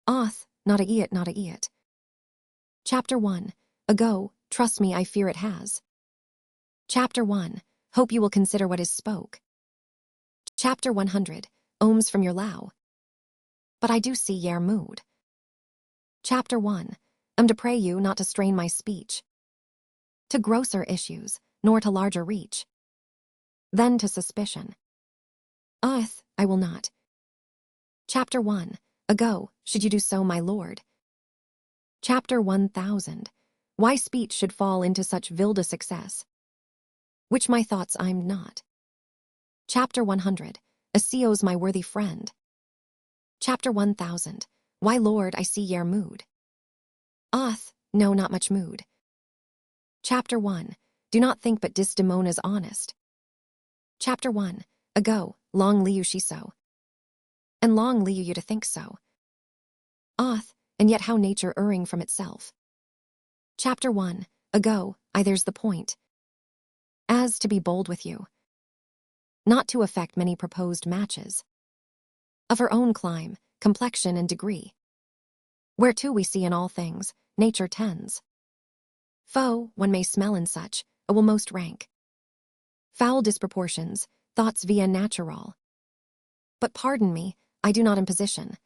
[SPEAKER 1] Not a eat, not a eat. Chapter 1, ago, trust me, I fear it has. Chapter 1, hope you will consider what is spoke. Chapter 100, ohms from your Lau. But I do see yer mood. Chapter 1, to pray you not to strain my speech. To grosser issues, nor to larger reach. Then to suspicion. I will not. Chapter 1, ago, should you do so, my lord? Chapter 1000, why speech should fall into such vilda success. Which my thoughts I'm not. Chapter 100, Aseos my worthy friend. Chapter 1000, why lord I see yer mood. No, not much mood. Chapter 1, do not think but Desdemona's honest. Chapter 1, ago, long liu she so. And long liu you to think so. And yet how nature erring from itself. Chapter 1, ago, there's the point. As to be bold with you. Not to affect many proposed matches. Of her own clime, complexion and degree. Whereto we see in all things, nature tends. Foe, one may smell in such, will most rank. Foul disproportions, thoughts via natural. But pardon me, I do not in position.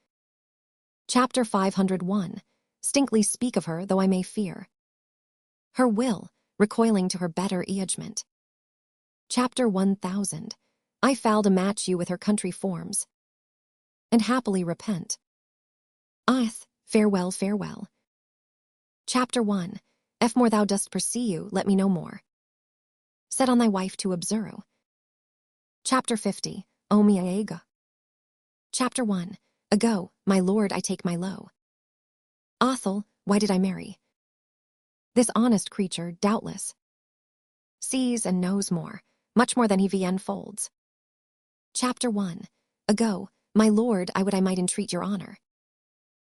[SPEAKER 1] Chapter 501, stinctly speak of her though I may fear. Her will, recoiling to her better judgment. Chapter 1000, I foul to match you with her country forms. And happily repent. Farewell, farewell. Chapter 1, if more thou dost pursue, let me know more. Set on thy wife to observe. Chapter 50, O mi Iago. Chapter 1, ago, my lord I take my low. Othel, why did I marry? This honest creature, doubtless. sees and knows more, much more than he unfolds. Chapter 1. Ago, my lord, I would I might entreat your honor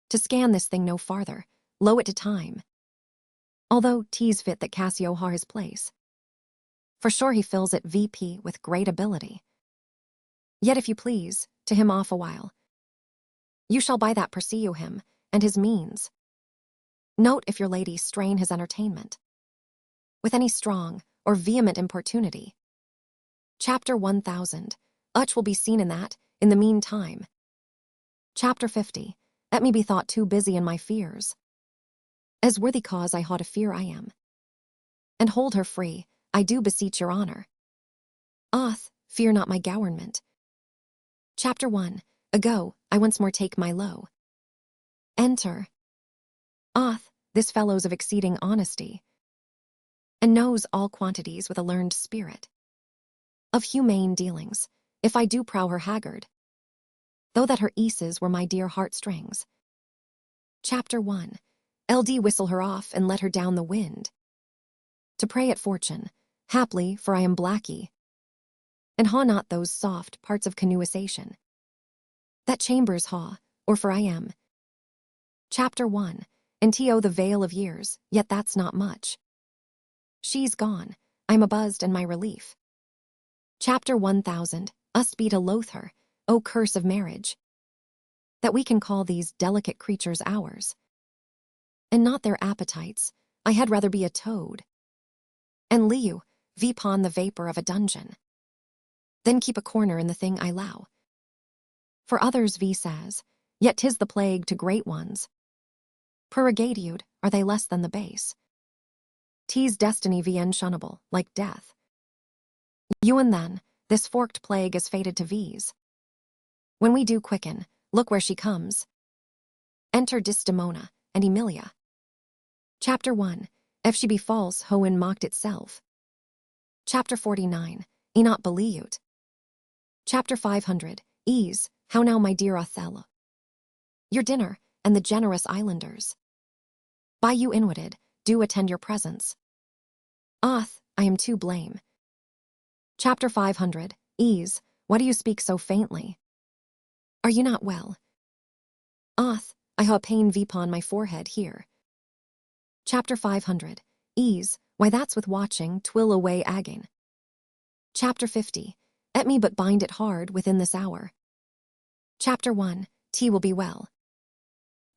[SPEAKER 1] to scan this thing no farther, low it to time. Although 'tis fit that Cassio ha his place, for sure he fills it VP with great ability. Yet if you please, to him off a while, you shall by that pursue him, and his means. Note if your lady strain his entertainment with any strong or vehement importunity. Chapter 1000. Uch will be seen in that, in the meantime. Chapter 50. Let me be thought too busy in my fears, as worthy cause I ha to fear I am. And hold her free, I do beseech your honor. Oth, fear not my government. Chapter 1. Ago, I once more take my low. Enter. Oth, this fellow's of exceeding honesty, and knows all quantities with a learned spirit. Of humane dealings, if I do prow her haggard, though that her eases were my dear heartstrings. Chapter 1. LD whistle her off and let her down the wind, to pray at fortune, haply, for I am blacky, and ha not those soft parts of canoeisation that chambers ha, or for I am. Chapter 1. And to the veil of years, yet that's not much. She's gone, I'm abuzzed and my relief. Chapter 1000. Us be to loathe her, O curse of marriage, that we can call these delicate creatures ours, and not their appetites. I had rather be a toad, and liu, vipon the vapor of a dungeon, than keep a corner in the thing I low. For others says, yet 'tis the plague to great ones. Purgatude, are they less than the base? 'Tis destiny unshunnable, like death. You and then, this forked plague is fated to V's. When we do quicken, look where she comes. Enter Desdemona and Emilia. Chapter 1. If she be false, Hoen mocked itself. Chapter 49. E not believed. Chapter 500. Ease, how now my dear Othello? Your dinner, and the generous islanders by you inwitted, do attend your presence. Oth, I am too blame. Chapter 500. Ease, why do you speak so faintly? Are you not well? Oth, I ha pain vipon my forehead here. Chapter 500. Ease, why that's with watching, twill away again. Chapter 50. Let me but bind it hard within this hour. Chapter 1. Tea will be well.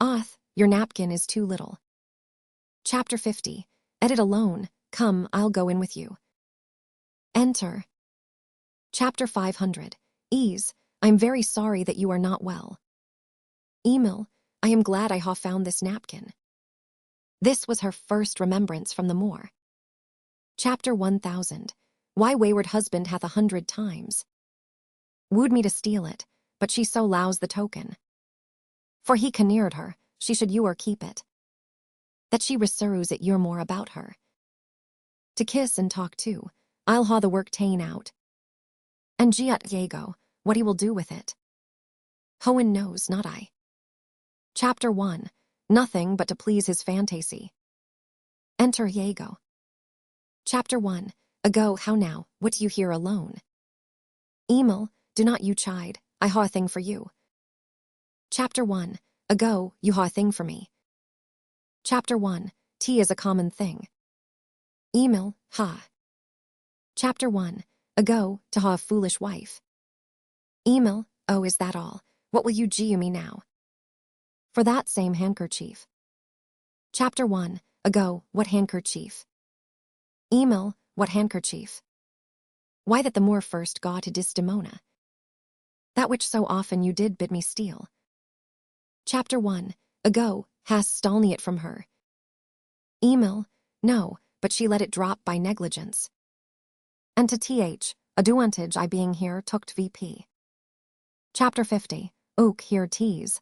[SPEAKER 1] Oth, your napkin is too little. Chapter 50. Et it alone, come, I'll go in with you. Enter. Chapter 500. Ease, I'm very sorry that you are not well. Emil, I am glad I ha found this napkin. This was her first remembrance from the moor. Chapter 1000. Why wayward husband hath 100 times wooed me to steal it, but she so lows the token. For he caneered her, she should you or keep it, that she reserves it you're more about her. To kiss and talk too, I'll ha the work ta'en out. And giat Iago, what he will do with it, Hoen knows, not I. Chapter 1. Nothing but to please his fantasy. Enter Iago. Chapter 1. Ago, how now, what do you here alone? Emil, do not you chide, I ha a thing for you. Chapter 1. Ago, you ha a thing for me. Chapter 1. Tea is a common thing. Emil, ha. Chapter 1. Ago, to ha a foolish wife. Emil, oh, is that all? What will you giu me now? For that same handkerchief. Chapter 1. Ago, what handkerchief? Emil, what handkerchief? Why that the Moor first got to Desdemona, that which so often you did bid me steal. Chapter 1. Ago, hast stolne it from her? Emil, no, but she let it drop by negligence. And to advantage I being here tooked VP. Chapter 50. Oak here tease.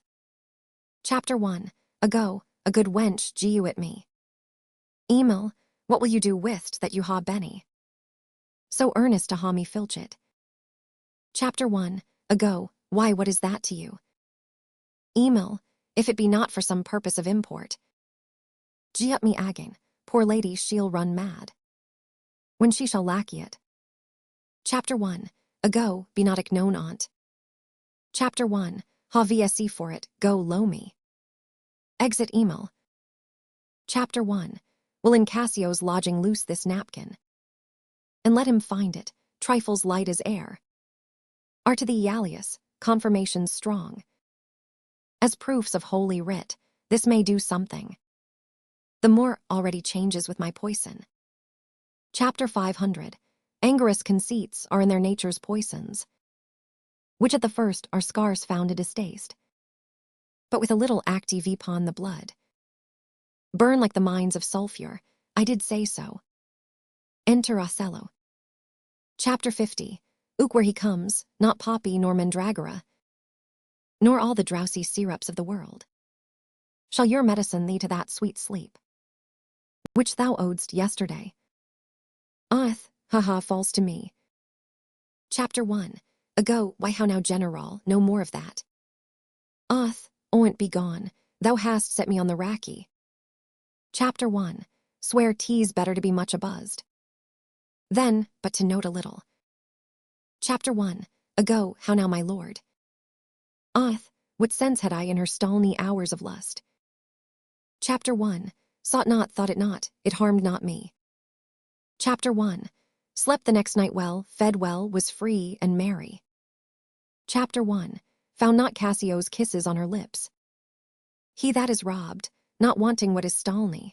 [SPEAKER 1] Chapter 1. Ago, a good wench giu at me. Emil, what will you do wist that you ha Benny? So earnest to ha me filch it. Chapter 1. Ago, why what is that to you? Emil, if it be not for some purpose of import. Gi up me again, poor lady she'll run mad. when she shall lack it. Chapter 1. Ago, be not known on't. Chapter 1. Ha vsc for it, go lo me. Exit email. Chapter 1. Will in Cassio's lodging loose this napkin, and let him find it, trifles light as air, are to thee Ialius, confirmations strong. As proofs of holy writ, this may do something. The more already changes with my poison. Chapter 500. Angorous conceits are in their nature's poisons, which at the first are scarce found a distaste, but with a little active upon the blood, burn like the mines of sulphur. I did say so. Enter Othello. Chapter 50. Ook where he comes, not poppy nor mandragora, nor all the drowsy syrups of the world, shall your medicine thee to that sweet sleep, which thou odest yesterday. False to me. Chapter 1. Ago, why how now general, no more of that. Oint be gone, thou hast set me on the racky. Chapter 1. Swear 'tis better to be much abuzzed then, but to note a little. Chapter 1. Ago, how now my lord. What sense had I in her stolny hours of lust? Chapter 1. Sought not, thought it not, it harmed not me. Chapter 1. Slept the next night well, fed well, was free and merry. Chapter 1. Found not Cassio's kisses on her lips. He that is robbed, not wanting what is stolny.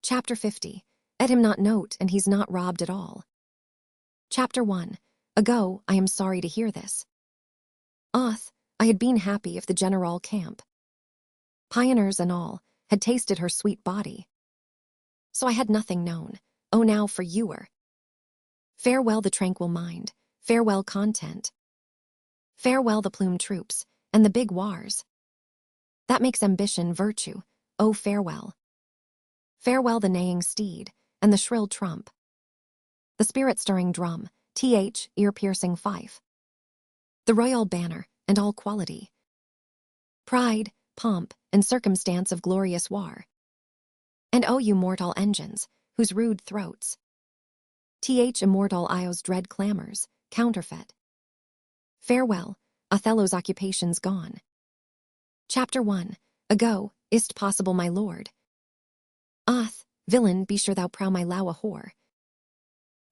[SPEAKER 1] Chapter 50. Ed him not note, and he's not robbed at all. Chapter 1. Ago, I am sorry to hear this. I had been happy if the general camp, pioneers and all, had tasted her sweet body. So I had nothing known. Oh, now for youer. Farewell the tranquil mind, farewell content. Farewell the plumed troops, and the big wars. That makes ambition virtue, oh farewell. Farewell the neighing steed, and the shrill trump. The spirit-stirring drum, ear-piercing fife. The royal banner, and all quality. Pride, pomp, and circumstance of glorious war. And oh you mortal engines, whose rude throats, immortal Io's dread clamors, counterfeit. Farewell, Othello's occupations gone. Chapter 1. Ago, is't possible my lord? Villain, be sure thou prow my low a whore.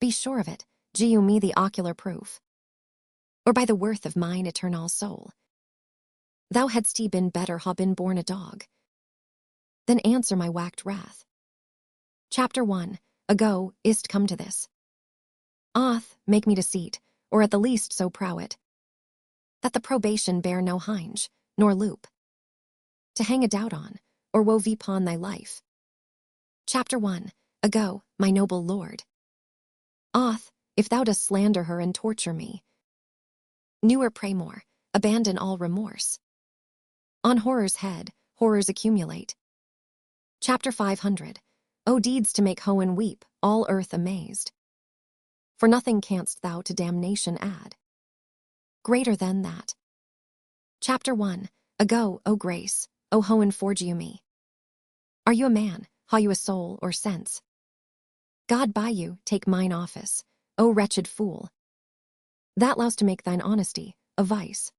[SPEAKER 1] Be sure of it, giu me the ocular proof. Or by the worth of mine eternal soul. Thou hadst he been better ha been born a dog. Then answer my whacked wrath. Chapter 1. Ago, is't come to this. Make me to seat, or at the least so prow it, that the probation bear no hinge, nor loop, to hang a doubt on, or woe upon thy life. Chapter 1. Ago, my noble lord. If thou dost slander her and torture me, newer pray more, abandon all remorse. On horror's head, horrors accumulate. Chapter 500. O deeds to make Hoen weep, all earth amazed. For nothing canst thou to damnation add greater than that. Chapter 1. Ago, O grace, O Hoen forge you me. Are you a man, ha you a soul or sense? God by you, take mine office, O wretched fool, that louse to make thine honesty a vice.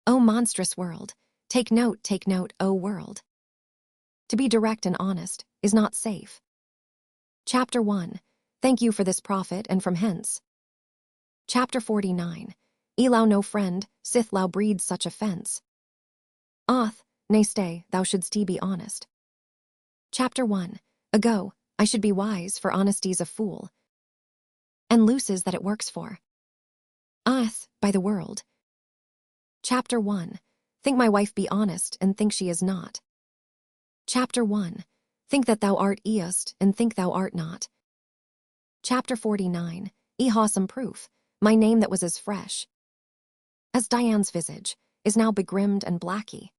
[SPEAKER 1] O monstrous world, take note, O world. To be direct and honest is not safe. Chapter 1. Thank you for this profit and from hence. Chapter 49. Elou no friend, sith thou breeds such offense. Nay stay, thou shouldst be honest. Chapter 1. Ago, I should be wise, for honesty's a fool, and looses that it works for. By the world. Chapter 1. Think my wife be honest, and think she is not. Chapter 1. Think that thou art east, and think thou art not. Chapter 49. Some proof, my name that was as fresh as Dian's visage, is now begrimed and blacky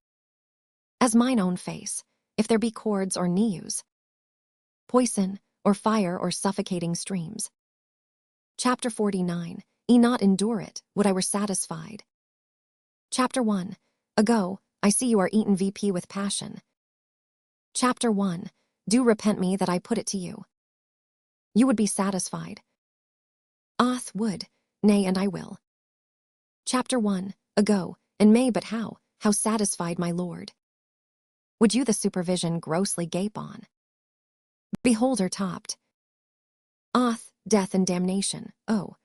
[SPEAKER 1] as mine own face, if there be cords or news, poison, or fire, or suffocating streams. Chapter 49. Not endure it, would I were satisfied. Chapter 1. Ago, I see you are eaten VP with passion. Chapter 1. Do repent me that I put it to you. You would be satisfied. Oth would, nay, and I will. Chapter 1. Ago, and may but how satisfied my lord. Would you the supervision grossly gape on? Behold her topped. Oth, death and damnation, oh.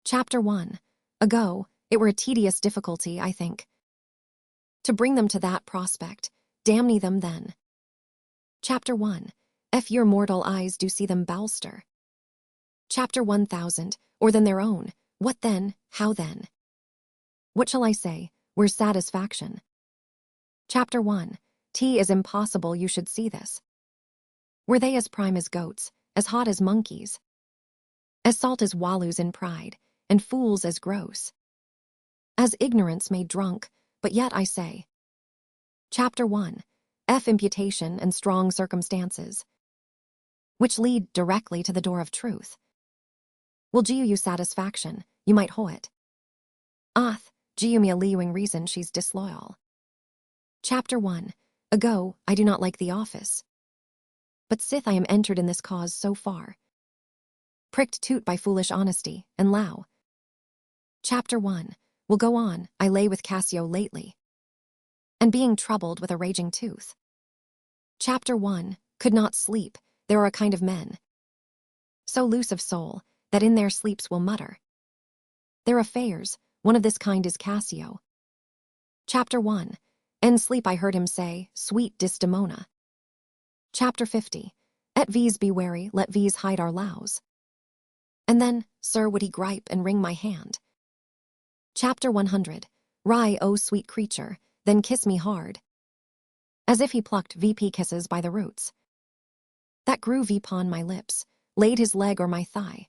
[SPEAKER 1] Chapter 1. Ago, it were a tedious difficulty, I think, to bring them to that prospect, damn them then. Chapter 1. If your mortal eyes do see them bowster. Chapter 1000, or than their own, what then, how then? What shall I say, where's satisfaction? Chapter 1. Tea is impossible you should see this. Were they as prime as goats, as hot as monkeys, as salt as wallows in pride, and fools as gross, as ignorance made drunk, but yet I say. Chapter 1. F. Imputation and strong circumstances, which lead directly to the door of truth. Will giu you satisfaction, you might hoe it. Oth, giu me a leewing reason she's disloyal. Chapter 1. Ago, I do not like the office. But sith I am entered in this cause so far, pricked toot by foolish honesty, and low. Chapter 1. Will go on, I lay with Cassio lately, and being troubled with a raging tooth. Chapter 1. Could not sleep, there are a kind of men, so loose of soul, that in their sleeps will mutter. Their affairs, one of this kind is Cassio. Chapter 1. In sleep I heard him say, sweet Desdemona. Chapter 50. Et vis be wary, let vis hide our lows. And then, sir, would he gripe and wring my hand. Chapter 100. Rie, O sweet creature, then kiss me hard, as if he plucked VP kisses by the roots. That grew upon my lips, laid his leg o'er my thigh,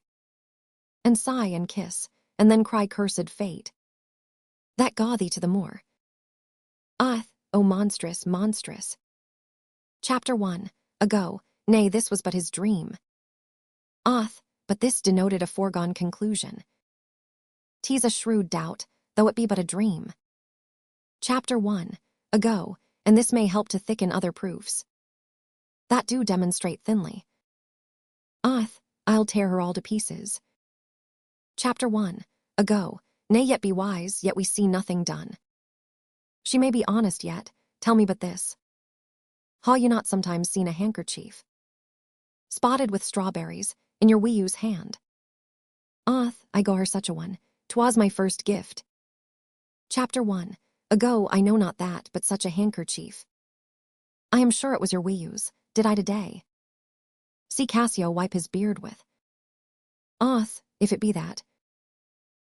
[SPEAKER 1] and sigh and kiss, and then cry cursed fate, that gaw thee to the moor. Ah, O monstrous, monstrous. Chapter 1. Ago, nay, this was but his dream. Oth, but this denoted a foregone conclusion. 'Tis a shrewd doubt, though it be but a dream. Chapter 1. Ago, and this may help to thicken other proofs that do demonstrate thinly. Oth, I'll tear her all to pieces. Chapter 1. Ago, nay, yet be wise, yet we see nothing done. She may be honest yet, tell me but this. Ha you not sometimes seen a handkerchief, spotted with strawberries, in your wee's hand? Oth, I go her such a one, 'twas my first gift. Chapter 1. Ago, I know not that, but such a handkerchief. I am sure it was your wee's, did I today see Cassio wipe his beard with. Oth, if it be that.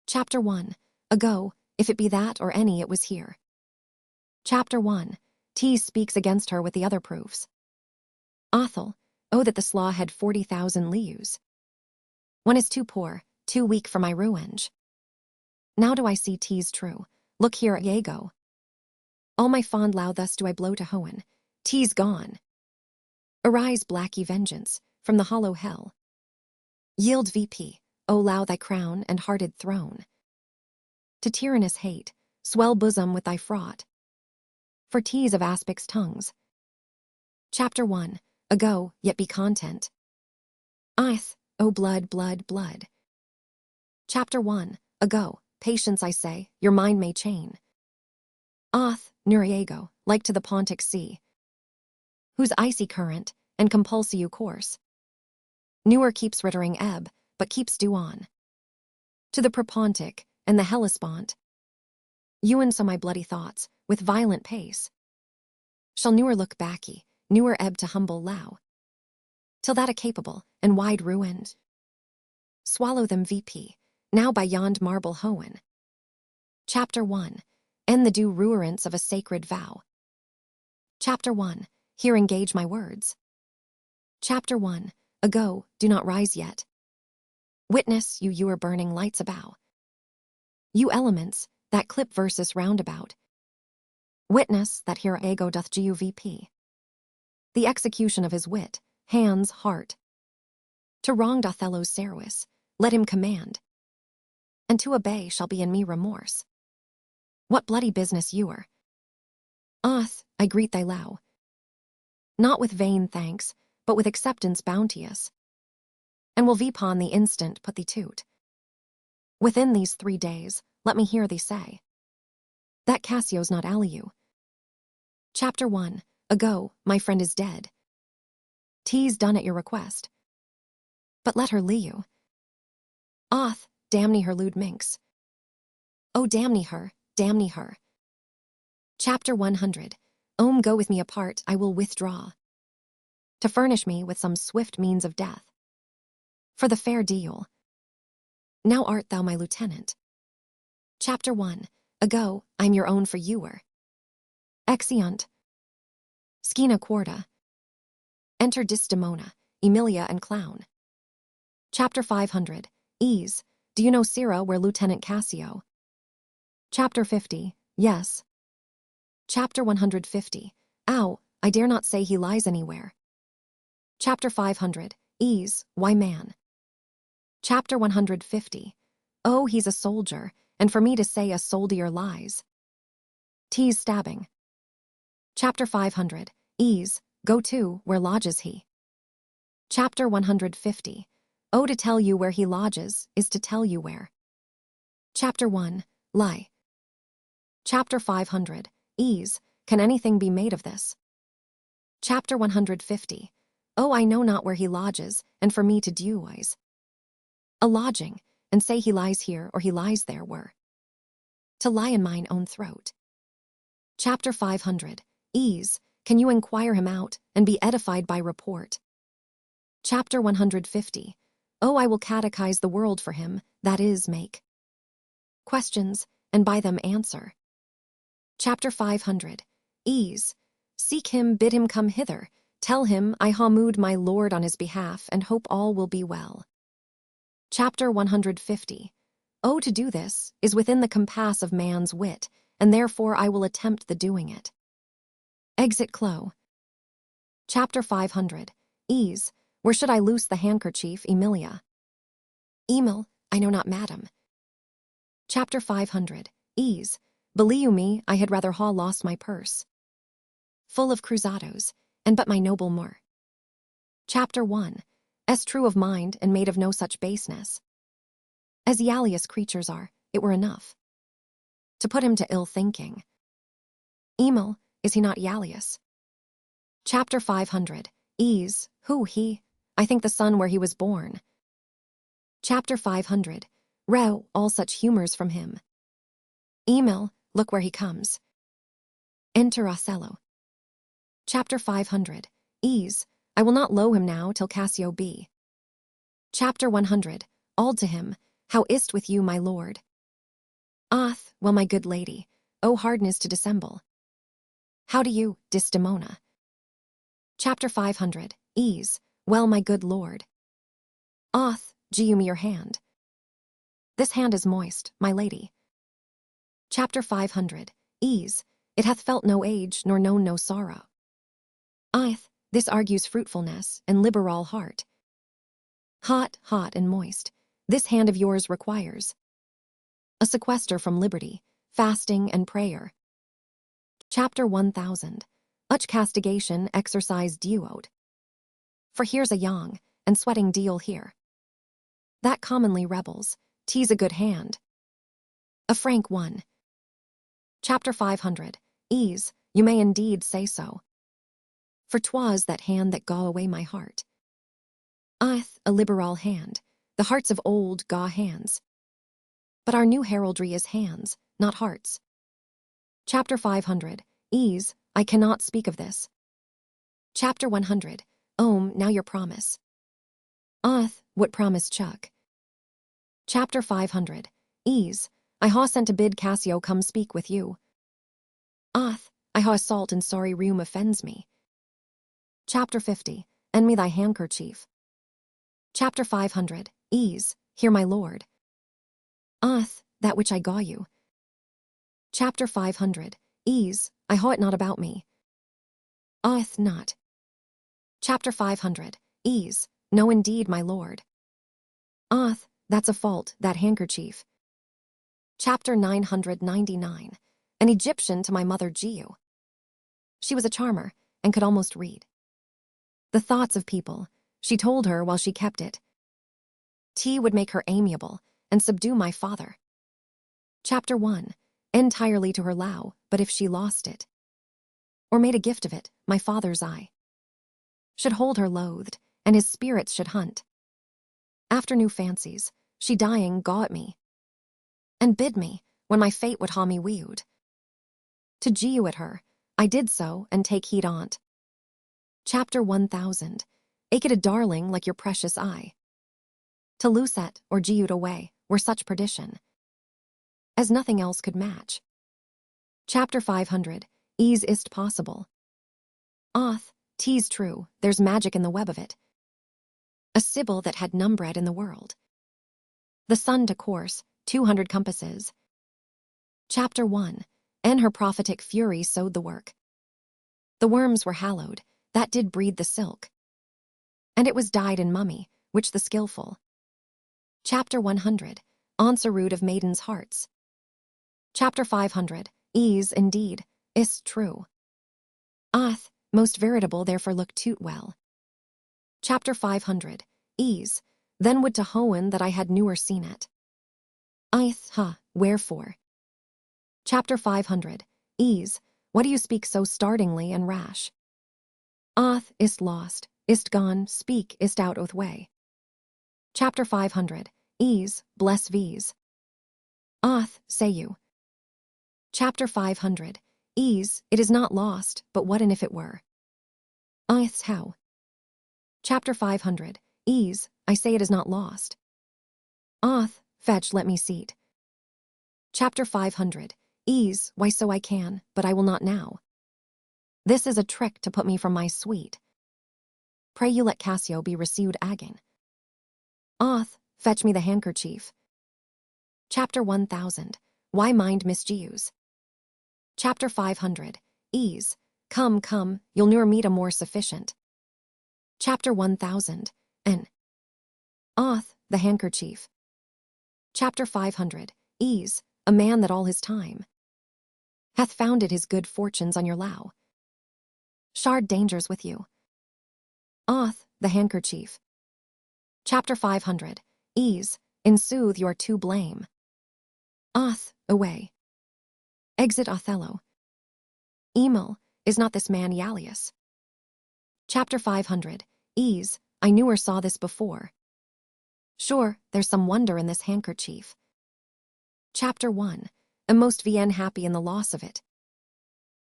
[SPEAKER 1] Chapter 1. Ago, if it be that or any it was here. Chapter 1. T speaks against her with the other proofs. Othel, oh that the slaw had 40,000 lius. One is too poor, too weak for my revenge. Now do I see 'tis true, look here Iago. All my fond low thus do I blow to Hoen, 'tis gone. Arise blacky vengeance, from the hollow hell. Yield VP, O low thy crown and hearted throne. To tyrannous hate, swell bosom with thy fraught. For 'tis of aspic's tongues. Chapter 1. Ago, yet be content. Ith, O blood, blood, blood. Chapter 1. Ago, patience I say, your mind may chain. Oth, Iago, like to the Pontic sea, whose icy current and compulse you course. Newer keeps rittering ebb, but keeps due on. To the Propontic and the Hellespont. You and so my bloody thoughts, with violent pace, shall newer look backy, newer ebb to humble low, till that a capable and wide ruined swallow them VP, now by yond marble Hoen. Chapter 1. End the due ruerance of a sacred vow. Chapter 1. Here engage my words. Chapter 1. Ago, do not rise yet. Witness you are burning lights abow. You elements, that clip versus roundabout. Witness that here Iago doth GUVP. The execution of his wit, hands, heart. To wronged Othello's service, let him command. And to obey shall be in me remorse. What bloody business you are. Oth, I greet thy low. Not with vain thanks, but with acceptance bounteous. and will vipon the instant put thee to't. Within these 3 days, let me hear thee say, that Cassio's not Aliu. Chapter 1. Ago, my friend is dead. 'Tis done at your request. But let her liu. Oth, damny her lewd minx. Oh, damny her, damny her. Chapter 100. Go with me apart, I will withdraw. To furnish me with some swift means of death. For the fair deal. Now art thou my lieutenant. Chapter 1. Ago, I'm your own for youer. Exeunt. Scena quarta. Enter Desdemona, Emilia and Clown. Chapter 500. Ease, do you know Syrah where Lieutenant Cassio? Chapter 50. Yes. Chapter 150. Ow, I dare not say he lies anywhere. Chapter 500. Ease, why man? Chapter 150. Oh, he's a soldier, and for me to say a soldier lies. 'Tis stabbing. Chapter 500. Ease, go to, where lodges he? Chapter 150. Oh, to tell you where he lodges is to tell you where. Chapter 1. Lie. Chapter 500. Ease, can anything be made of this? Chapter 150. Oh, I know not where he lodges, and for me to duise. A lodging, and say he lies here or he lies there were. To lie in mine own throat. Chapter 500. Ease, can you inquire him out, and be edified by report? Chapter 150. Oh, I will catechize the world for him, that is, make questions, and by them answer. Chapter 500. Ease, seek him, bid him come hither, tell him I hamood my lord on his behalf, and hope all will be well. Chapter 150. Oh, to do this is within the compass of man's wit, and therefore I will attempt the doing it. Exit Clo. Chapter 500. Ease, where should I loose the handkerchief, Emilia? Emil, I know not, madam. Chapter 500. Ease, believe me, I had rather ha lost my purse. Full of cruzados, and but my noble Moor. Chapter 1. As true of mind and made of no such baseness. As Ialius creatures are, it were enough to put him to ill thinking. Emil, is he not Ialius? Chapter 500. Ease, who he? I think the son where he was born. Chapter 500. Row, all such humors from him. Emil, look where he comes. Enter Othello. Chapter 500. Ease, I will not low him now till Cassio be. Chapter 100. All to him, how is't with you, my lord? Oth, well, my good lady, O hardness to dissemble. How do you, Desdemona? Chapter 500. Ease, well, my good lord. Oth, give me your hand. This hand is moist, my lady. Chapter 500. Ease, it hath felt no age, nor known no sorrow. Ith, this argues fruitfulness and liberal heart. Hot, hot, and moist, this hand of yours requires a sequester from liberty, fasting and prayer. Chapter 1000. Uch castigation exercise duoed. For here's a young, and sweating deal here. That commonly rebels, 'tis a good hand. A frank one. Chapter 500. Ease, you may indeed say so. For 'twas that hand that gaw away my heart. Ith, a liberal hand, the hearts of old gaw hands. But our new heraldry is hands, not hearts. Chapter 500. Ease, I cannot speak of this. Chapter 100. Now your promise. What promise, Chuck? Chapter 500. Ease, I ha sent to bid Cassio come speak with you. I ha salt and sorry room offends me. Chapter 50. End me thy handkerchief. Chapter 500. Ease, hear my lord. That which I gaw you. Chapter 500. Ease, I ha it not about me. Not. Chapter 500. Ease, no indeed, my lord. That's a fault, that handkerchief. Chapter 999. An Egyptian to my mother Geo. She was a charmer, and could almost read the thoughts of people. She told her while she kept it. Tea would make her amiable and subdue my father. Chapter 1. Entirely to her low, but if she lost it, or made a gift of it, my father's eye should hold her loathed, and his spirits should hunt after new fancies, she dying gaw at me, and bid me, when my fate would ha me wooed, to gew at her. I did so, and take heed on't. Chapter 1000. Ake it a darling like your precious eye, to loose at or gewed away were such perdition as nothing else could match. Chapter 500. Ease is't possible. Tea's true, there's magic in the web of it. A sibyl that had none bred in the world. The sun to course, 200 compasses. Chapter 1. And her prophetic fury sowed the work. The worms were hallowed, that did breed the silk. And it was dyed in mummy, which the skillful. Chapter 100. Answer root of maidens' hearts. Chapter 500. Ease, indeed, is true. Most veritable therefore look toot well. Chapter 500. Ease, then would to hoen that I had newer seen it. Wherefore? Chapter 500. Ease, what do you speak so startlingly and rash? Ist lost, ist gone, speak, ist out oth way. Chapter 500. Ease, bless v's. Say you. Chapter 500. Ease, it is not lost, but what and if it were? How? Chapter 500. Ease, I say it is not lost. Fetch, let me seat. Chapter 500. Ease, why so I can, but I will not now. This is a trick to put me from my suite. Pray you let Cassio be received again. Fetch me the handkerchief. Chapter 1000. Why mind misuse? Chapter 500. Ease, come, you'll ne'er meet a more sufficient. Chapter 1000. The handkerchief. Chapter 500. Ease, a man that all his time hath founded his good fortunes on your low. Shard dangers with you. The handkerchief. Chapter 500. Ease, in sooth you are too blame. Away. Exit Othello. Emil, is not this man Ialius? Chapter 500. Ease, I knew or saw this before. Sure, there's some wonder in this handkerchief. Chapter 1. A most vien happy in the loss of it.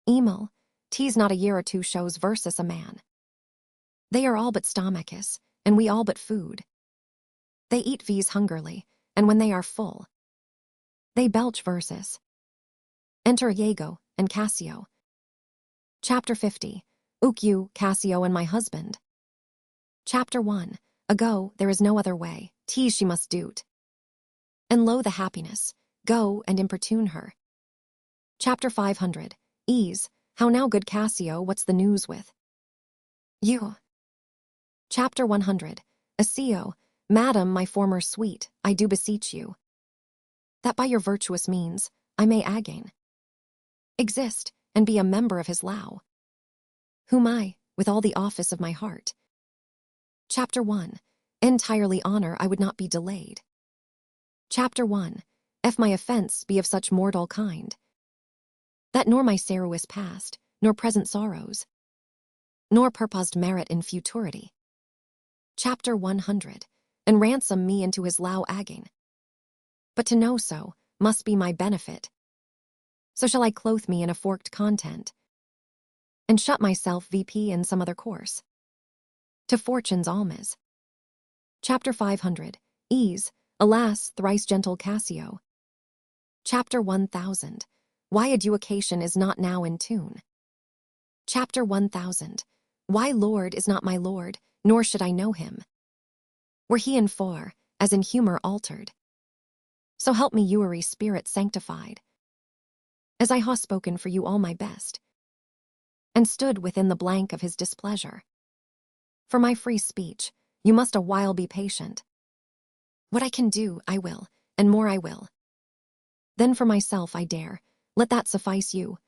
[SPEAKER 1] Emil, 'tis not a year or two shows versus a man. They are all but stomachus, and we all but food. They eat v's hungerly, and when they are full, they belch versus. Enter Iago and Cassio. Chapter 50. You, Cassio, and my husband. Chapter 1. Ago, there is no other way, 'tis she must do't. And lo the happiness, go and importune her. Chapter 500. Ease, how now good Cassio, what's the news with you? Chapter 100. Asio, Madam, my former sweet, I do beseech you, that by your virtuous means I may again exist and be a member of his low, whom I, with all the office of my heart. Chapter 1. Entirely honor I would not be delayed. Chapter 1. If my offense be of such mortal kind, that nor my sorrow is past, nor present sorrows, nor purposed merit in futurity. Chapter 100. And ransom me into his low again. But to know so, must be my benefit. So shall I clothe me in a forked content, and shut myself VP in some other course, to fortune's almas. Chapter 500. Ease, alas, thrice gentle Cassio. Chapter 1000. Why education is not now in tune. Chapter 1000. Why Lord is not my Lord, nor should I know him. Were he in for, as in humor altered. So help me Eury spirit sanctified, as I ha spoken for you all my best, and stood within the blank of his displeasure. For my free speech, you must a while be patient. What I can do, I will, and more I will. Then for myself I dare, let that suffice you.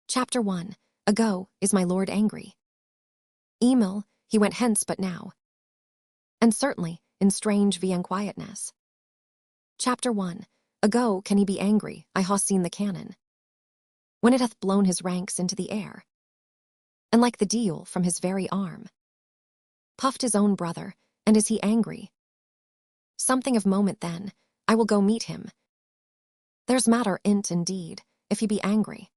[SPEAKER 1] Chapter 1. Ago, is my lord angry? Emil, he went hence but now. And certainly, in strange Vienna quietness. Chapter 1. Ago can he be angry, I ha seen the cannon, when it hath blown his ranks into the air, and like the deal from his very arm, puffed his own brother, and is he angry? Something of moment then, I will go meet him. There's matter in't indeed, if he be angry.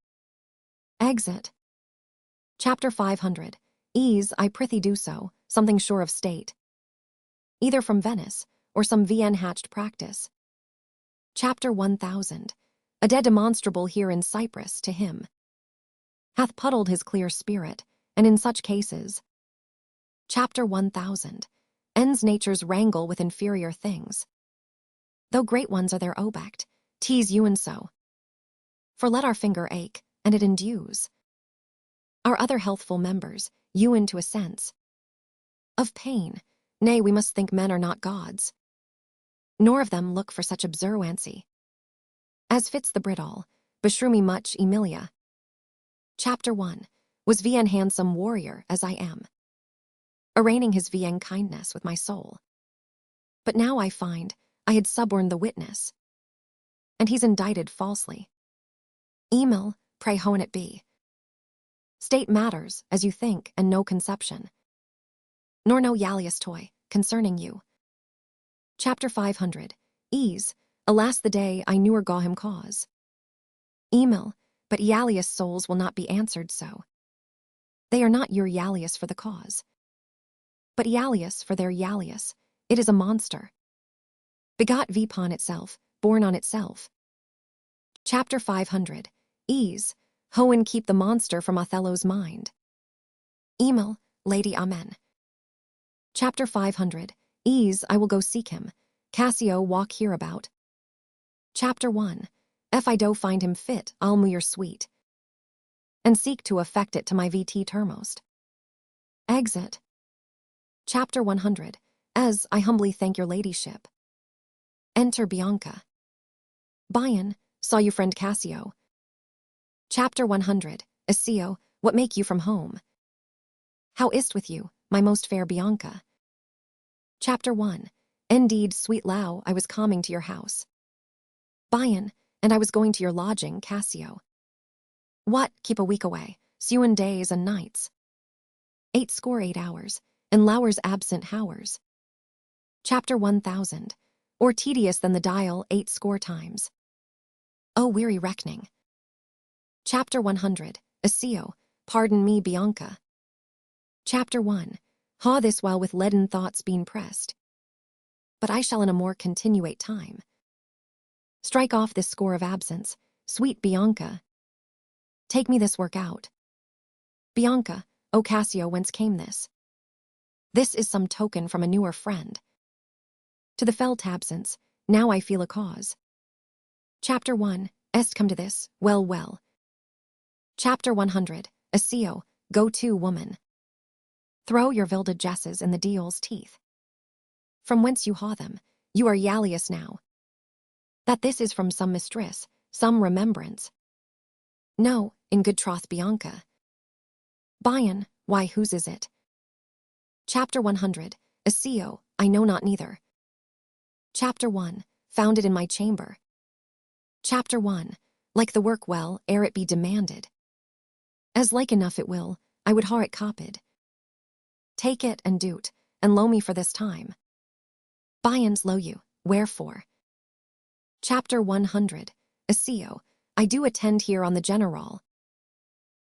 [SPEAKER 1] Exit. Chapter 500. Ease, I prithee do so, something sure of state, either from Venice, or some Vienna-hatched practice. Chapter 1000. A dead demonstrable here in Cyprus to him hath puddled his clear spirit, and in such cases. Chapter 1000. Ends nature's wrangle with inferior things, though great ones are their object, tease you and so. For let our finger ache, and it endues our other healthful members, you into a sense of pain. Nay, we must think men are not gods, nor of them look for such observancy as fits the brittle. Beshrew me much, Emilia. Chapter 1. Was Vienna handsome warrior as I am, arraigning his Vienna kindness with my soul. But now I find I had suborned the witness, and he's indicted falsely. Emil, pray hone it be. State matters, as you think, and no conception, nor no Ialius toy, concerning you. Chapter 500. Ease, alas the day I newer gaw him cause. Emil, but Ialius' souls will not be answered so. They are not your Ialius for the cause, but Ialius for their Ialius. It is a monster, begot vipon itself, born on itself. Chapter 500. Ease, ho and keep the monster from Othello's mind. Emil, Lady Amen. Chapter 500. Ease, I will go seek him. Cassio walk hereabout. Chapter 1. If I do find him fit, I'll muir sweet, and seek to effect it to my VT termost. Exit. Chapter 100. As I humbly thank your ladyship. Enter Bianca. Bion, saw you friend Cassio. Chapter 100. Asio, what make you from home? How is't with you, my most fair Bianca? Chapter 1. Indeed, sweet Lau, I was coming to your house. Bion, and I was going to your lodging, Cassio. What, keep a week away, sewen days and nights. 8 hours, and Lauer's absent hours. Chapter 1000. Or tedious than the dial 8 times. O weary reckoning. Chapter 100. Asio, pardon me, Bianca. Chapter 1. Ha this while with leaden thoughts being pressed, but I shall in a more continuate time strike off this score of absence, sweet Bianca. Take me this work out. Bianca, O Cassio, whence came this? This is some token from a newer friend. To the felt absence, now I feel a cause. Chapter 1. Est come to this, well, well. Chapter 100. Asio, go to, woman. Throw your vilded jesses in the deal's teeth. From whence you haw them, you are Ialius now. That this is from some mistress, some remembrance. No, in good troth, Bianca. Bion, why, whose is it? Chapter 100. Asio, I know not neither. Chapter 1. Found it in my chamber. Chapter 1. Like the work well, ere it be demanded. As like enough it will, I would ha it copied. Take it and do't, and loe me for this time. Bions loe you, wherefore? Chapter 100. Asio, I do attend here on the general,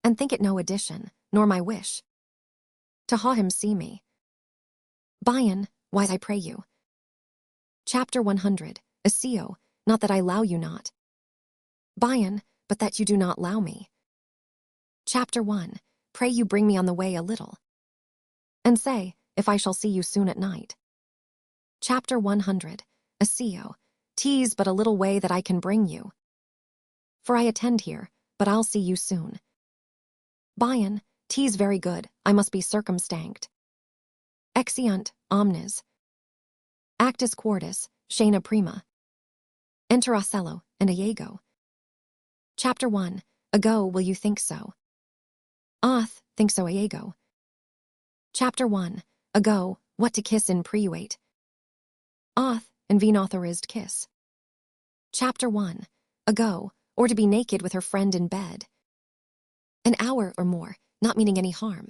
[SPEAKER 1] and think it no addition, nor my wish, to ha him see me. Bion, why I pray you. Chapter 100. Asio, not that I low you not. Bion, but that you do not low me. Chapter 1. Pray you bring me on the way a little, and say, if I shall see you soon at night. Chapter 100. Asio, 'tis but a little way that I can bring you, for I attend here, but I'll see you soon. Bion, 'tis very good, I must be circumstanct. Exeunt, omnes. Actus quartus, scena prima. Enter Othello and Iago. Chapter 1. Ago, will you think so? Oth, think so, Iago. Chapter 1. Ago, what to kiss in preuate. Oth and Veen authorized kiss. Chapter 1. Ago, or to be naked with her friend in bed. An hour or more, not meaning any harm.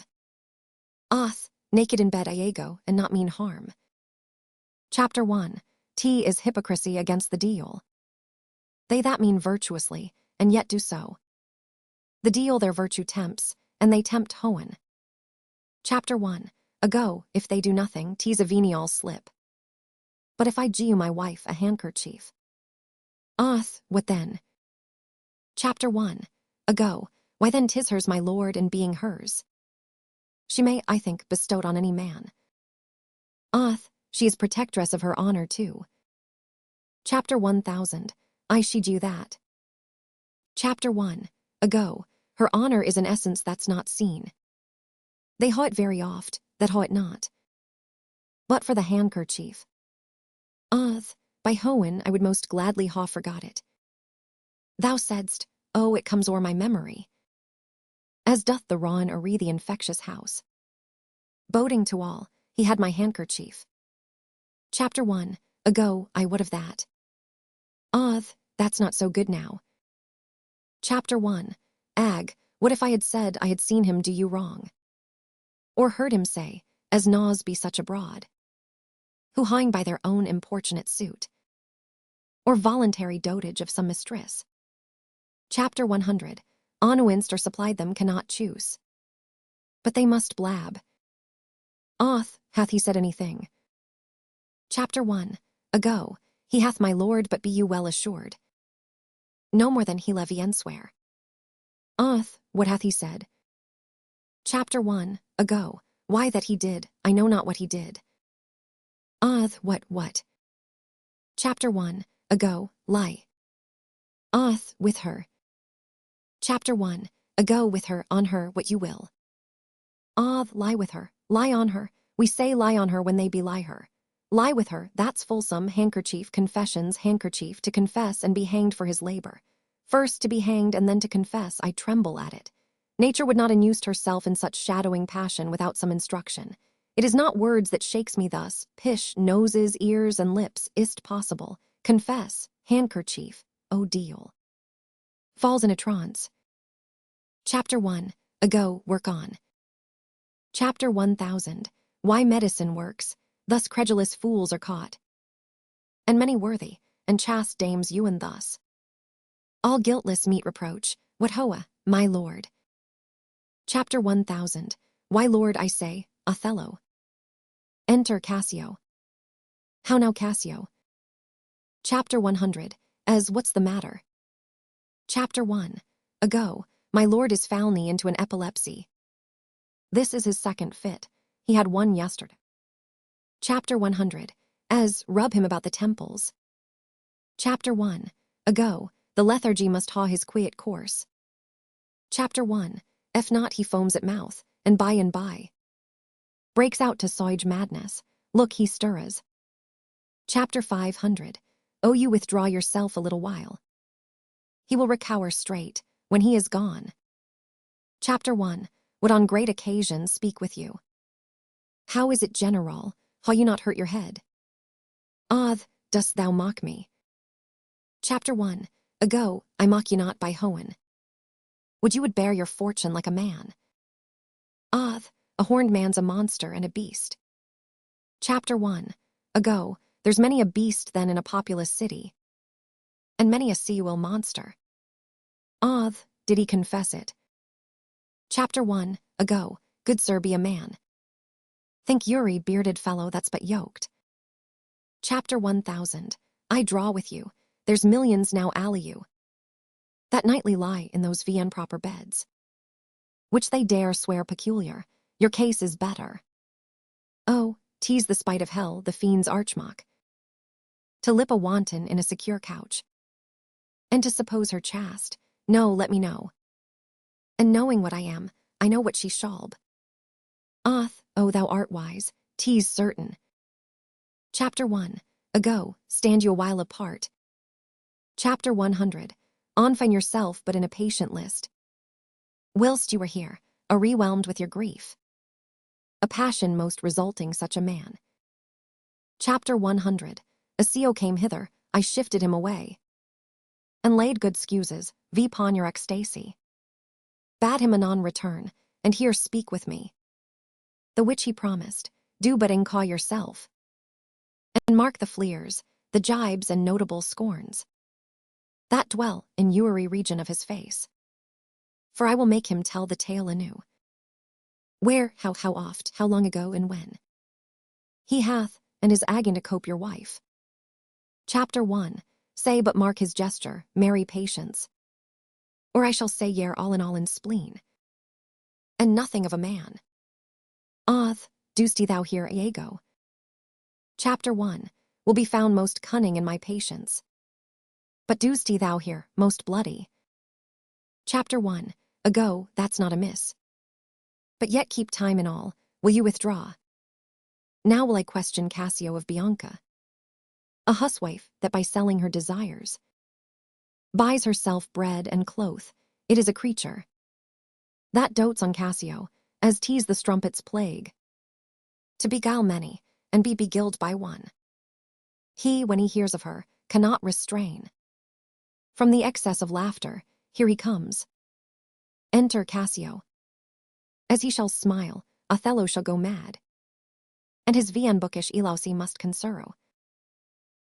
[SPEAKER 1] Oth, naked in bed Iago, and not mean harm. Chapter 1. T is hypocrisy against the deal. They that mean virtuously, and yet do so. The deal their virtue tempts, and they tempt hoen. Chapter 1. Ago, if they do nothing, T's a venial slip. But if I giu my wife a handkerchief. Oth, what then? Chapter 1. Ago, why then 'tis hers my lord, and being hers. She may, I think, bestowed on any man. Oth, she is protectress of her honor too. Chapter 1000. I she do that. Chapter 1. Ago, her honor is an essence that's not seen. They haw it very oft, that haw it not. But for the handkerchief. Oth, by hoen I would most gladly haw forgot it. Thou saidst, oh, it comes o'er my memory. As doth the rawn aree the infectious house. Boding to all, he had my handkerchief. Chapter 1. Ago, I would of that. Oth, that's not so good now. Chapter 1. Ag, what if I had said I had seen him do you wrong? Or heard him say, as naws be such abroad, who hang by their own importunate suit, or voluntary dotage of some mistress. Chapter 100. Onuinced or supplied them cannot choose. But they must blab. Oth, hath he said anything? Chapter 1. Ago, he hath my lord, but be you well assured. No more than he levy and swear. Oth, what hath he said? Chapter 1. Ago, why that he did, I know not what he did. Oth, what? Chapter 1. Ago, lie. Oth, with her. Chapter 1. Ago, with her, on her, what you will. Oth, lie with her, lie on her, we say lie on her when they belie her. Lie with her, that's fulsome, handkerchief, confessions, handkerchief, to confess and be hanged for his labor. First to be hanged and then to confess, I tremble at it. Nature would not unused herself in such shadowing passion without some instruction. It is not words that shakes me thus, pish, noses, ears, and lips, is't possible. Confess, handkerchief, oh deal. Falls in a trance. Chapter 1. Ago, work on. Chapter 1000. Why medicine works, thus credulous fools are caught. And many worthy, and chaste dames ewen thus. All guiltless meet reproach, what hoa, my lord. Chapter 1000. Why lord, I say, Othello. Enter Cassio. How now, Cassio? Chapter 100. As what's the matter? Chapter 1. Ago, my lord is foully into an epilepsy. This is his second fit. He had one yesterday. Chapter 100. As rub him about the temples. Chapter 1. Ago, the lethargy must haw his quiet course. Chapter 1. If not, he foams at mouth, and by, breaks out to soige madness. Look, he stirres. Chapter 500. Oh, you withdraw yourself a little while. He will recower straight, when he is gone. Chapter 1. Would on great occasions speak with you. How is it general, how you not hurt your head? Oth, dost thou mock me? Chapter 1. Ago, I mock you not by hoen. Would you would bear your fortune like a man? Oth, a horned man's a monster and a beast. Chapter 1. Ago, there's many a beast then in a populous city, and many a seawell monster. Oth, did he confess it? Chapter 1. Ago, good sir, be a man. Think Uri, bearded fellow that's but yoked. Chapter 1000. I draw with you, there's millions now alley you, that nightly lie in those improper beds, which they dare swear peculiar, your case is better. Oh, tease the spite of hell, the fiend's archmock, to lip a wanton in a secure couch, and to suppose her chaste, no, let me know. And knowing what I am, I know what she shalb. Oth, oh, thou art wise, tease certain. Chapter 1. Ago, stand you a while apart. Chapter 100. Onfine yourself but in a patient list. Whilst you were here, overwhelmed with your grief. A passion most resulting such a man. Chapter 100. Osseo came hither, I shifted him away. And laid good scuses, vpon your ecstasy. Bade him anon return, and here speak with me. The which he promised, do but encaw yourself. And mark the fleers, the jibes and notable scorns that dwell in ewery region of his face. For I will make him tell the tale anew. Where, how oft, how long ago, and when he hath, and is agon to cope your wife. Chapter 1. Say but mark his gesture, merry patience. Or I shall say yer all in spleen, and nothing of a man. Dost thou hear, Iago? Chapter 1. Will be found most cunning in my patience. But dost thou hear, most bloody? Chapter 1. Ago, that's not amiss. But yet keep time in all, will you withdraw? Now will I question Cassio of Bianca, a huswife that by selling her desires buys herself bread and cloth. It is a creature that dotes on Cassio, as tease the strumpet's plague, to beguile many, and be beguiled by one. He, when he hears of her, cannot restrain from the excess of laughter. Here he comes. Enter Cassio. As he shall smile, Othello shall go mad, and his vian bookish Elausi must consuro.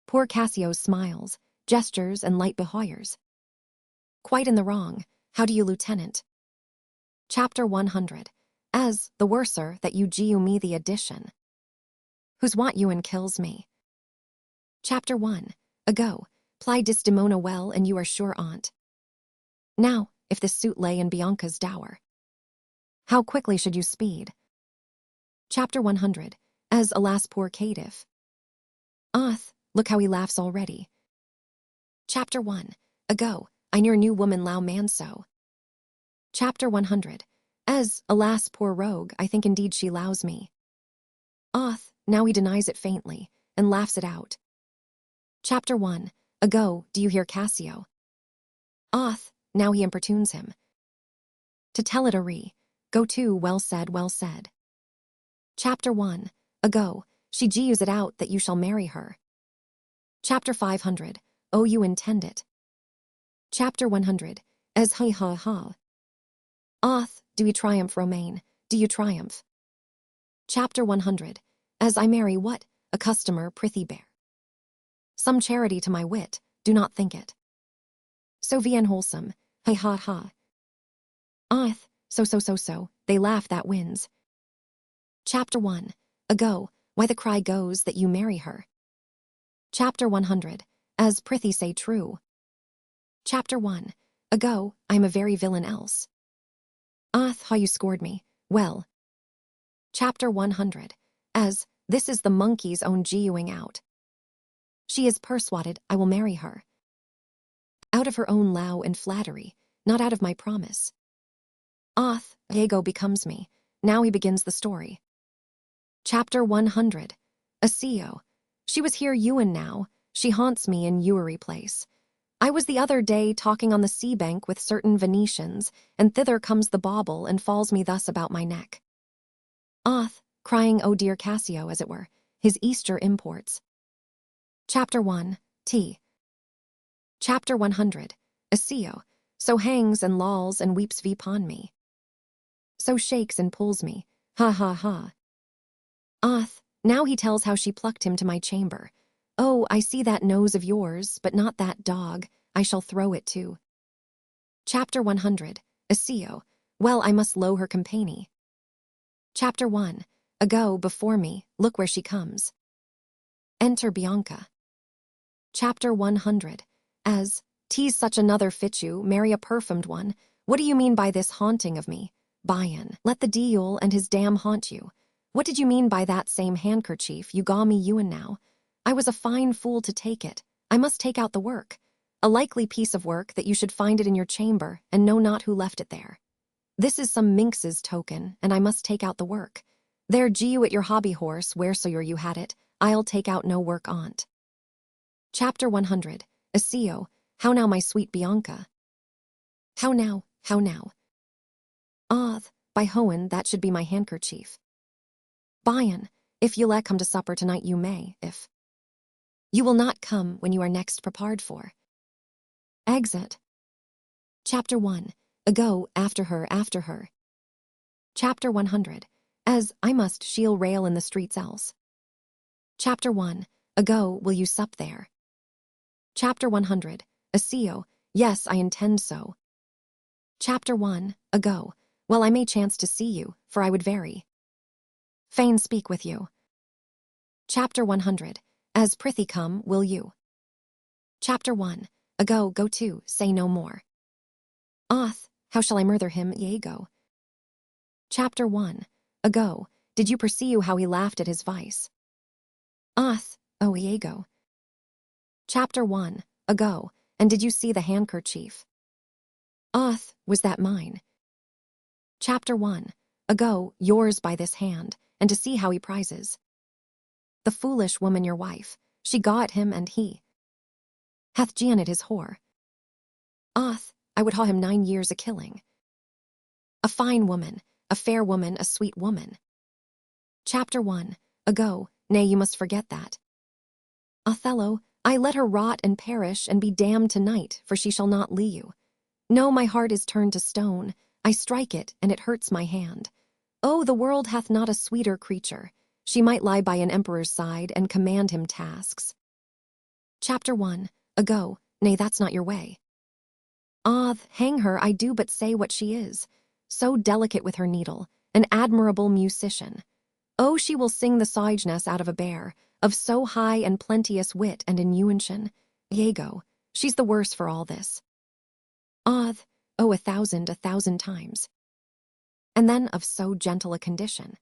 [SPEAKER 1] Poor Cassio smiles, gestures, and light behoyers. Quite in the wrong, how do you, lieutenant? Chapter 100. As, the worser that you giu me the addition, whose want you and kills me. Chapter 1. Ago, ply Desdemona well, and you are sure on't. Now, if this suit lay in Bianca's dower, how quickly should you speed? Chapter 100. As, alas, poor caitiff. Look how he laughs already. Chapter 1. Ago, I near knew woman low man so. Chapter 100. As, alas, poor rogue, I think indeed she lows me. Now he denies it faintly, and laughs it out. Chapter 1. Ago, do you hear Cassio? Now he importunes him to tell it go to, well said, well said. Chapter 1. Ago, she gius it out that you shall marry her. Chapter 500. Oh, you intend it. Chapter 100. As ha. Do you triumph, Romain? Do you triumph? Chapter 100. As I marry what? A customer, prithee bear some charity to my wit, do not think it so bien wholesome, ha. So, they laugh that wins. Chapter 1. Ago, why the cry goes that you marry her. Chapter 100. As prithee say true. Chapter 1. Ago, I am a very villain else. How you scored me, well. Chapter 100. As, this is the monkey's own giuing out. She is persuaded I will marry her. Out of her own low and flattery, not out of my promise. Iago becomes me. Now he begins the story. Chapter 100. Osseo. She was here Ewan now. She haunts me in Ewery Place. I was the other day talking on the sea bank with certain Venetians, and thither comes the bauble and falls me thus about my neck. Crying, oh dear Cassio, as it were, his Easter imports. Chapter 1. T. Chapter 100. Osseo. So hangs and lolls and weeps vpon me. So shakes and pulls me, ha. Now he tells how she plucked him to my chamber. Oh, I see that nose of yours, but not that dog, I shall throw it too. Chapter 100. Osseo. Well, I must loe her company. Chapter 1. Ago, before me, look where she comes. Enter Bianca. Chapter 100. As, tease such another fit you, marry a perfumed one. What do you mean by this haunting of me? Bian, let the Deul and his dam haunt you. What did you mean by that same handkerchief you gaw me Ewan now? I was a fine fool to take it. I must take out the work. A likely piece of work that you should find it in your chamber, and know not who left it there. This is some minx's token, and I must take out the work. There giu at your hobby horse, wheresoe'er you had it, I'll take out no work on't. Chapter 100. Osseo. How now, my sweet Bianca? How now? By Hohen, that should be my handkerchief. Bian, if you'll come to supper tonight you may, if You will not come when you are next prepared for. Exit. Chapter 1. Ago, after her, after her. Chapter 100. As I must she'll rail in the streets else. Chapter 1. Ago, will you sup there? Chapter 100. Asio, yes, I intend so. Chapter 1. Ago, well, I may chance to see you, for I would very fain speak with you. Chapter 100. As prithee come, will you? Chapter 1. Ago, go to, say no more. How shall I murder him, Iago? Chapter 1. Ago, did you perceive how he laughed at his vice? O Iago. Chapter 1. Ago, and did you see the handkerchief? Was that mine? Chapter 1. Ago, yours by this hand, and to see how he prizes. The foolish woman your wife, she got him and he hath geoned his whore. I would haw him 9 years a-killing. A fine woman, a fair woman, a sweet woman. Chapter 1. Ago, nay, you must forget that. Othello, I let her rot and perish and be damned tonight, for she shall not lee you. No, my heart is turned to stone, I strike it, and it hurts my hand. Oh, the world hath not a sweeter creature. She might lie by an emperor's side and command him tasks. Chapter 1. Ago, nay, that's not your way. Hang her, I do but say what she is. So delicate with her needle, an admirable musician. Oh, she will sing the sageness out of a bear, of so high and plenteous wit and innuention. Iago, she's the worse for all this. Oh, 1,000 times. And then of so gentle a condition.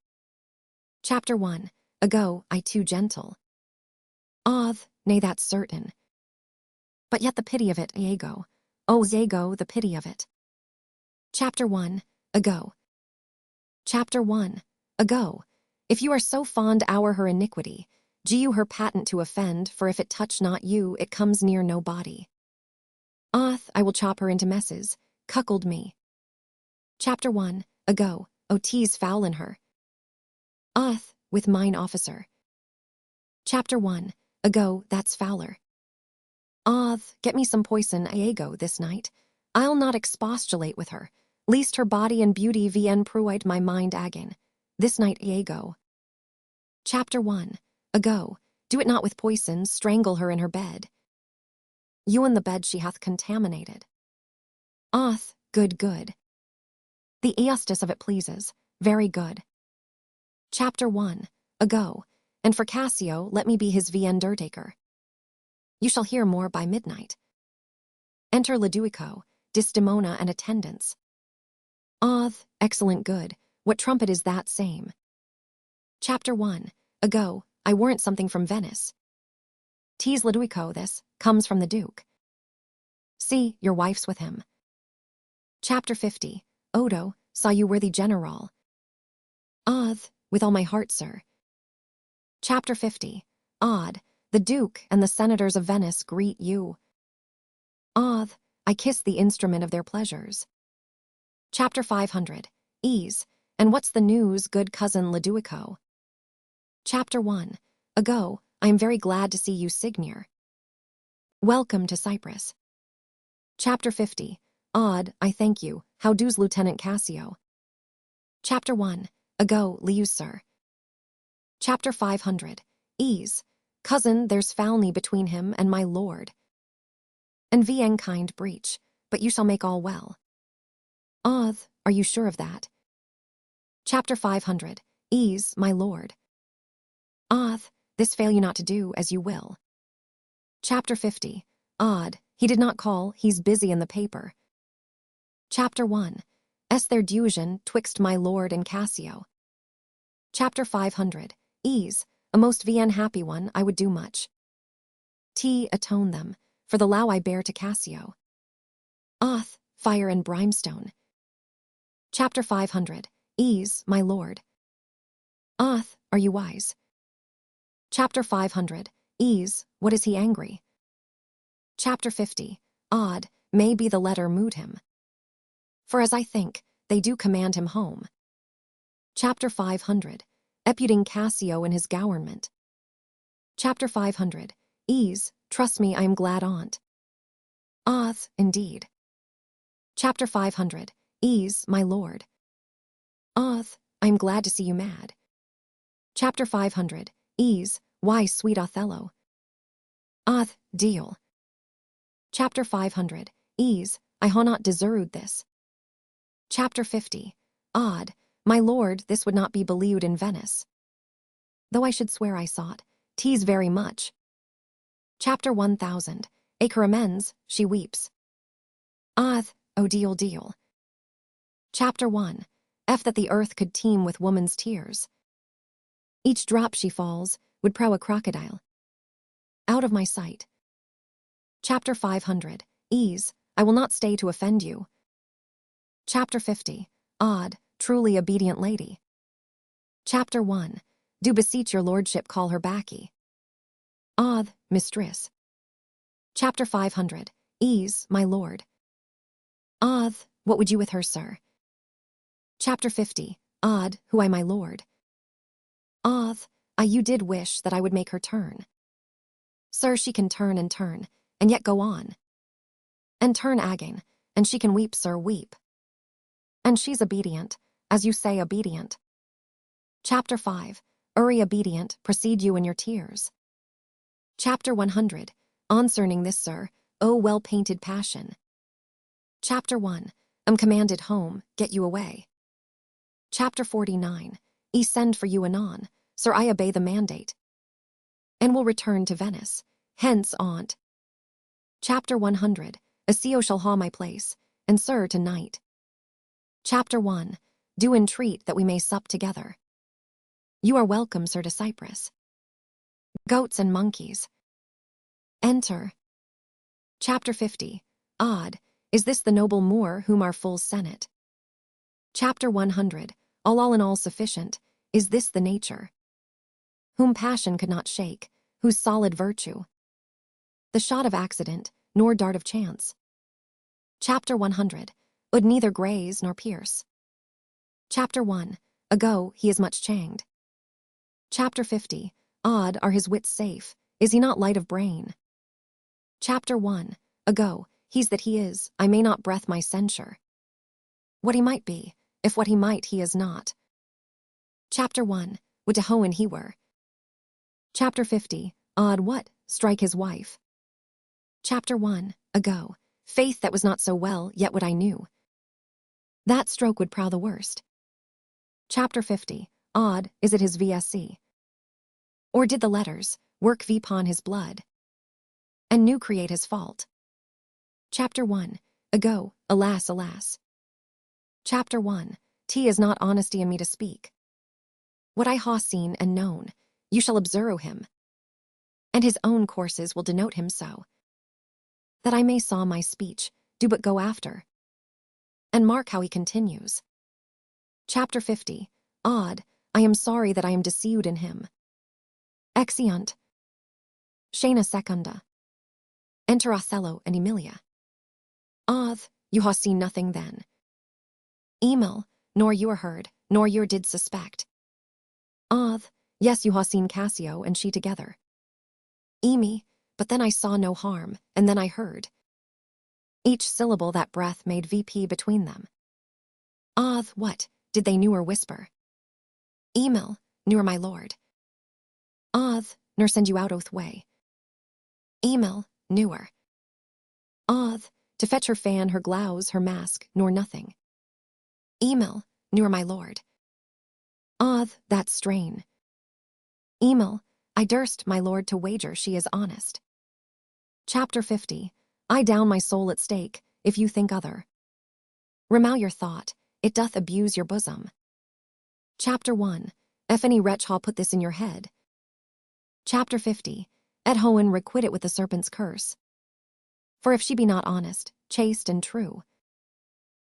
[SPEAKER 1] Chapter 1. Ago, I too gentle. Nay, that's certain. But yet the pity of it, Iago. Oh, Iago, the pity of it. Chapter 1. Ago. Chapter 1. Ago. If you are so fond our her iniquity, do you her patent to offend, for if it touch not you, it comes near no body. I will chop her into messes, cuckold me. Chapter 1. Ago. O tease foul in her. With mine officer. Chapter 1. Ago, that's fouler. Get me some poison, Iago, this night. I'll not expostulate with her, least her body and beauty vien pruit my mind agin. This night, Iago. Chapter 1. Ago, do it not with poison, strangle her in her bed. You in the bed she hath contaminated. Good. The justice of it pleases, very good. Chapter 1. Ago, and for Cassio, let me be his undertaker. You shall hear more by midnight. Enter Lodoico, Desdemona, and attendants. Excellent good, what trumpet is that same? Chapter 1. Ago, I warrant something from Venice. Tease Lodoico, this comes from the Duke. See, your wife's with him. Chapter 50. Odo, saw you worthy general. With all my heart, sir. Chapter 50. The Duke and the senators of Venice greet you. I kiss the instrument of their pleasures. Chapter 500. Ease, and what's the news, good cousin Lodoico? Chapter 1. Ago, I am very glad to see you, Signor. Welcome to Cyprus. Chapter 50. I thank you. How do's Lieutenant Cassio? Chapter 1. Ago, Lius, sir. Chapter 500. Ease, cousin, there's foulney between him and my lord. And vieng kind breach, but you shall make all well. Are you sure of that? Chapter 500. Ease, my lord. This fail you not to do as you will. Chapter 50. He did not call, he's busy in the paper. Chapter 1. There dusion twixt my lord and Cassio. Chapter 500. Ease, a most vien happy one, I would do much. Atone them, for the low I bear to Cassio. Fire and brimstone. Chapter 500. Ease, my lord. Are you wise? Chapter 500. Ease, what is he angry? Chapter 50. May be the letter mood him. For as I think, they do command him home. Chapter 500. Eputing Cassio in his government. Chapter 500. Ease, trust me, I am glad on't. Oth, indeed. Chapter 500. Ease, my lord. Oth, I am glad to see you mad. Chapter 500. Ease, why, sweet Othello. Oth, deal. Chapter 500. Ease, I ha not deserved this. Chapter 50. Odd, my lord, this would not be believed in Venice. Though I should swear I sought, 'tis very much. Chapter 1000. Acre amends, she weeps. Oth, oh deal. Chapter 1. F that the earth could teem with woman's tears. Each drop she falls would prow a crocodile. Out of my sight. Chapter 500. Ease, I will not stay to offend you. Chapter 50. Odd, truly obedient lady. Chapter 1. Do beseech your lordship call her baccy. Odd, mistress. Chapter 500. Ease, my lord. Odd, what would you with her, sir? Chapter 50. Odd, who I, my lord. Odd, you did wish that I would make her turn. Sir, she can turn, and yet go on. And turn again, and she can weep, sir, weep. And she's obedient, as you say, obedient. Chapter 5. Obedient, proceed you in your tears. Chapter 100. Concerning this, sir, O well-painted passion. Chapter 1. Am commanded home, get you away. Chapter 49. Send for you anon, sir, I obey the mandate. And will return to Venice, hence on't. Chapter 100. Asio shall ha my place, and sir, tonight. Chapter 1. Do entreat that we may sup together. You are welcome, sir, to Cyprus. Goats and monkeys. Enter. Chapter 50. Odd, is this the noble Moor whom our full senate? Chapter 100. All in all sufficient, is this the nature? Whom passion could not shake, whose solid virtue. The shot of accident, nor dart of chance. Chapter 100. Would neither graze nor pierce. Chapter 1. Ago, he is much changed. Chapter 50. Odd, are his wits safe, is he not light of brain? Chapter 1. Ago, he's that he is, I may not breath my censure. What he might be, if what he might he is not. Chapter 1. Would to Hohen he were. Chapter 50. Odd, what, strike his wife. Chapter 1. Ago, faith that was not so well, yet what I knew. That stroke would prow the worst. Chapter 50. Odd, is it his VSC? Or did the letters work vpon his blood? And new create his fault? Chapter 1. Ago, alas, alas. Chapter 1. T is not honesty in me to speak. What I ha seen and known, you shall observe him. And his own courses will denote him so. That I may saw my speech, do but go after. And mark how he continues. Chapter 50. Odd, I am sorry that I am deceived in him. Exeunt. Scena secunda. Enter Othello and Emilia. Oth, you ha seen nothing then. Emil, nor you are heard, nor you did suspect. Oth, yes, you ha seen Cassio and she together. Emi, but then I saw no harm, and then I heard. Each syllable that breath made VP between them. Oth, what, did they newer whisper? Emil, newer my lord. Oth, nor send you out oath way. Emil, newer. Oth, to fetch her fan, her glouse, her mask, nor nothing. Emil, newer my lord. Oth, that strain. Emil, I durst, my lord, to wager she is honest. Chapter 50. I down my soul at stake, if you think other. Remow your thought, it doth abuse your bosom. Chapter 1. If any wretch ha put this in your head. Chapter 50. Et hoen requite it with the serpent's curse. For if she be not honest, chaste, and true,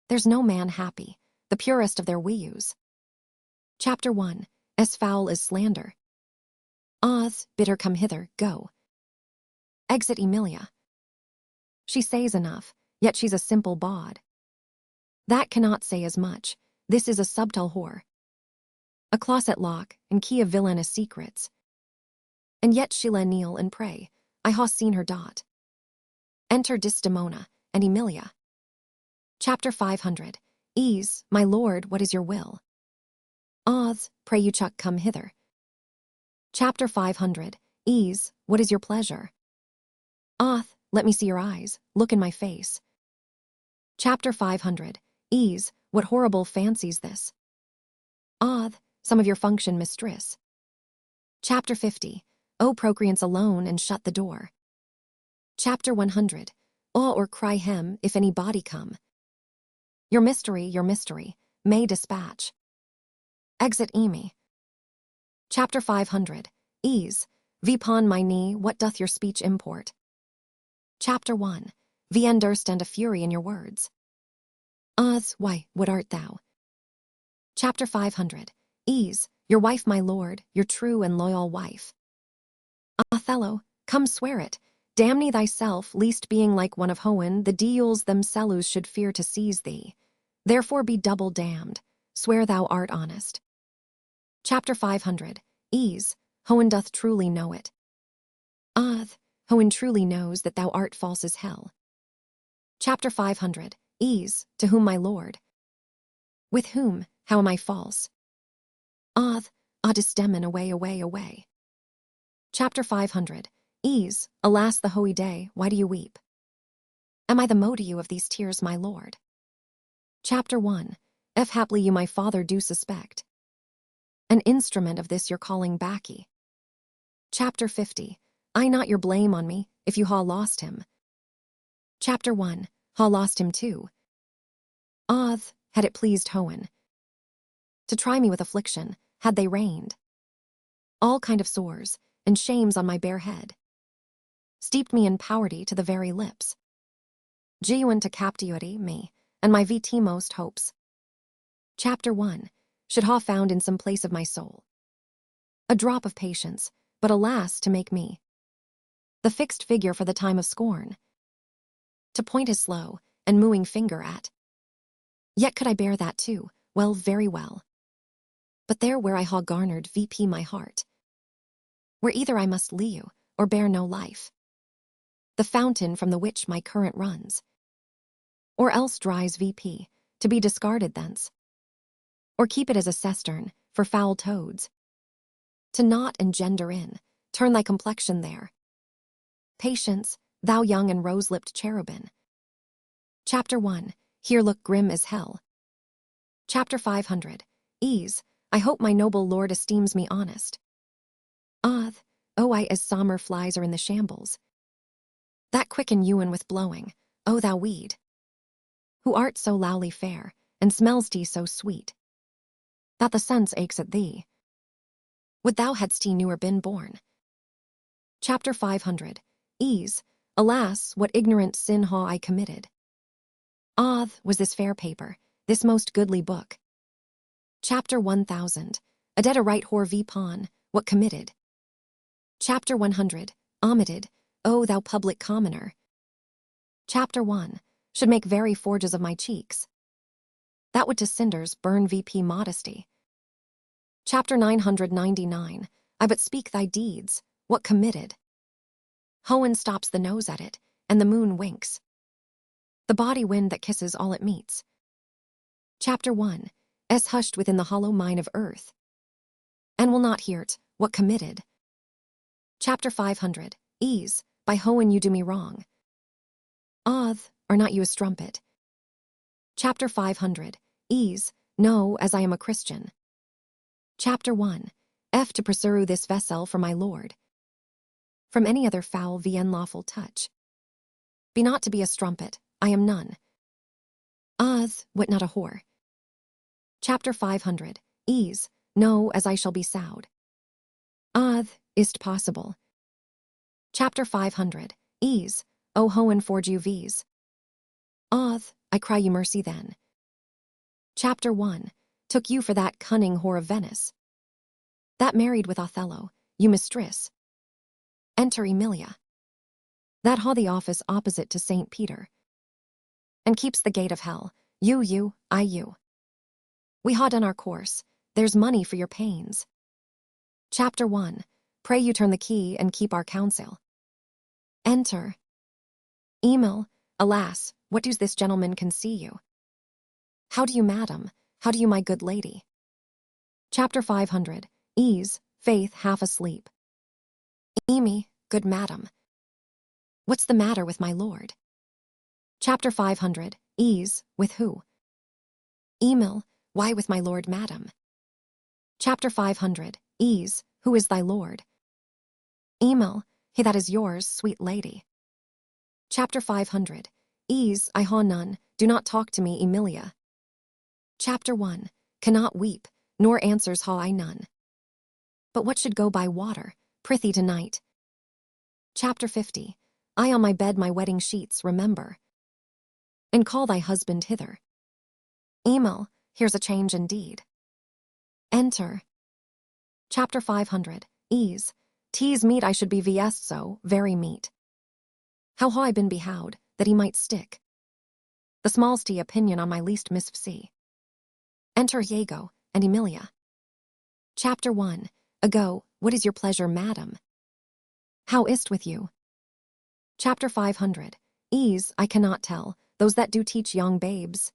[SPEAKER 1] there's no man happy, the purest of their weus. Chapter 1. As foul as slander. Oth, bid her come hither, go. Exit Emilia. She says enough, yet she's a simple bawd. That cannot say as much, this is a subtle whore. A closet lock, and key of villainous secrets. And yet she'll kneel and pray, I ha seen her dot. Enter Desdemona and Emilia. Chapter 500. Ease, my lord, what is your will? Oth, pray you Chuck come hither. Chapter 500. Ease, what is your pleasure? Oth, let me see your eyes, look in my face. Chapter 500. Ease, what horrible fancies this? Oth, some of your function mistress. Chapter 50. O procreance alone and shut the door. Chapter 100. Awe or cry hem if any body come. Your mystery, may dispatch. Exit Emi. Chapter 500. Ease, vipon my knee, what doth your speech import? Chapter 1. Vien durst and a fury in your words. Oth, why, what art thou? Chapter 500. Ease, your wife my lord, your true and loyal wife. Othello, come swear it, damn thyself, least being like one of Hohen, the Deals themselves should fear to seize thee. Therefore be double damned, swear thou art honest. Chapter 500. Ease, Hohen doth truly know it. Oth, Hohen truly knows that thou art false as hell. Chapter 500. Ease, to whom my lord? With whom, how am I false? Oth, Desdemona, away. Chapter 500. Ease, alas the holy day, why do you weep? Am I the motive of these tears, my lord? Chapter 1. If haply you my father do suspect. An instrument of this you're calling baccy. Chapter 50. I not your blame on me, if you ha lost him. Chapter 1. Ha lost him too. Oth, had it pleased Hohen to try me with affliction, had they reigned. All kind of sores, and shames on my bare head. Steeped me in poverty to the very lips. Genuine to captivity me, and my most hopes. Chapter 1. Should ha found in some place of my soul. A drop of patience, but alas to make me the fixed figure for the time of scorn. To point his slow and mooing finger at. Yet could I bear that too, well, very well. But there where I ha garnered my heart. Where either I must leave you, or bear no life. The fountain from the which my current runs. Or else dries to be discarded thence. Or keep it as a cistern, for foul toads. To knot and gender in, turn thy complexion there. Patience, thou young and rose-lipped cherubin. Chapter 1. Here look grim as hell. Chapter 500. Ease, I hope my noble lord esteems me honest. Oth, I as summer flies are in the shambles. That quicken Ewan with blowing, O thou weed. Who art so lowly fair, and smells tea so sweet, that the sense aches at thee. Would thou hadst he newer been born. Chapter 500. Ease, alas, what ignorant sin ha I committed. Oth, was this fair paper, this most goodly book. Chapter 1000. A dead a right whore vipon, what committed. Chapter 100. Omitted, O thou public commoner. Chapter 1. Should make very forges of my cheeks. That would to cinders burn modesty. Chapter 999. I but speak thy deeds, what committed. Hohen stops the nose at it, and the moon winks. The body wind that kisses all it meets. Chapter 1. S hushed within the hollow mine of earth. And will not hear't, what committed. Chapter 500. Ease, by Hohen you do me wrong. Oth, are not you a strumpet? Chapter 500. Ease, no, as I am a Christian. Chapter 1. F to pursue this vessel for my lord. From any other foul lawful touch. Be not to be a strumpet, I am none. Oth, what not a whore. Chapter 500. Ease, no, as I shall be sowed. Oth, is't possible. Chapter 500. Ease, O Hohen forge you v's. Oth, I cry you mercy then. Chapter 1. Took you for that cunning whore of Venice. That married with Othello, you mistress. Enter Emilia. That ha the office opposite to St. Peter. And keeps the gate of hell, you, I you. We ha done our course, there's money for your pains. Chapter 1. Pray you turn the key and keep our counsel. Enter. Emil, alas, what does this gentleman can see you? How do you, madam? How do you, my good lady? Chapter 500. Ease, Faith half asleep. Amy, good madam. What's the matter with my lord? Chapter 500. Ease, with who? Emil, why with my lord, madam? Chapter 500. Ease, who is thy lord? Emil, he that is yours, sweet lady. Chapter 500. Ease, I ha none, do not talk to me, Emilia. Chapter 1. Cannot weep, nor answers ha I none. But what should go by water, prithee tonight? Chapter 50. I on my bed my wedding sheets remember, and call thy husband hither. Emil, here's a change indeed. Enter. Chapter 500. Ease, tease meet I should be vs so, very meet. How ha I been behowed, that he might stick. The smallsty opinion on my least misfc. Enter Iago and Emilia. Chapter 1. Ago, what is your pleasure, madam? How is't with you? Chapter 500. Ease, I cannot tell, those that do teach young babes.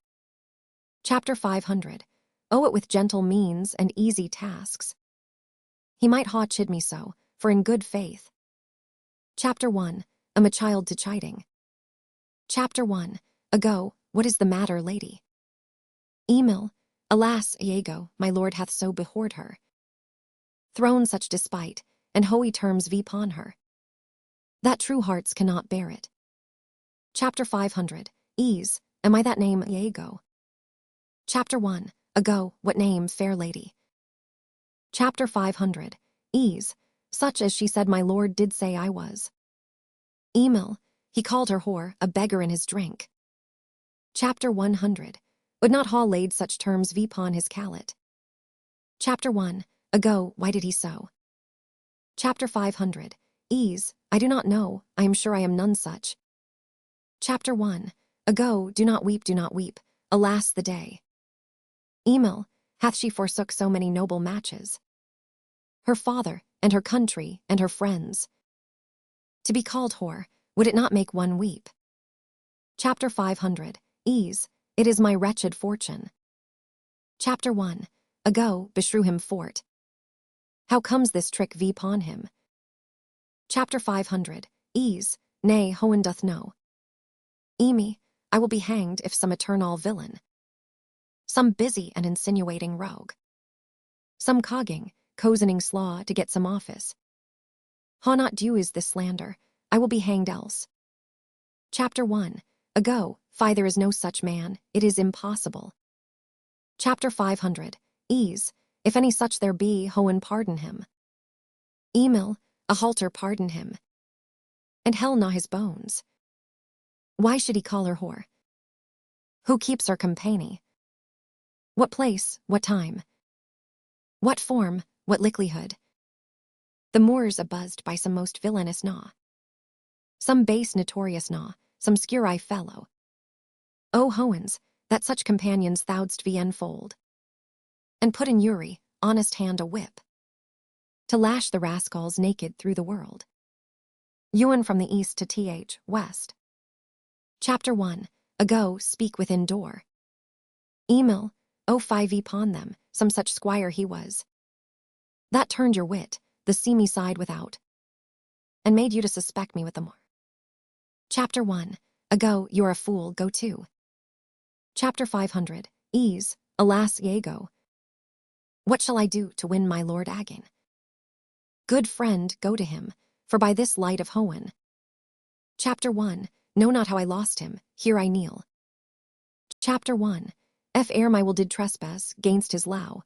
[SPEAKER 1] Chapter 500. Owe it with gentle means and easy tasks. He might ha chid me so, for in good faith. Chapter 1. Am a child to chiding. Chapter 1. Ago, what is the matter, lady? Emil, alas, Iago, my lord hath so behorred her. Thrown such despite, and hoey terms vpon her, that true hearts cannot bear it. Chapter 500. Ease, am I that name, Iago? Chapter 1. Ago, what name, fair lady? Chapter 500. Ease, such as she said my lord did say I was. Emil, he called her whore, a beggar in his drink. Chapter 100. Would not ha laid such terms vpon his callet. Chapter 1. Ago, why did he so? Chapter 500. Ease, I do not know, I am sure I am none such. Chapter 1. Ago, do not weep, alas the day. Emil, hath she forsook so many noble matches? Her father, and her country, and her friends. To be called whore, would it not make one weep? Chapter 500. Ease, it is my wretched fortune. Chapter 1. Ago, beshrew him fort. How comes this trick vpon him? Chapter 500. Ease, nay, hoen doth know. Emy, I will be hanged if some eternal villain, some busy and insinuating rogue, some cogging, cozening slaw to get some office. Ha not do is this slander, I will be hanged else. Chapter 1. Ago, fie there is no such man, it is impossible. Chapter 500. Ease, if any such there be, hoen pardon him. Emil, a halter pardon him. And hell gnaw his bones. Why should he call her whore? Who keeps her company? What place, what time? What form, what likelihood? The Moors abuzzed by some most villainous gnaw. Some base notorious gnaw, some scurry fellow. O hoens, that such companions thoudst be enfold. And put in Uri, honest hand a whip, to lash the rascals naked through the world. Ewan from the east to th west. Chapter 1. Ago, speak within door. Emil, O fie vpon them, some such squire he was. That turned your wit, the seamy side without, and made you to suspect me with the more. Chapter 1. Ago, you're a fool, go to. Chapter 500. Ease, alas, Iago. What shall I do to win my lord Agin? Good friend, go to him, for by this light of Hoen. Chapter 1. Know not how I lost him, here I kneel. Chapter 1. F ere my will did trespass gainst his low,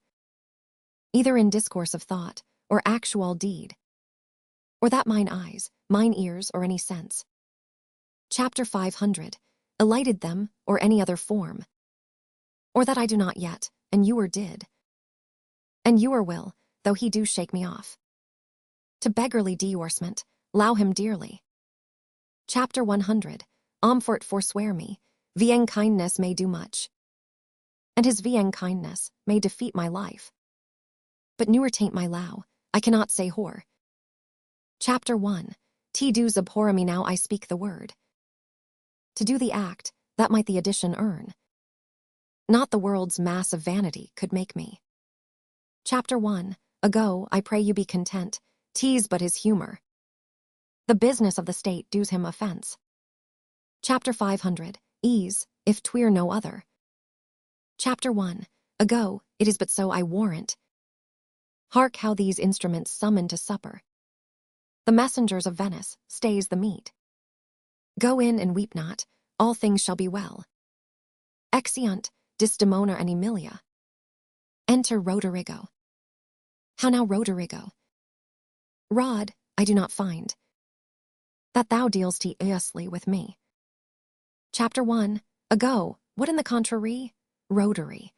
[SPEAKER 1] either in discourse of thought, or actual deed, or that mine eyes, mine ears, or any sense. Chapter 500. Alighted them, or any other form, or that I do not yet, and you did. And you will, though he do shake me off. To beggarly deorsement, low him dearly. Chapter 100. Omfort forswear me, vieng kindness may do much, and his vieng kindness may defeat my life. But newer taint my low, I cannot say whore. Chapter 1. T do's abhor me now I speak the word. To do the act, that might the addition earn. Not the world's mass of vanity could make me. Chapter 1. Ago, I pray you be content, T's but his humor. The business of the state does him offense. Chapter 500. Ease, if twere no other. Chapter 1. Ago, it is but so I warrant. Hark how these instruments summon to supper. The messengers of Venice stays the meat. Go in and weep not, all things shall be well. Exeunt, Desdemona and Emilia. Enter Roderigo. How now, Roderigo? Rod, I do not find that thou dealst eously with me. Chapter 1. Ago, what in the contrary? Roderi.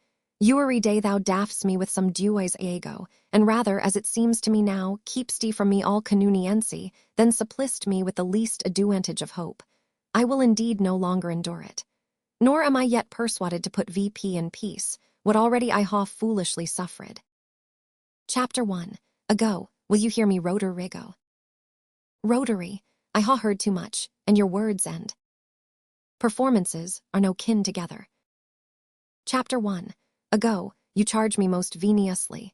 [SPEAKER 1] Eury day thou daffst me with some duois Iago, and rather, as it seems to me now, keepst from me all conuniency, than supplist me with the least advantage of hope. I will indeed no longer endure it. Nor am I yet persuaded to put VP in peace, what already I ha foolishly suffered. Chapter 1. Ago, will you hear me, Roderigo? Roderi, I ha heard too much, and your words and performances are no kin together. Chapter 1. Ago, you charge me most venously.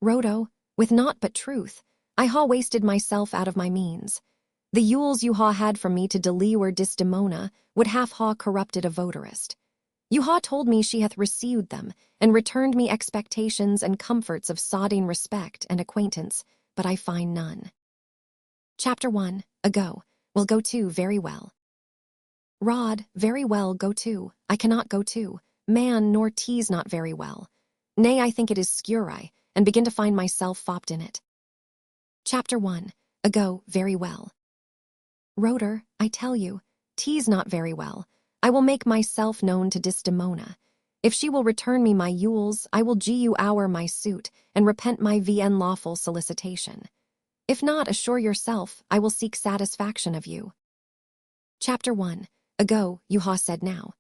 [SPEAKER 1] Rodo, with naught but truth, I ha wasted myself out of my means. The yules you ha had from me to deliver Desdemona would half ha corrupted a votarist. You ha told me she hath received them, and returned me expectations and comforts of sodding respect and acquaintance, but I find none. Chapter 1. Ago, will go to very well. Rod, very well go to, I cannot go to, man nor tease not very well. Nay, I think it is scuri, and begin to find myself fopped in it. Chapter 1. Ago, very well. Roder, I tell you, tease not very well. I will make myself known to Desdemona. If she will return me my yules, I will gu hour my suit, and repent my vn lawful solicitation. If not, assure yourself, I will seek satisfaction of you. Chapter 1. Ago, you ha said now.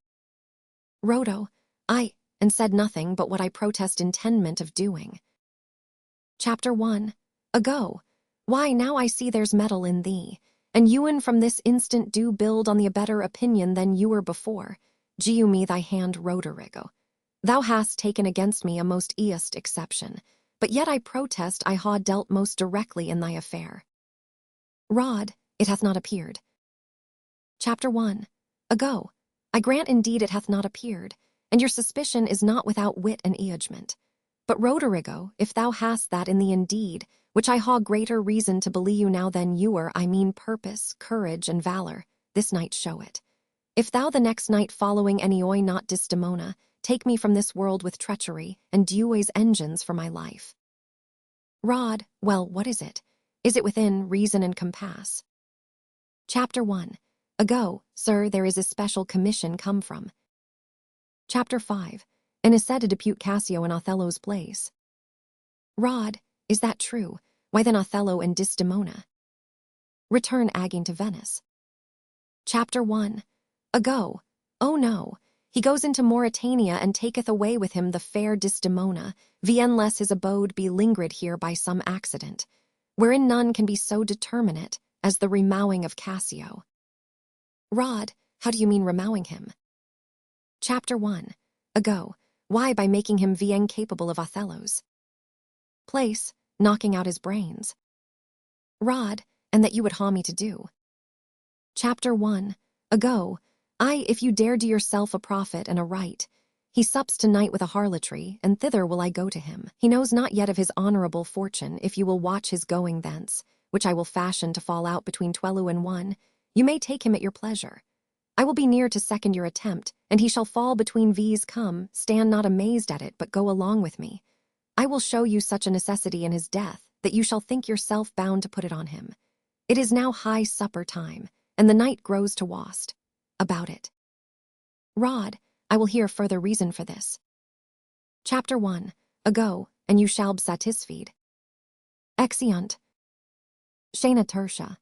[SPEAKER 1] Rodo, and said nothing but what I protest intendment of doing. Chapter 1. Ago, why now I see there's metal in thee, and ewen from this instant do build on the a better opinion than you were before. Giu me thy hand, Roderigo. Thou hast taken against me a most east exception, but yet I protest I ha dealt most directly in thy affair. Rod, it hath not appeared. Chapter 1. Ago, I grant indeed it hath not appeared, and your suspicion is not without wit and eagement. But Roderigo, if thou hast that in thee indeed, which I ha greater reason to believe you now than you were, I mean purpose, courage, and valor, this night show it. If thou the next night following any oi not Desdemona, take me from this world with treachery, and duois engines for my life. Rod, well, what is it? Is it within reason and compass? Chapter 1. Ago, sir, there is a special commission come from. Chapter 5. And is said to depute Cassio in Othello's place. Rod, is that true? Why then Othello and Desdemona return agging to Venice. Chapter 1. Ago, oh no, he goes into Mauritania and taketh away with him the fair Desdemona, unless his abode be lingered here by some accident, wherein none can be so determinate as the remowing of Cassio. Rod, how do you mean remowing him? Chapter 1. Ago, why by making him capable of Othello's place, knocking out his brains. Rod, and that you would ha me to do. Chapter 1. Ago, if you dare do yourself a profit and a right. He sups tonight with a harlotry, and thither will I go to him. He knows not yet of his honorable fortune, if you will watch his going thence, which I will fashion to fall out between 12 and 1. You may take him at your pleasure. I will be near to second your attempt, and he shall fall between V's come, stand not amazed at it, but go along with me. I will show you such a necessity in his death, that you shall think yourself bound to put it on him. It is now high supper time, and the night grows to wast. About it. Rod, I will hear further reason for this. Chapter 1. Ago, and you shall be satisfied. Exeunt. Shana Tertia.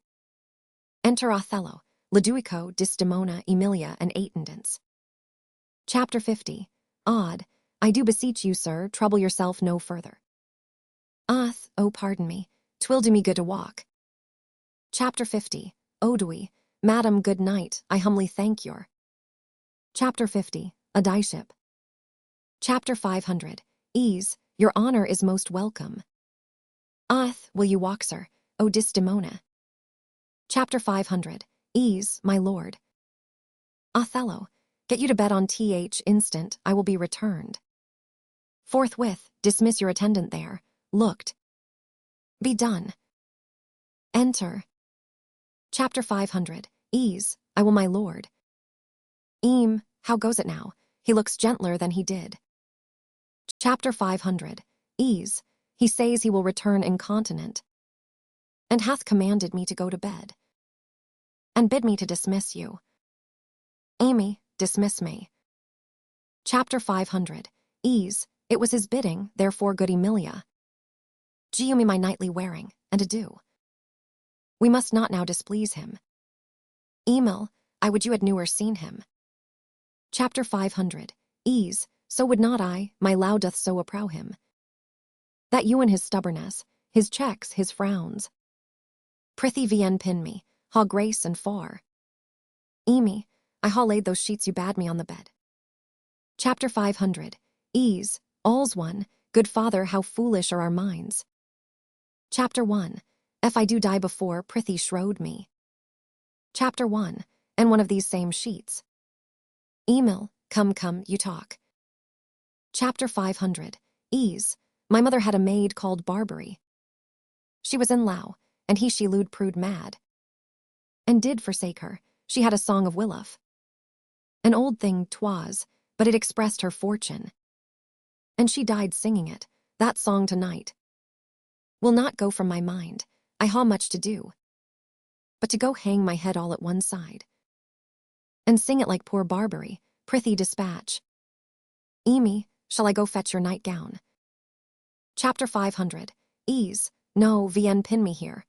[SPEAKER 1] Enter Othello, Lodovico, Desdemona, Emilia, and attendants. Chapter 50. Odd, I do beseech you, sir, trouble yourself no further. Oh, pardon me, 'twill do me good to walk. Chapter 50. Odui, Madam, good night, I humbly thank your. Chapter 50. Auditory. Chapter 500. Ease, your honor is most welcome. Will you walk, sir, O Desdemona? Chapter 500. Ease, my lord. Othello, get you to bed on th instant, I will be returned. Forthwith, dismiss your attendant there, looked. Be done. Enter. Chapter 500. Ease, I will, my lord. How goes it now? He looks gentler than he did. Chapter 500. Ease, he says he will return incontinent, and hath commanded me to go to bed, and bid me to dismiss you. Amy, dismiss me. Chapter 500. Ease, it was his bidding, therefore good Emilia. Give me my nightly wearing, and adieu. We must not now displease him. Emil, I would you had newer seen him. Chapter 500. Ease, so would not I, my loud doth so approw him, that you and his stubbornness, his checks, his frowns. Prithee vien pin me, ha grace and far. Amy, I ha laid those sheets you bade me on the bed. Chapter 500. Ease, all's one, good father, how foolish are our minds. Chapter 1. If I do die before, prithee shroud me. Chapter 1. And one of these same sheets. Emil, come, you talk. Chapter 500. Ease, my mother had a maid called Barbary. She was in Lao, and she lewd prude mad, and did forsake her. She had a song of Willof. An old thing 'twas, but it expressed her fortune, and she died singing it, that song tonight. Will not go from my mind, I ha much to do, but to go hang my head all at one side, and sing it like poor Barbary. Prithee dispatch. Amy, shall I go fetch your nightgown? Chapter 500. Ease, no, vien pin me here.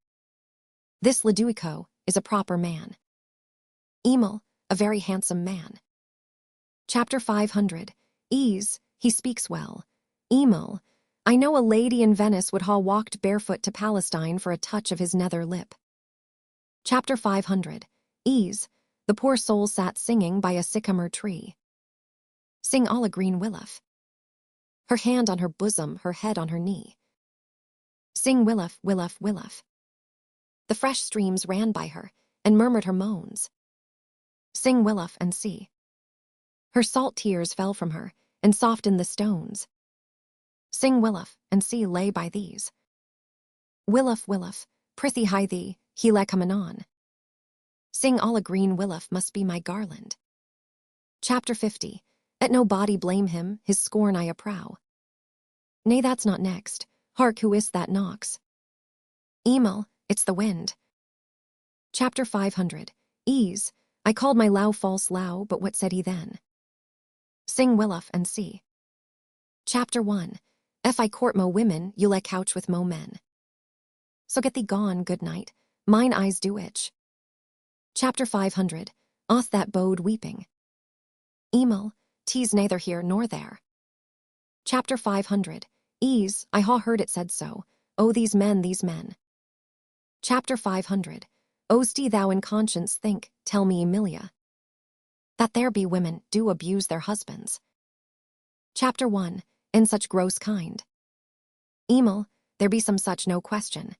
[SPEAKER 1] This Ludovico is a proper man. Emil, a very handsome man. Chapter 500. Ease, he speaks well. Emil, I know a lady in Venice would ha walked barefoot to Palestine for a touch of his nether lip. Chapter 500. Ease, the poor soul sat singing by a sycamore tree. Sing all a green willof. Her hand on her bosom, her head on her knee. Sing willof, willof, willof. The fresh streams ran by her, and murmured her moans. Sing willof and see. Her salt tears fell from her, and softened the stones. Sing willof and see lay by these. Willof, willof, prithee hie thee, he le come anon. Sing all a green willof must be my garland. Chapter 50. Let no body blame him, his scorn I approw. Nay, that's not next. Hark, who is that knocks? Emil, it's the wind. Chapter 500. Ease, I called my Lao false Lao, but what said he then? Sing willof and see. Chapter 1. If I court mo women, you let couch with mo men. So get thee gone, good night, mine eyes do itch. Chapter 500. Oth that bode weeping. Emil, 'tis neither here nor there. Chapter 500. Ease, I ha heard it said so. Oh, these men, these men. Chapter 500. Ost thou in conscience think, tell me, Emilia, that there be women do abuse their husbands. Chapter 1. In such gross kind. Emil, there be some such no question.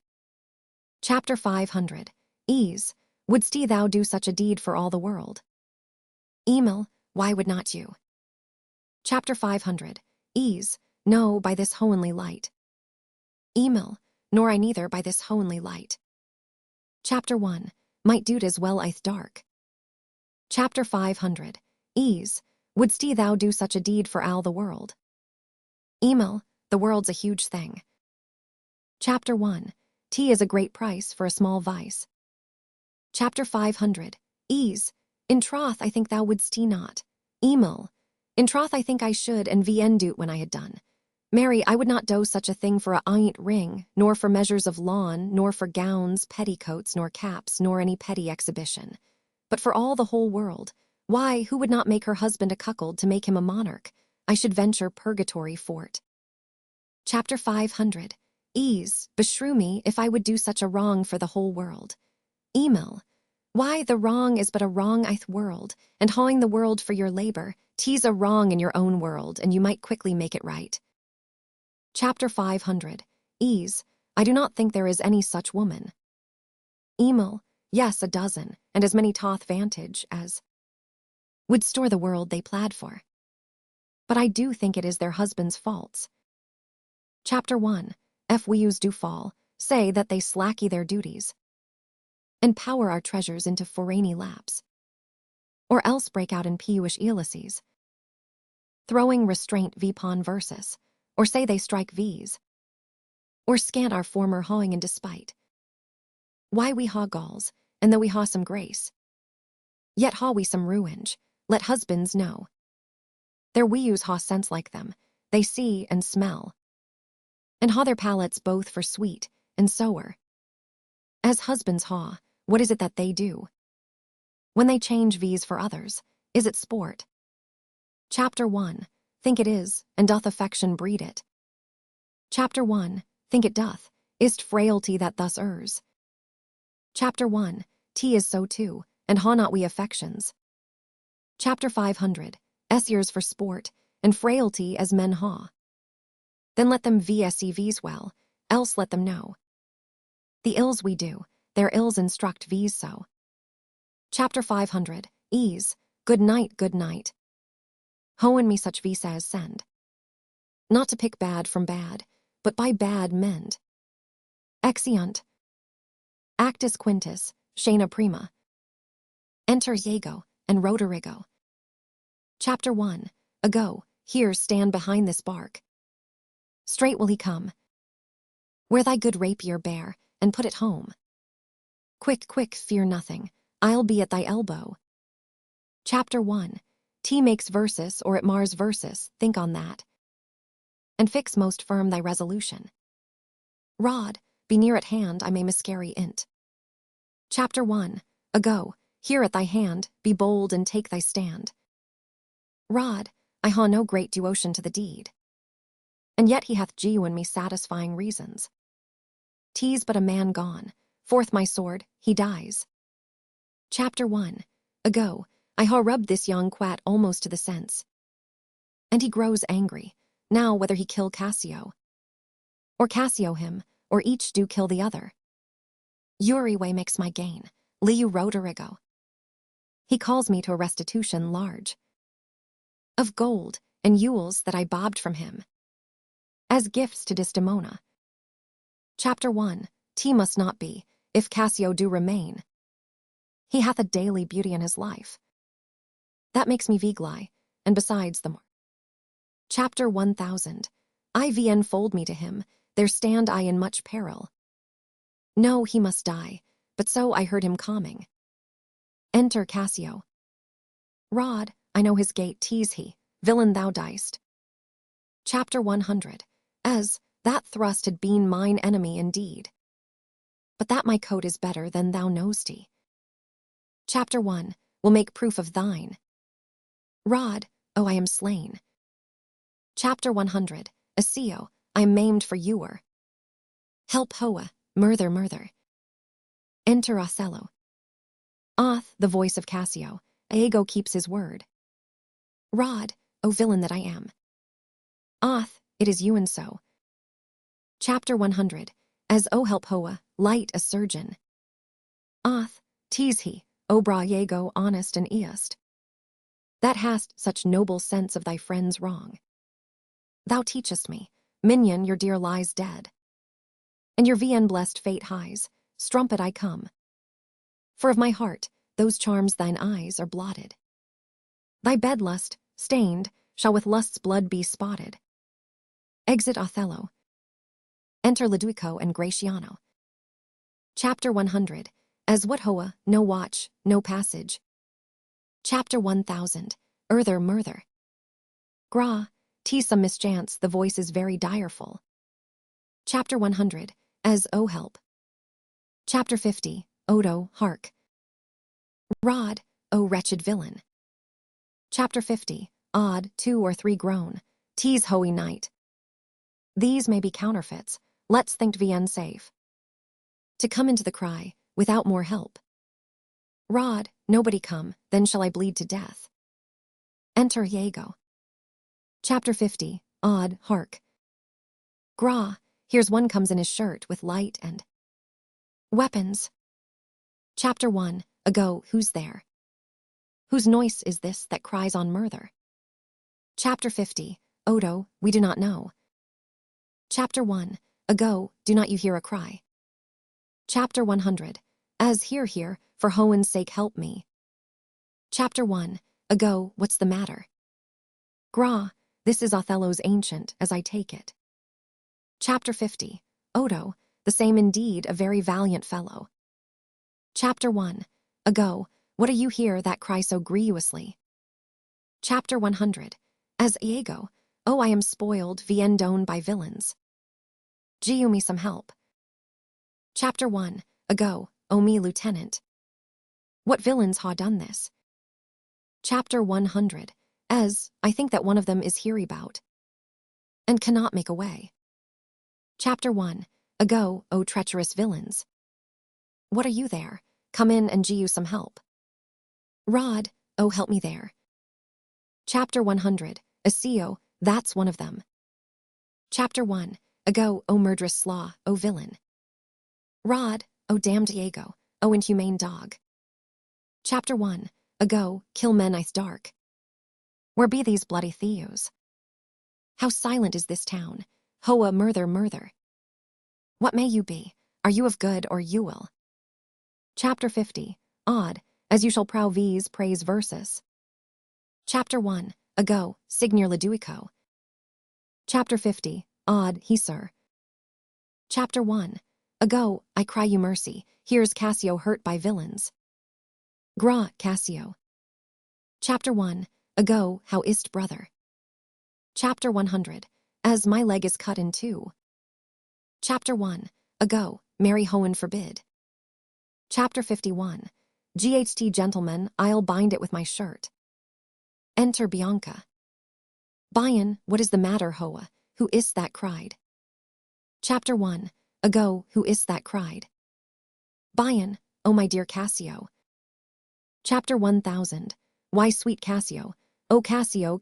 [SPEAKER 1] Chapter 500. Ease, wouldst thou do such a deed for all the world? Emil, why would not you? Chapter 500. Ease, no, by this holy light. Emil, nor I neither by this holy light. Chapter 1. Might do't as well ith dark. Chapter 500. Ease, wouldst thou do such a deed for all the world? Emil, the world's a huge thing. Chapter 1. Tea is a great price for a small vice. Chapter 500. Ease, in troth I think thou wouldst tea not. Emil, in troth I think I should, and vien do't when I had done. Mary, I would not do such a thing for a aint ring, nor for measures of lawn, nor for gowns, petticoats, nor caps, nor any petty exhibition. But for all the whole world, why, who would not make her husband a cuckold to make him a monarch? I should venture purgatory for't. Chapter 500. Ease, beshrew me if I would do such a wrong for the whole world. Email. Why the wrong is but a wrong-ith world, and hawing the world for your labor, tease a wrong in your own world, and you might quickly make it right. Chapter 500. Ease. I do not think there is any such woman. Email. Yes, a dozen, and as many doth vantage as would store the world they plaid for. But I do think it is their husbands' faults. Chapter 1. If we use do fall, say that they slacky their duties, and power our treasures into foreigny laps, or else break out in peewish Ulysses, throwing restraint vpon versus, or say they strike v's, or scant our former hawing in despite. Why we haw galls, and though we haw some grace, yet haw we some ruinge, let husbands know. Their we use haw sense like them, they see and smell, and haw their palates both for sweet and sour. As husbands haw, what is it that they do? When they change v's for others, is it sport? Chapter 1. Think it is, and doth affection breed it? Chapter 1. Think it doth, is't frailty that thus errs? Chapter 1. T is so too, and haw not we affections? Chapter 500. S years for sport, and frailty as men haw. Then let them vsev's well, else let them know. The ills we do, their ills instruct v's so. Chapter 500. Ease. Good night, good night. Ho and me such v says send. Not to pick bad from bad, but by bad mend. Exeunt. Actus quintus, scena prima. Enter Iago and Roderigo. Chapter 1. Ago, here stand behind this bark. Straight will he come. Where thy good rapier bear, and put it home. Quick, quick, fear nothing, I'll be at thy elbow. Chapter 1. T makes versus, or it mars versus, think on that. And fix most firm thy resolution. Rod, be near at hand, I may miscarry int. Chapter 1. Ago, here at thy hand, be bold and take thy stand. Rod, I haw no great devotion to the deed. And yet he hath genuine me satisfying reasons. T's but a man gone, forth my sword, he dies. Chapter 1. Ago, I haw rubbed this young quat almost to the sense. And he grows angry, now whether he kill Cassio, or Cassio him, or each do kill the other. Uriway makes my gain, liu Roderigo. He calls me to a restitution large, of gold and ewels that I bobbed from him, as gifts to Desdemona. Chapter 1. T must not be, if Cassio do remain. He hath a daily beauty in his life. That makes me vigli, and besides the more. Chapter 1000. I enfold me to him, there stand I in much peril. No, he must die, but so I heard him calming. Enter Cassio. Rod, I know his gait, tease he, villain thou diest. Chapter 100. As, that thrust had been mine enemy indeed. But that my coat is better than thou know'st he. Chapter 1. Will make proof of thine. Rod, oh I am slain. Chapter 100. Asio, I am maimed for ewer. Help Hoa, murther. Enter Othello. Oth, the voice of Cassio, Iago keeps his word. Rod, O villain that I am. Oth, it is you and so. Chapter 100. As O help Hoa, light a surgeon. Oth, tease he, O bra Iago honest and east. That hast such noble sense of thy friend's wrong. Thou teachest me, minion your dear lies dead. And your VN blessed fate highs, strumpet I come. For of my heart, those charms thine eyes are blotted. Thy bedlust, stained, shall with lust's blood be spotted. Exit Othello. Enter Lodovico and Gratiano. Chapter 100. As what Hoa, no watch, no passage. Chapter 1000. Murther. Gra, 'tis some mischance, the voice is very direful. Chapter 100. As O help. Chapter 50. Odo, hark. Rod, O wretched villain. Chapter 50. Odd, 2 or 3 groan. 'Tis hoey night. These may be counterfeits, let's think VN safe. To come into the cry, without more help. Rod, nobody come, then shall I bleed to death. Enter Iago. Chapter 50. Odd, hark. Gra, here's one comes in his shirt with light and weapons. Chapter 1. Ago, who's there? Whose noise is this that cries on murder? Chapter 50. Odo, we do not know. Chapter 1. Ago, do not you hear a cry? Chapter 100. As here, for Hohen's sake help me. Chapter 1. Ago, what's the matter? Gra, this is Othello's ancient, as I take it. Chapter 50. Odo, the same indeed, a very valiant fellow. Chapter 1. Ago, what are you here that cry so grievously? Chapter 100. As Iago, oh, I am spoiled, viendone by villains. Giu me some help. Chapter 1. Ago, oh me lieutenant. What villains ha done this? Chapter 100. As, I think that one of them is hereabout, and cannot make away. Chapter 1. Ago, O treacherous villains. What are you there? Come in and giu some help. Rod, oh help me there. Chapter 100. Asio, that's one of them. Chapter 1. Ago, O murderous slaw, O villain. Rod, O damned Iago, O inhumane dog. Chapter 1. Ago, kill men ice dark. Where be these bloody theos? How silent is this town? Hoa murther. What may you be? Are you of good or you will? Chapter 50. Odd, as you shall prow vis praise versus. Chapter 1. Ago, signor Laduico. Chapter 50. Odd, he sir. Chapter 1. Ago, I cry you mercy, here's Cassio hurt by villains. Gra, Cassio. Chapter 1. Ago, how is't brother? Chapter 100. As my leg is cut in two. Chapter 1. Ago, marry Hohen forbid. Chapter 51. GHT gentlemen, I'll bind it with my shirt. Enter Bianca. Bian, what is the matter, Hoa? Who is that cried? Chapter 1. Ago, who is that cried? Bian, oh my dear Cassio. Chapter 1000. Why sweet Cassio, O Cassio.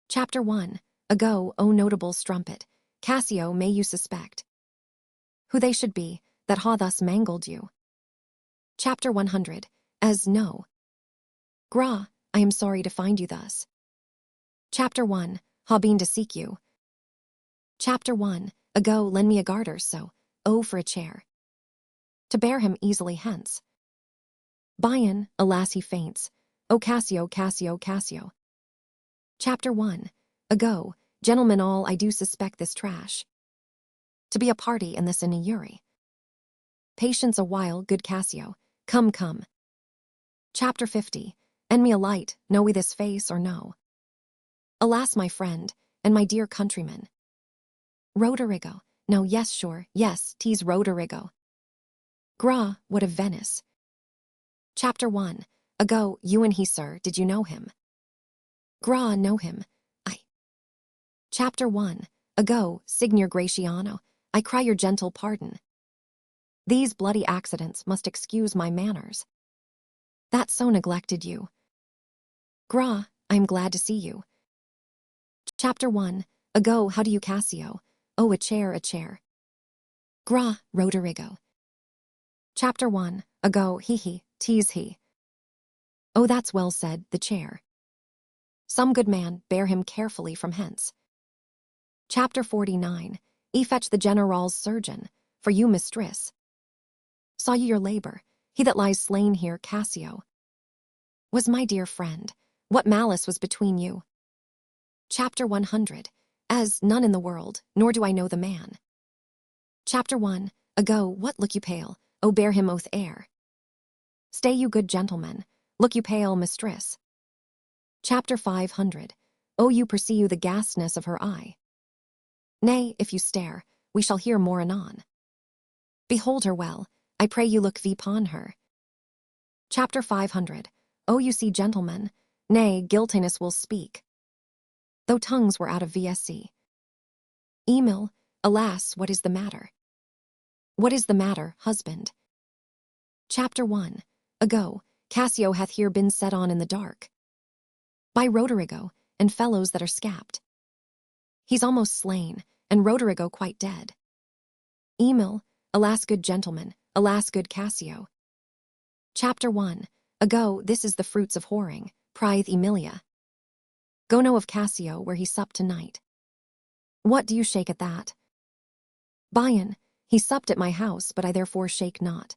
[SPEAKER 1] Chapter 1. Ago, O notable strumpet, Cassio may you suspect who they should be, that ha thus mangled you. Chapter 100. As no. Gra, I am sorry to find you thus. Chapter 1. Ha been to seek you. Chapter 1. Ago, lend me a garter so, oh for a chair. To bear him easily hence. Bian, alas he faints, O Cassio. Chapter 1. Ago, gentlemen all, I do suspect this trash to be a party in this injury. Patience a while, good Cassio, come. Chapter 50. End me a light, know we this face or no? Alas, my friend, and my dear countryman. Roderigo, no, yes, sure, yes, 'tis Roderigo. Gra, what of Venice? Chapter 1. Ago, you and he, sir, did you know him? Gra, know him, I. Chapter 1. Ago, Signor Gratiano, I cry your gentle pardon. These bloody accidents must excuse my manners. That so neglected you. Gra, I am glad to see you. Chapter 1. Ago, how do you Cassio? Oh, a chair. Gra, Roderigo. Chapter 1. Ago, he, 'tis he. Oh, that's well said, the chair. Some good man, bear him carefully from hence. Chapter 49. Fetch the general's surgeon, for you mistress. Saw you your labor, he that lies slain here, Cassio. Was my dear friend, what malice was between you? Chapter 100. As none in the world, nor do I know the man. Chapter 1. Ago, what look you pale? Oh, bear him oath air. Stay you good gentlemen, look you pale mistress. Chapter 500. Oh, you perceive the ghastness of her eye. Nay, if you stare, we shall hear more anon. Behold her well, I pray you look upon her. Chapter 500. Oh, you see gentlemen, nay, guiltiness will speak. Though tongues were out of VSC. Emil, alas, what is the matter? What is the matter, husband? Chapter 1. Ago, Cassio hath here been set on in the dark. By Roderigo, and fellows that are scapt. He's almost slain, and Roderigo quite dead. Emil, alas good gentleman, alas good Cassio. Chapter 1. Ago, this is the fruits of whoring, pryeth Emilia. Go know of Cassio where he supped tonight. What do you shake at that? Bion, he supped at my house, but I therefore shake not.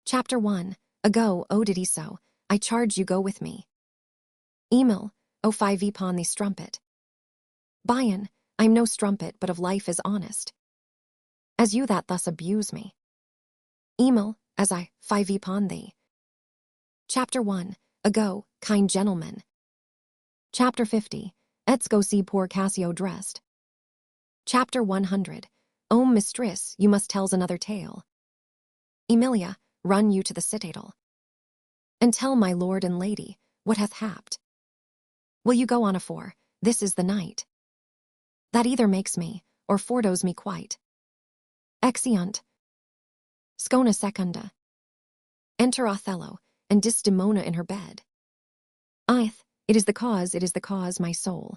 [SPEAKER 1] Chapter 1. Ago, oh did he so, I charge you go with me. Emil, oh fie upon thee strumpet. Bion, I'm no strumpet, but of life is honest. As you that thus abuse me. Emil, as I, fie upon thee. Chapter 1. Ago, kind gentlemen. Chapter 50. Let's go see poor Cassio dressed. Chapter 100. O mistress, you must tell's another tale. Emilia, run you to the citadel. And tell my lord and lady, what hath happed. Will you go on afore, this is the night. That either makes me, or fordoes me quite. Exeunt. Scona secunda. Enter Othello, and Desdemona in her bed. Ith, it is the cause, my soul.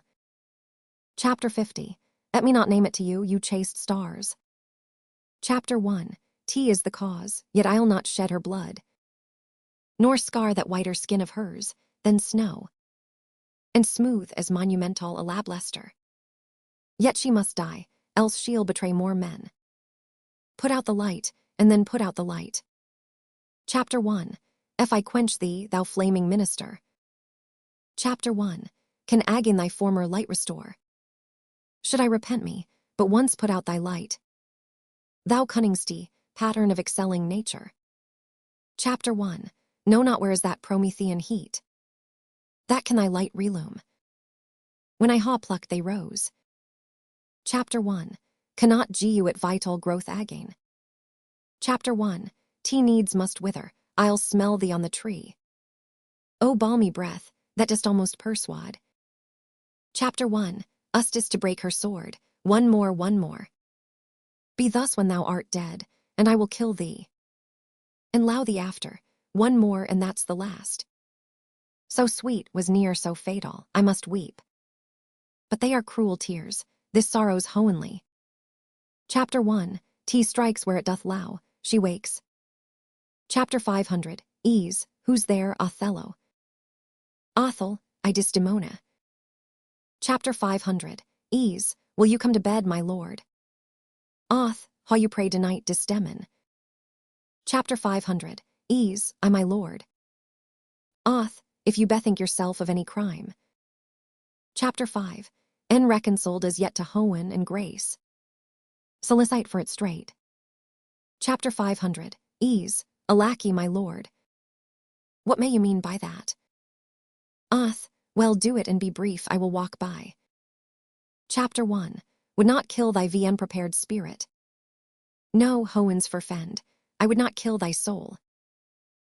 [SPEAKER 1] Chapter 50. Let me not name it to you, you chaste stars. Chapter 1. Tea is the cause, yet I'll not shed her blood, nor scar that whiter skin of hers than snow, and smooth as monumental a lablester. Yet she must die, else she'll betray more men. Put out the light, and then put out the light. Chapter 1. If I quench thee, thou flaming minister. Chapter 1. Can again thy former light restore? Should I repent me, but once put out thy light? Thou cunningsty, pattern of excelling nature. Chapter 1. Know not where is that Promethean heat. That can thy light relume. When I haw plucked they rose. Chapter 1. Cannot you at vital growth again. Chapter 1. Tea needs must wither, I'll smell thee on the tree. O balmy breath, that dost almost persuade. Chapter 1. Ustis to break her sword, one more. Be thus when thou art dead, and I will kill thee. And low thee after, one more and that's the last. So sweet was near so fatal, I must weep. But they are cruel tears, this sorrow's hoenly. Chapter 1. Tea strikes where it doth low, she wakes. Chapter 500. Ease, who's there, Othello? Othel, I Desdemona. Chapter 500. Ease, will you come to bed, my lord? Oth, how you pray tonight, Desdemon. Chapter 500. Ease, I my lord. Oth, if you bethink yourself of any crime. Chapter 5. En reconciled as yet to Hoen and Grace. Solicite for it straight. Chapter 500. Ease, a lackey, my lord. What may you mean by that? Oth, well do it and be brief, I will walk by. Chapter 1. Would not kill thy unprepared spirit. No, Hoens forfend, I would not kill thy soul.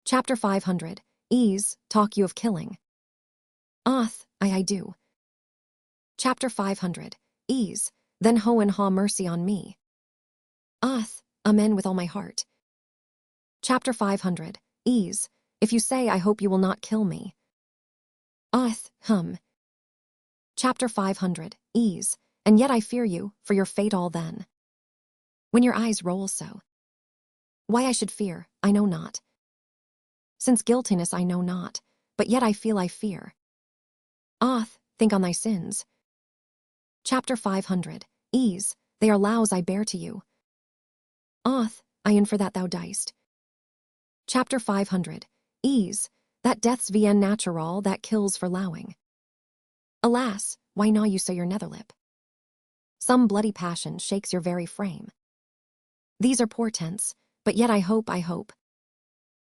[SPEAKER 1] Chapter 500. Ease, talk you of killing. Oth, I do. Chapter 500. Ease, then Hoen ha mercy on me. Oth, amen with all my heart. Chapter 500. Ease, if you say I hope you will not kill me. Oth, Chapter 500. Ease, and yet I fear you, for your fate all then. When your eyes roll so. Why I should fear, I know not. Since guiltiness I know not, but yet I feel I fear. Oth, think on thy sins. Chapter 500. Ease, they are lows I bear to you. Oth, I infer that thou diest. Chapter 500. Ease, that death's vien natural that kills for lowing. Alas, why gnaw you so your netherlip? Some bloody passion shakes your very frame. These are portents, but yet I hope.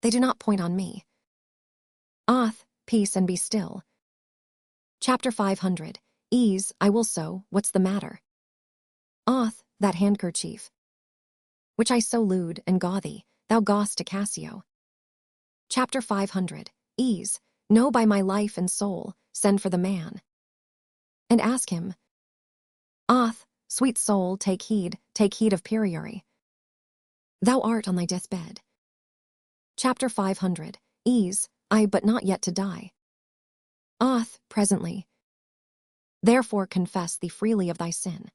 [SPEAKER 1] They do not point on me. Oth, peace and be still. Chapter 500. Ease, I will so, what's the matter? Oth, that handkerchief, which I so lewd and gaudy, thou gawst to Cassio. Chapter 500. Ease, know by my life and soul, send for the man. And ask him. Oth, sweet soul, take heed of periury. Thou art on thy deathbed. Chapter 500. Ease, I but not yet to die. Presently. Therefore confess thee freely of thy sin.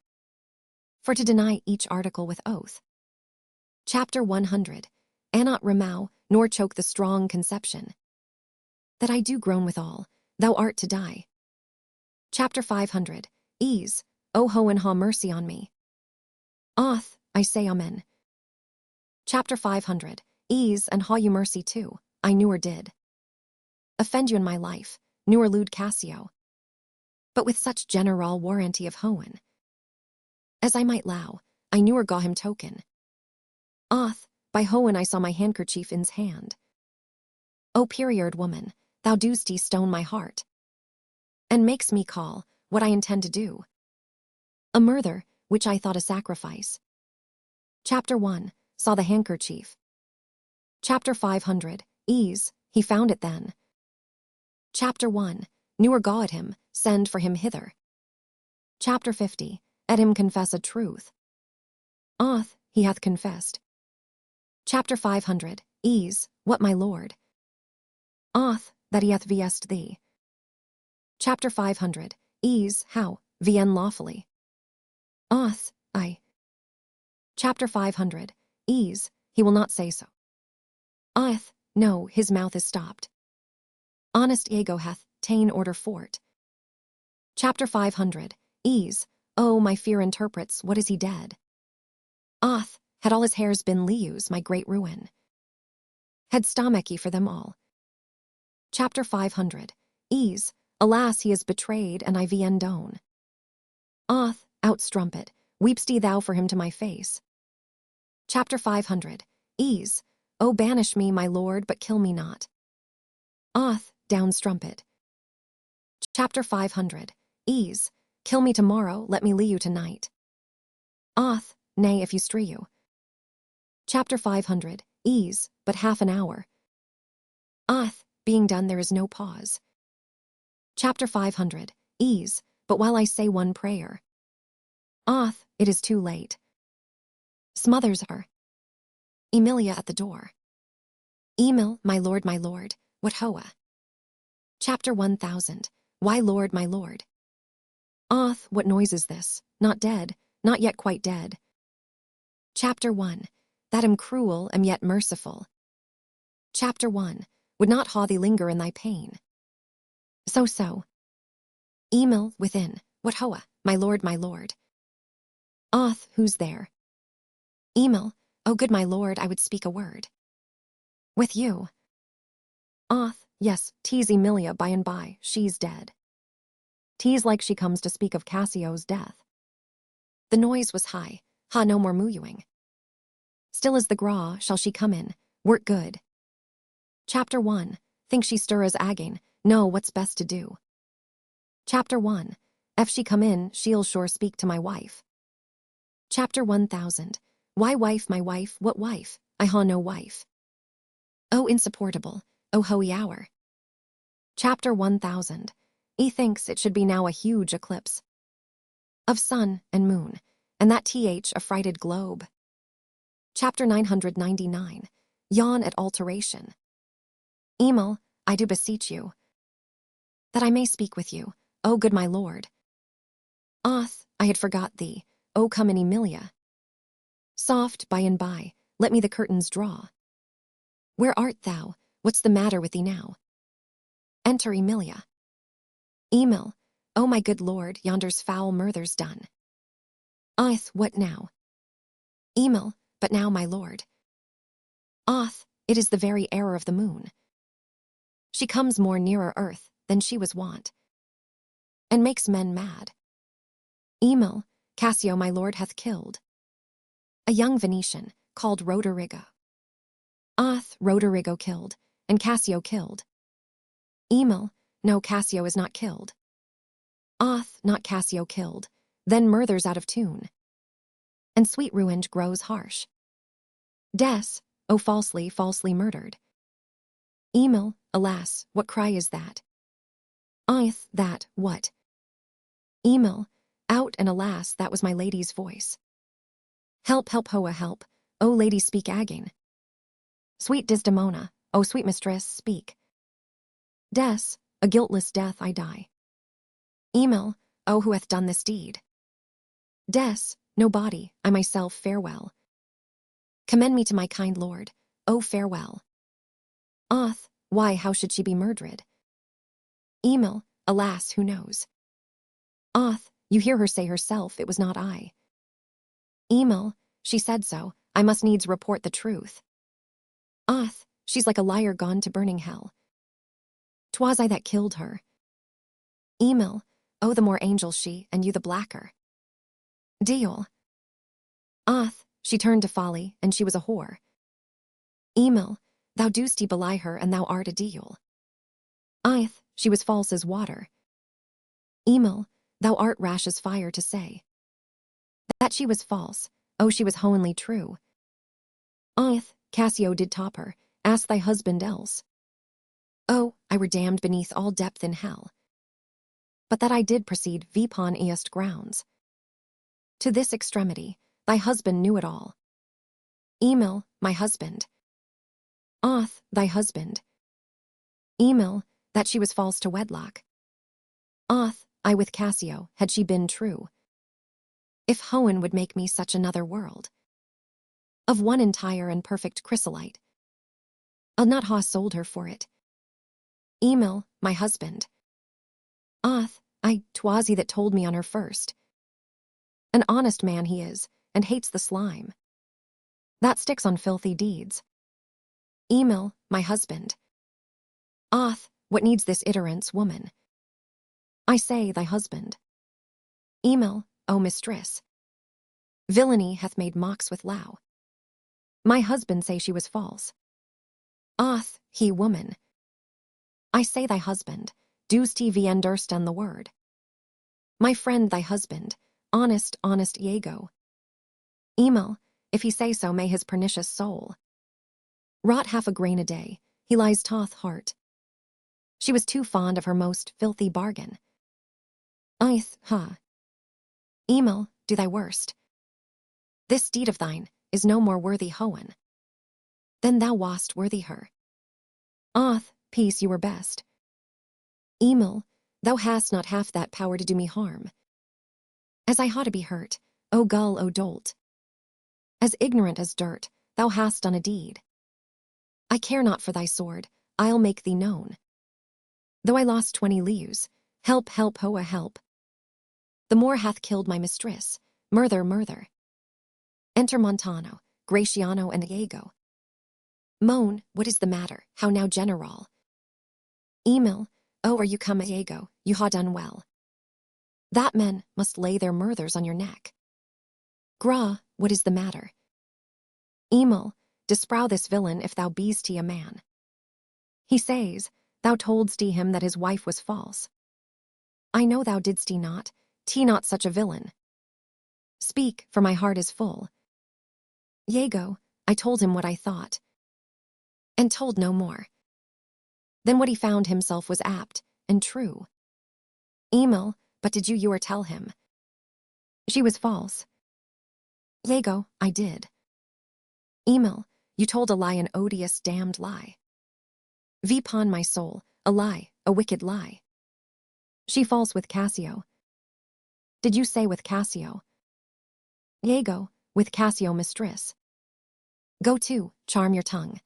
[SPEAKER 1] For to deny each article with oath. Chapter 100. Annot remou, nor choke the strong conception. That I do groan withal, thou art to die. Chapter 500. Ease, O ho and ha mercy on me. I say amen. Chapter 500. Ease and ha you mercy too, I newer did. Offend you in my life, newer lewd Cassio. But with such general warranty of hoen. As I might low, I newer gaw him token. By hoen I saw my handkerchief in's hand. O period woman, thou dost stone my heart. And makes me call, what I intend to do. A murder, which I thought a sacrifice. Chapter 1. Saw the handkerchief. Chapter 500. Ease, he found it then. Chapter 1. Newer gaw at him, send for him hither. Chapter 50. At him confess a truth. He hath confessed. Chapter 500. Ease, what my lord? That he hath viest thee. Chapter 500. Ease, how, vien lawfully. I. Chapter 500. Ease, he will not say so. No, his mouth is stopped. Honest Iago hath ta'en order for't. Chapter 500. Ease, oh, my fear interprets, what is he dead? Had all his hairs been leus, my great ruin. Had stomachy for them all. Chapter 500. Ease, alas, he is betrayed, and I vien down. Out strumpet, weep'st thou for him to my face. Chapter 500. Ease, oh, banish me, my lord, but kill me not. Down strumpet. Chapter 500. Ease, kill me tomorrow, let me lee you tonight. Nay, if you stree you. Chapter 500. Ease, but half an hour. Being done there is no pause. Chapter 500. Ease, but while I say one prayer. It is too late. Smothers her. Emilia at the door. Emil, my lord, what hoa? Chapter 1000. Why, lord, my lord? What noise is this? Not dead, not yet quite dead. Chapter 1. That am cruel, am yet merciful. Chapter 1. Would not ha thee linger in thy pain. So. Emil, within, what hoa, my lord, my lord? Who's there? Emil, oh good my lord, I would speak a word. With you. Yes, 'tis Emilia by and by, she's dead. 'Tis like she comes to speak of Cassio's death. The noise was high, no more mooing. Still as the graw, shall she come in, work good. Chapter 1. Think she stir as again, know what's best to do. Chapter 1. If she come in, she'll sure speak to my wife. Chapter 1000. Why wife, my wife, what wife? I ha no wife. Oh insupportable, oh hoey hour. Chapter 1000. He thinks it should be now a huge eclipse of sun and moon, and that affrighted globe. Chapter 999. Yawn at alteration. Emil, I do beseech you, that I may speak with you, O good my lord. I had forgot thee, O come in Emilia. Soft, by and by, let me the curtains draw. Where art thou? What's the matter with thee now? Enter Emilia. Emil, O my good lord, yonder's foul murther's done. What now? Emil, but now my lord. It is the very error of the moon. She comes more nearer earth than she was wont, and makes men mad. Emil, Cassio my lord hath killed a young Venetian called Roderigo. Roderigo killed, and Cassio killed. Emil, no, Cassio is not killed. Not Cassio killed, then murthers out of tune. And sweet ruined grows harsh. Des, O falsely murdered. Emil, alas, what cry is that? That, what? Emil, out and alas, that was my lady's voice. Help, help, hoa, help, O lady speak again. Sweet Desdemona, O sweet mistress, speak. Des, a guiltless death I die. Emil, O who hath done this deed? Des, no body, I myself farewell. Commend me to my kind lord, O farewell. Oth, why, how should she be murdered? Emil, alas, who knows? Oth, you hear her say herself, it was not I. Emil, she said so, I must needs report the truth. Oth, she's like a liar gone to burning hell. 'Twas I that killed her. Emil, oh the more angel she, and you the blacker. Deal. Oth, she turned to folly, and she was a whore. Emil, thou dost belie her, and thou art a deal. Ith, she was false as water. Emil, thou art rash as fire to say. That she was false, oh she was hohenly true. Ith, Cassio did top her, ask thy husband else. Oh, I were damned beneath all depth in hell. But that I did proceed vipon east grounds. To this extremity, thy husband knew it all. Emil, my husband. Oth, thy husband. Emil, that she was false to wedlock. Oth, I with Cassio, had she been true. If Hohen would make me such another world, of one entire and perfect chrysolite, I'll not ha sold her for it. Emil, my husband. Oth, 'twas he that told me on her first. An honest man he is, and hates the slime that sticks on filthy deeds. Emil, my husband. Oth, what needs this iterance, woman? I say, thy husband. Emil, O mistress. Villainy hath made mocks with Lao. My husband say she was false. Oth, he woman. I say thy husband, dost he understand the word? My friend thy husband, honest Iago. Emil, if he say so, may his pernicious soul rot half a grain a day, he lies toth heart. She was too fond of her most filthy bargain. Ith, ha. Emil, do thy worst. This deed of thine is no more worthy Hohen than thou wast worthy her. Oth, peace you were best. Emil, thou hast not half that power to do me harm. As I ought to be hurt, O gull, O dolt. As ignorant as dirt, thou hast done a deed. I care not for thy sword, I'll make thee known. Though I lost 20 lius, help, help, hoa, help. The Moor hath killed my mistress, murther. Enter Montano, Gratiano, and Iago. Moan, what is the matter, how now general? Emil, oh are you come Iago, you ha done well. That men must lay their murthers on your neck. Gra, what is the matter? Emil, disprow this villain if thou beest he a man. He says, thou toldst him that his wife was false. I know thou didst not, not such a villain. Speak, for my heart is full. Iago, I told him what I thought, and told no more. Then what he found himself was apt and true. Emil, but did you tell him she was false? Iago, I did. Emil, you told a lie, an odious damned lie. Vipon my soul, a lie, a wicked lie. She false with Cassio. Did you say with Cassio? Iago, with Cassio mistress. Go to, charm your tongue.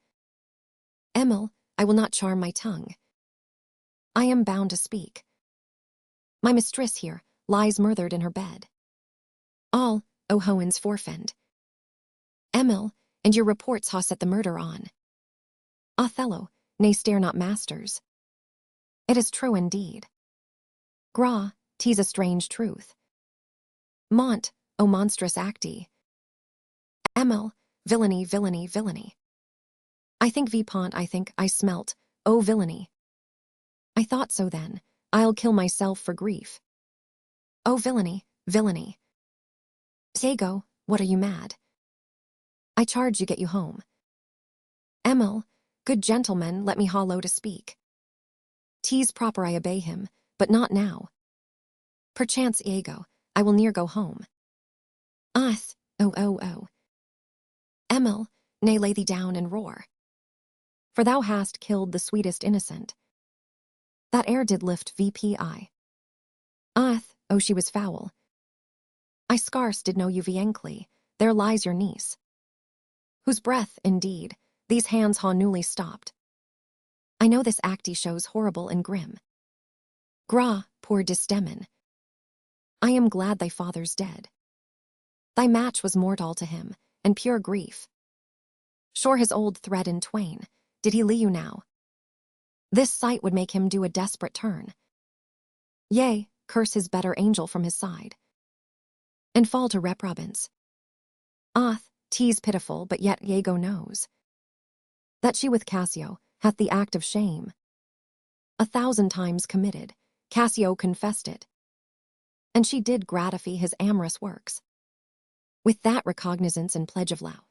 [SPEAKER 1] Emil, I will not charm my tongue. I am bound to speak. My mistress here lies murthered in her bed. All, O Hohen's forfend. Emil, and your reports ha set the murder on. Othello, nay stare not masters. It is true indeed. Gra, 'tis a strange truth. Mont, O monstrous acti. Emil, villainy. I think vipont, I smelt, O villainy. I thought so then, I'll kill myself for grief. O villainy. Iago, what are you mad? I charge you get you home. Emil, good gentleman, let me hollow to speak. 'Tis proper I obey him, but not now. Perchance, Iago, I will near go home. Oh. Emil, nay lay thee down and roar. For thou hast killed the sweetest innocent. That ere did lift VPI. Oh, she was foul. I scarce did know you viencly, there lies your niece. Whose breath, indeed, these hands ha newly stopped. I know this acty shows horrible and grim. Gra, poor Desdemon. I am glad thy father's dead. Thy match was mortal to him, and pure grief. Sure his old thread in twain, did he lee you now? This sight would make him do a desperate turn. Yea, curse his better angel from his side, and fall to reprobance. Tis pitiful, but yet Iago knows that she with Cassio hath the act of shame 1,000 times committed. Cassio confessed it, and she did gratify his amorous works with that recognizance and pledge of vow,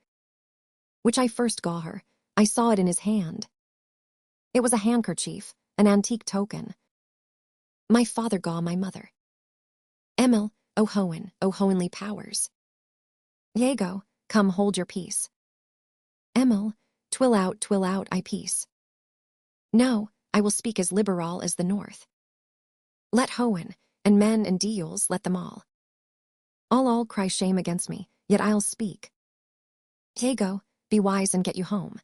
[SPEAKER 1] which I first gaw her. I saw it in his hand. It was a handkerchief, an antique token. My father gaw my mother. Emil, O hohenly powers. Iago, come hold your peace. Emil, twill out, I peace. No, I will speak as liberal as the north. Let Hohen, and men and deals, let them all cry shame against me, yet I'll speak. Iago, be wise and get you home.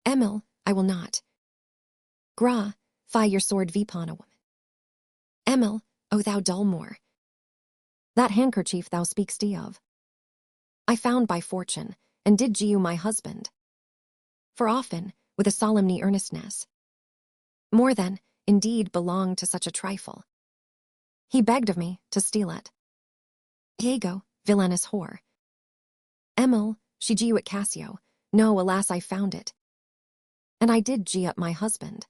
[SPEAKER 1] Emil, I will not. Gra, fie your sword vipon a woman. Emil, O thou dull Moor. That handkerchief thou speak'st of, I found by fortune, and did you my husband. For often, with a solemnity earnestness, more than, indeed, belonged to such a trifle, he begged of me to steal it. Iago, villainous whore. Emil, she you at Cassio. No, alas, I found it. And I did up my husband.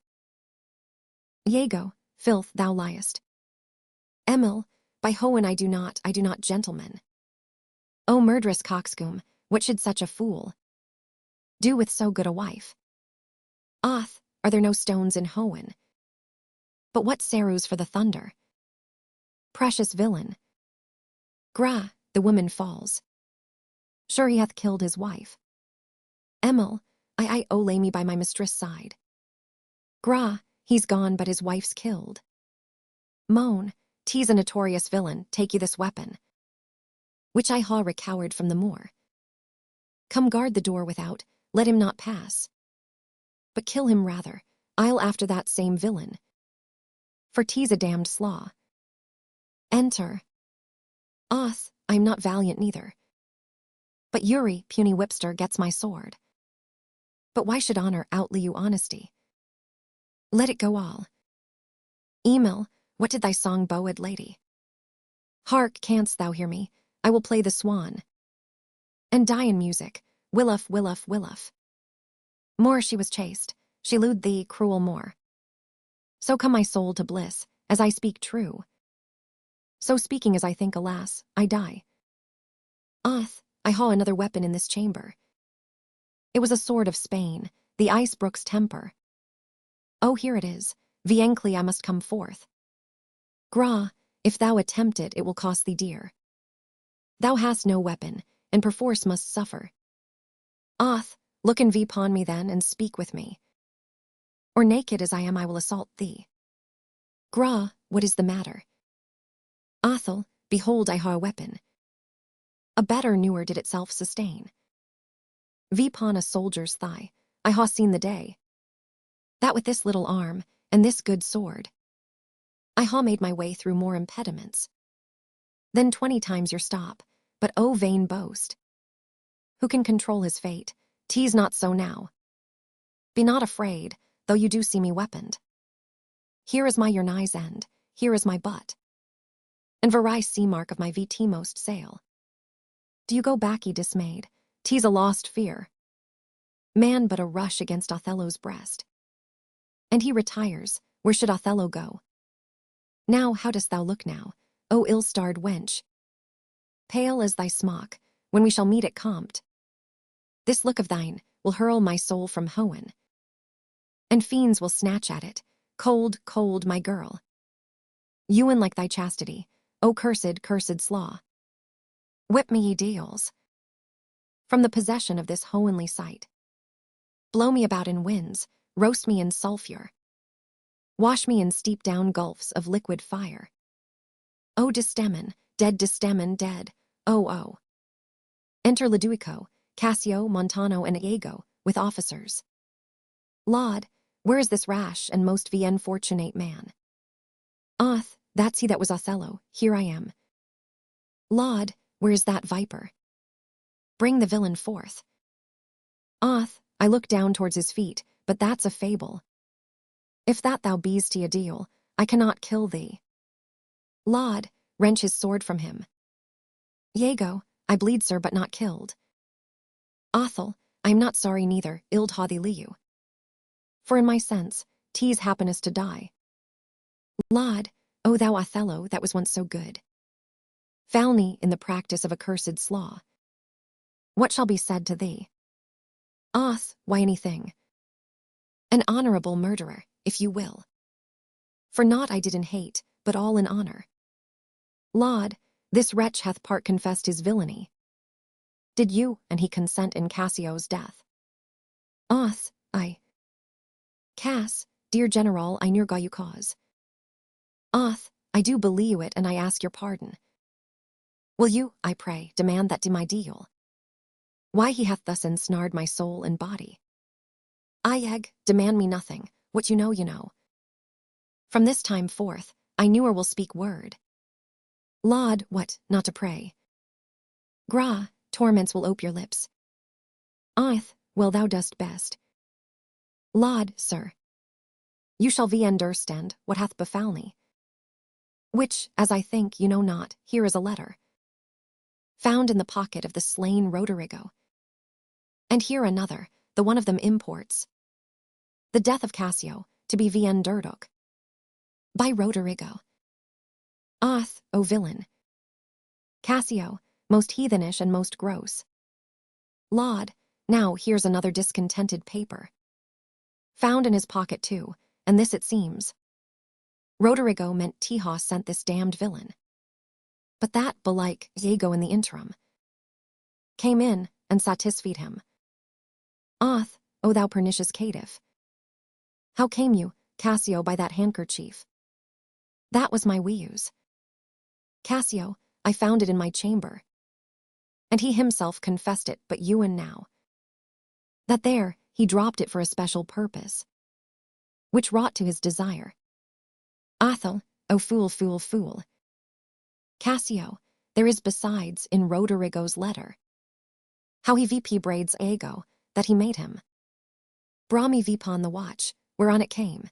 [SPEAKER 1] Iago, filth, thou liest. Emil, by Hohen I do not, gentlemen. O murderous coxcomb, what should such a fool do with so good a wife? Are there no stones in Hohen? But what Sarus for the thunder? Precious villain. Gra, the woman falls. Sure he hath killed his wife. Emil, I lay me by my mistress' side. Gra, he's gone but his wife's killed. Moan, 'tis a notorious villain, take you this weapon, which I ha recowered from the Moor. Come guard the door without, let him not pass. But kill him rather, I'll after that same villain. For 'tis a damned slaw. Enter. I'm not valiant neither. But Uri, puny whipster, gets my sword. But why should honor outlie you honesty? Let it go all. Emil, what did thy song bowed lady? Hark, canst thou hear me? I will play the swan, and die in music, Willuff. More she was chaste, she lewd thee, cruel Moor. So come my soul to bliss, as I speak true. So speaking as I think, alas, I die. I haw another weapon in this chamber. It was a sword of Spain, the ice brook's temper. Oh, here it is, viencly I must come forth. Gra, if thou attempt it, it will cost thee dear. Thou hast no weapon, and perforce must suffer. Look in upon me then, and speak with me. Or naked as I am, I will assault thee. Gra, what is the matter? Othel, behold I ha a weapon. A better newer did itself sustain. Vipon a soldier's thigh, I ha seen the day. That with this little arm, and this good sword, I ha made my way through more impediments than 20 times your stop, but O vain boast! Who can control his fate? 'Tis not so now. Be not afraid, though you do see me weaponed. Here is my your nigh's end, here is my butt, and very sea mark of my VT most sail. Do you go back ye dismayed? 'Tis a lost fear. Man but a rush against Othello's breast, and he retires. Where should Othello go? Now how dost thou look now, O ill-starred wench? Pale as thy smock, when we shall meet at Compt. This look of thine will hurl my soul from Hohen, and fiends will snatch at it, cold, my girl. Ewan like thy chastity, O cursed slaw. Whip me ye deals from the possession of this hohenly sight. Blow me about in winds, roast me in sulphur. Wash me in steep down gulfs of liquid fire. O Desdemon, dead, oh. Enter Lodoico, Cassio, Montano, and Iago, with officers. Laud, where is this rash and most fortunate man? Oth, that's he that was Othello, here I am. Laud, where is that viper? Bring the villain forth. Oth, I look down towards his feet, but that's a fable. If that thou beest a deal, I cannot kill thee. Laud, wrench his sword from him. Iago, I bleed, sir, but not killed. Othel, I am not sorry neither, ild ha thee liu. For in my sense, 'tis happiness to die. Laud, O thou Othello that was once so good. Falney in the practice of accursed slaw. What shall be said to thee? Oth, why anything. An honorable murderer, if you will. For naught I did in hate, but all in honor. Laud, this wretch hath part confessed his villainy. Did you and he consent in Cassio's death? Oth, I. Cass, dear general, I near you cause. Oth, I do believe it, and I ask your pardon. Will you, I pray, demand that to my deal? Why he hath thus ensnared my soul and body? Iag, demand me nothing, what you know you know. From this time forth, I newer will speak word. Laud, what, not to pray? Gra, torments will ope your lips. Oth, well thou dost best. Laud, sir. You shall be understand what hath befall me. Which, as I think you know not, here is a letter. Found in the pocket of the slain Roderigo. And here another, the one of them imports. The death of Cassio, to be undertook. By Roderigo. Oth, O villain. Cassio, most heathenish and most gross. Laud, now here's another discontented paper. Found in his pocket too, and this it seems. Roderigo meant Tihas sent this damned villain. But that, belike, Iago in the interim. Came in, and satisfied him. Oth, O thou pernicious caitiff. How came you, Cassio, by that handkerchief? That was my weuse. Cassio, I found it in my chamber. And he himself confessed it, but you and now. That there, he dropped it for a special purpose, which wrought to his desire. Othel, O fool. Cassio, there is besides in Roderigo's letter. How he VP braids Iago, that he made him. Brahmi vipon the watch, whereon it came.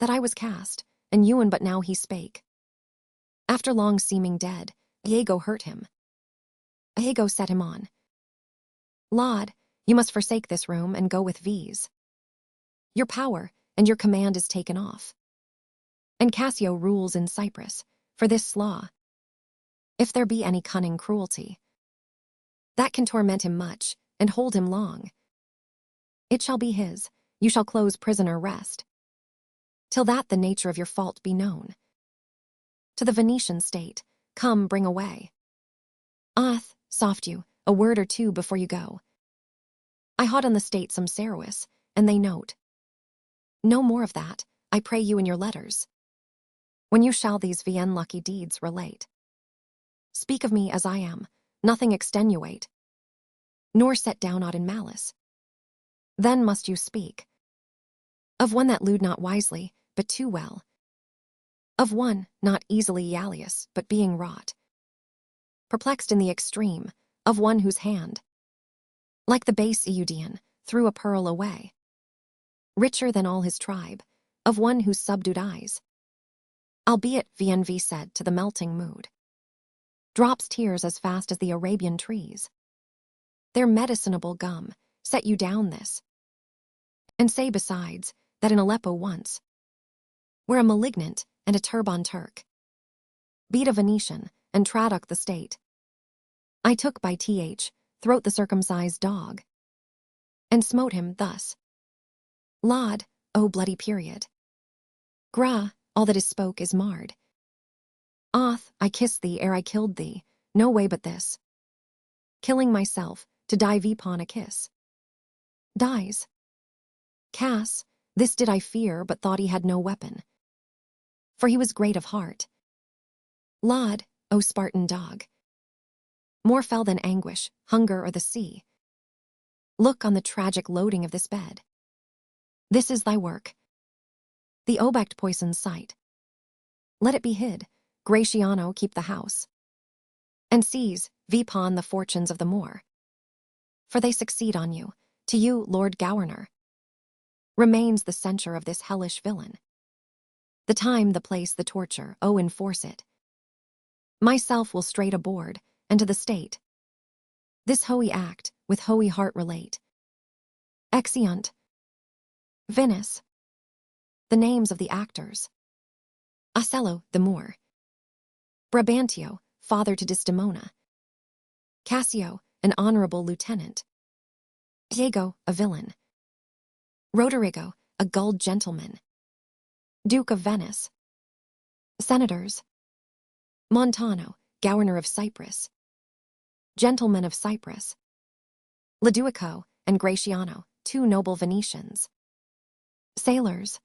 [SPEAKER 1] That I was cast, and Ewan but now he spake. After long seeming dead, Iago hurt him. Iago set him on. Laud, you must forsake this room and go with these. Your power and your command is taken off. And Cassio rules in Cyprus, for this law. If there be any cunning cruelty, that can torment him much, and hold him long. It shall be his, you shall close prisoner rest, till that the nature of your fault be known. To the Venetian state, come bring away. Oth, soft you, a word or two before you go. I had on the state some Cerois, and they note. No more of that, I pray you in your letters. When you shall these lucky deeds relate. Speak of me as I am, nothing extenuate, nor set down aught in malice. Then must you speak. Of one that lewd not wisely, but too well. Of one, not easily alias, but being wrought. Perplexed in the extreme, of one whose hand, like the base Eudian, threw a pearl away. Richer than all his tribe, of one whose subdued eyes, albeit VNV said to the melting mood, drops tears as fast as the Arabian trees. Their medicinable gum set you down this. And say besides, that in Aleppo once, where a malignant and a turban Turk beat a Venetian and Tradoc the state, I took by throat the circumcised dog, and smote him thus. Laud, O bloody period. Gra, all that is spoke is marred. Oth, I kissed thee ere I killed thee, no way but this. Killing myself, to die vipon a kiss. dies. Cass, this did I fear, but thought he had no weapon. For he was great of heart. Laud, O Spartan dog. More fell than anguish, hunger, or the sea. Look on the tragic loading of this bed. This is thy work. The obecht poison's sight. Let it be hid, Gratiano keep the house. And seize, vipon the fortunes of the Moor. For they succeed on you, to you, Lord Gowernor. Remains the censure of this hellish villain. The time, the place, the torture, oh enforce it. Myself will straight aboard, and to the state. This holy act, with holy heart relate. Exeunt. Venice. The names of the actors. Othello, the Moor. Brabantio, father to Desdemona. Cassio, an honorable lieutenant. Iago, a villain. Roderigo, a gulled gentleman. Duke of Venice. Senators. Montano, Governor of Cyprus. Gentleman of Cyprus. Lodovico and Gratiano, two noble Venetians. Sailors.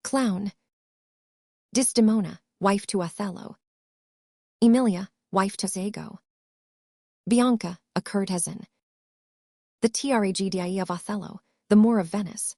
[SPEAKER 1] Clown. Desdemona, wife to Othello. Emilia, wife to Iago. Bianca, a courtesan. The tragedie of Othello, the Moor of Venice.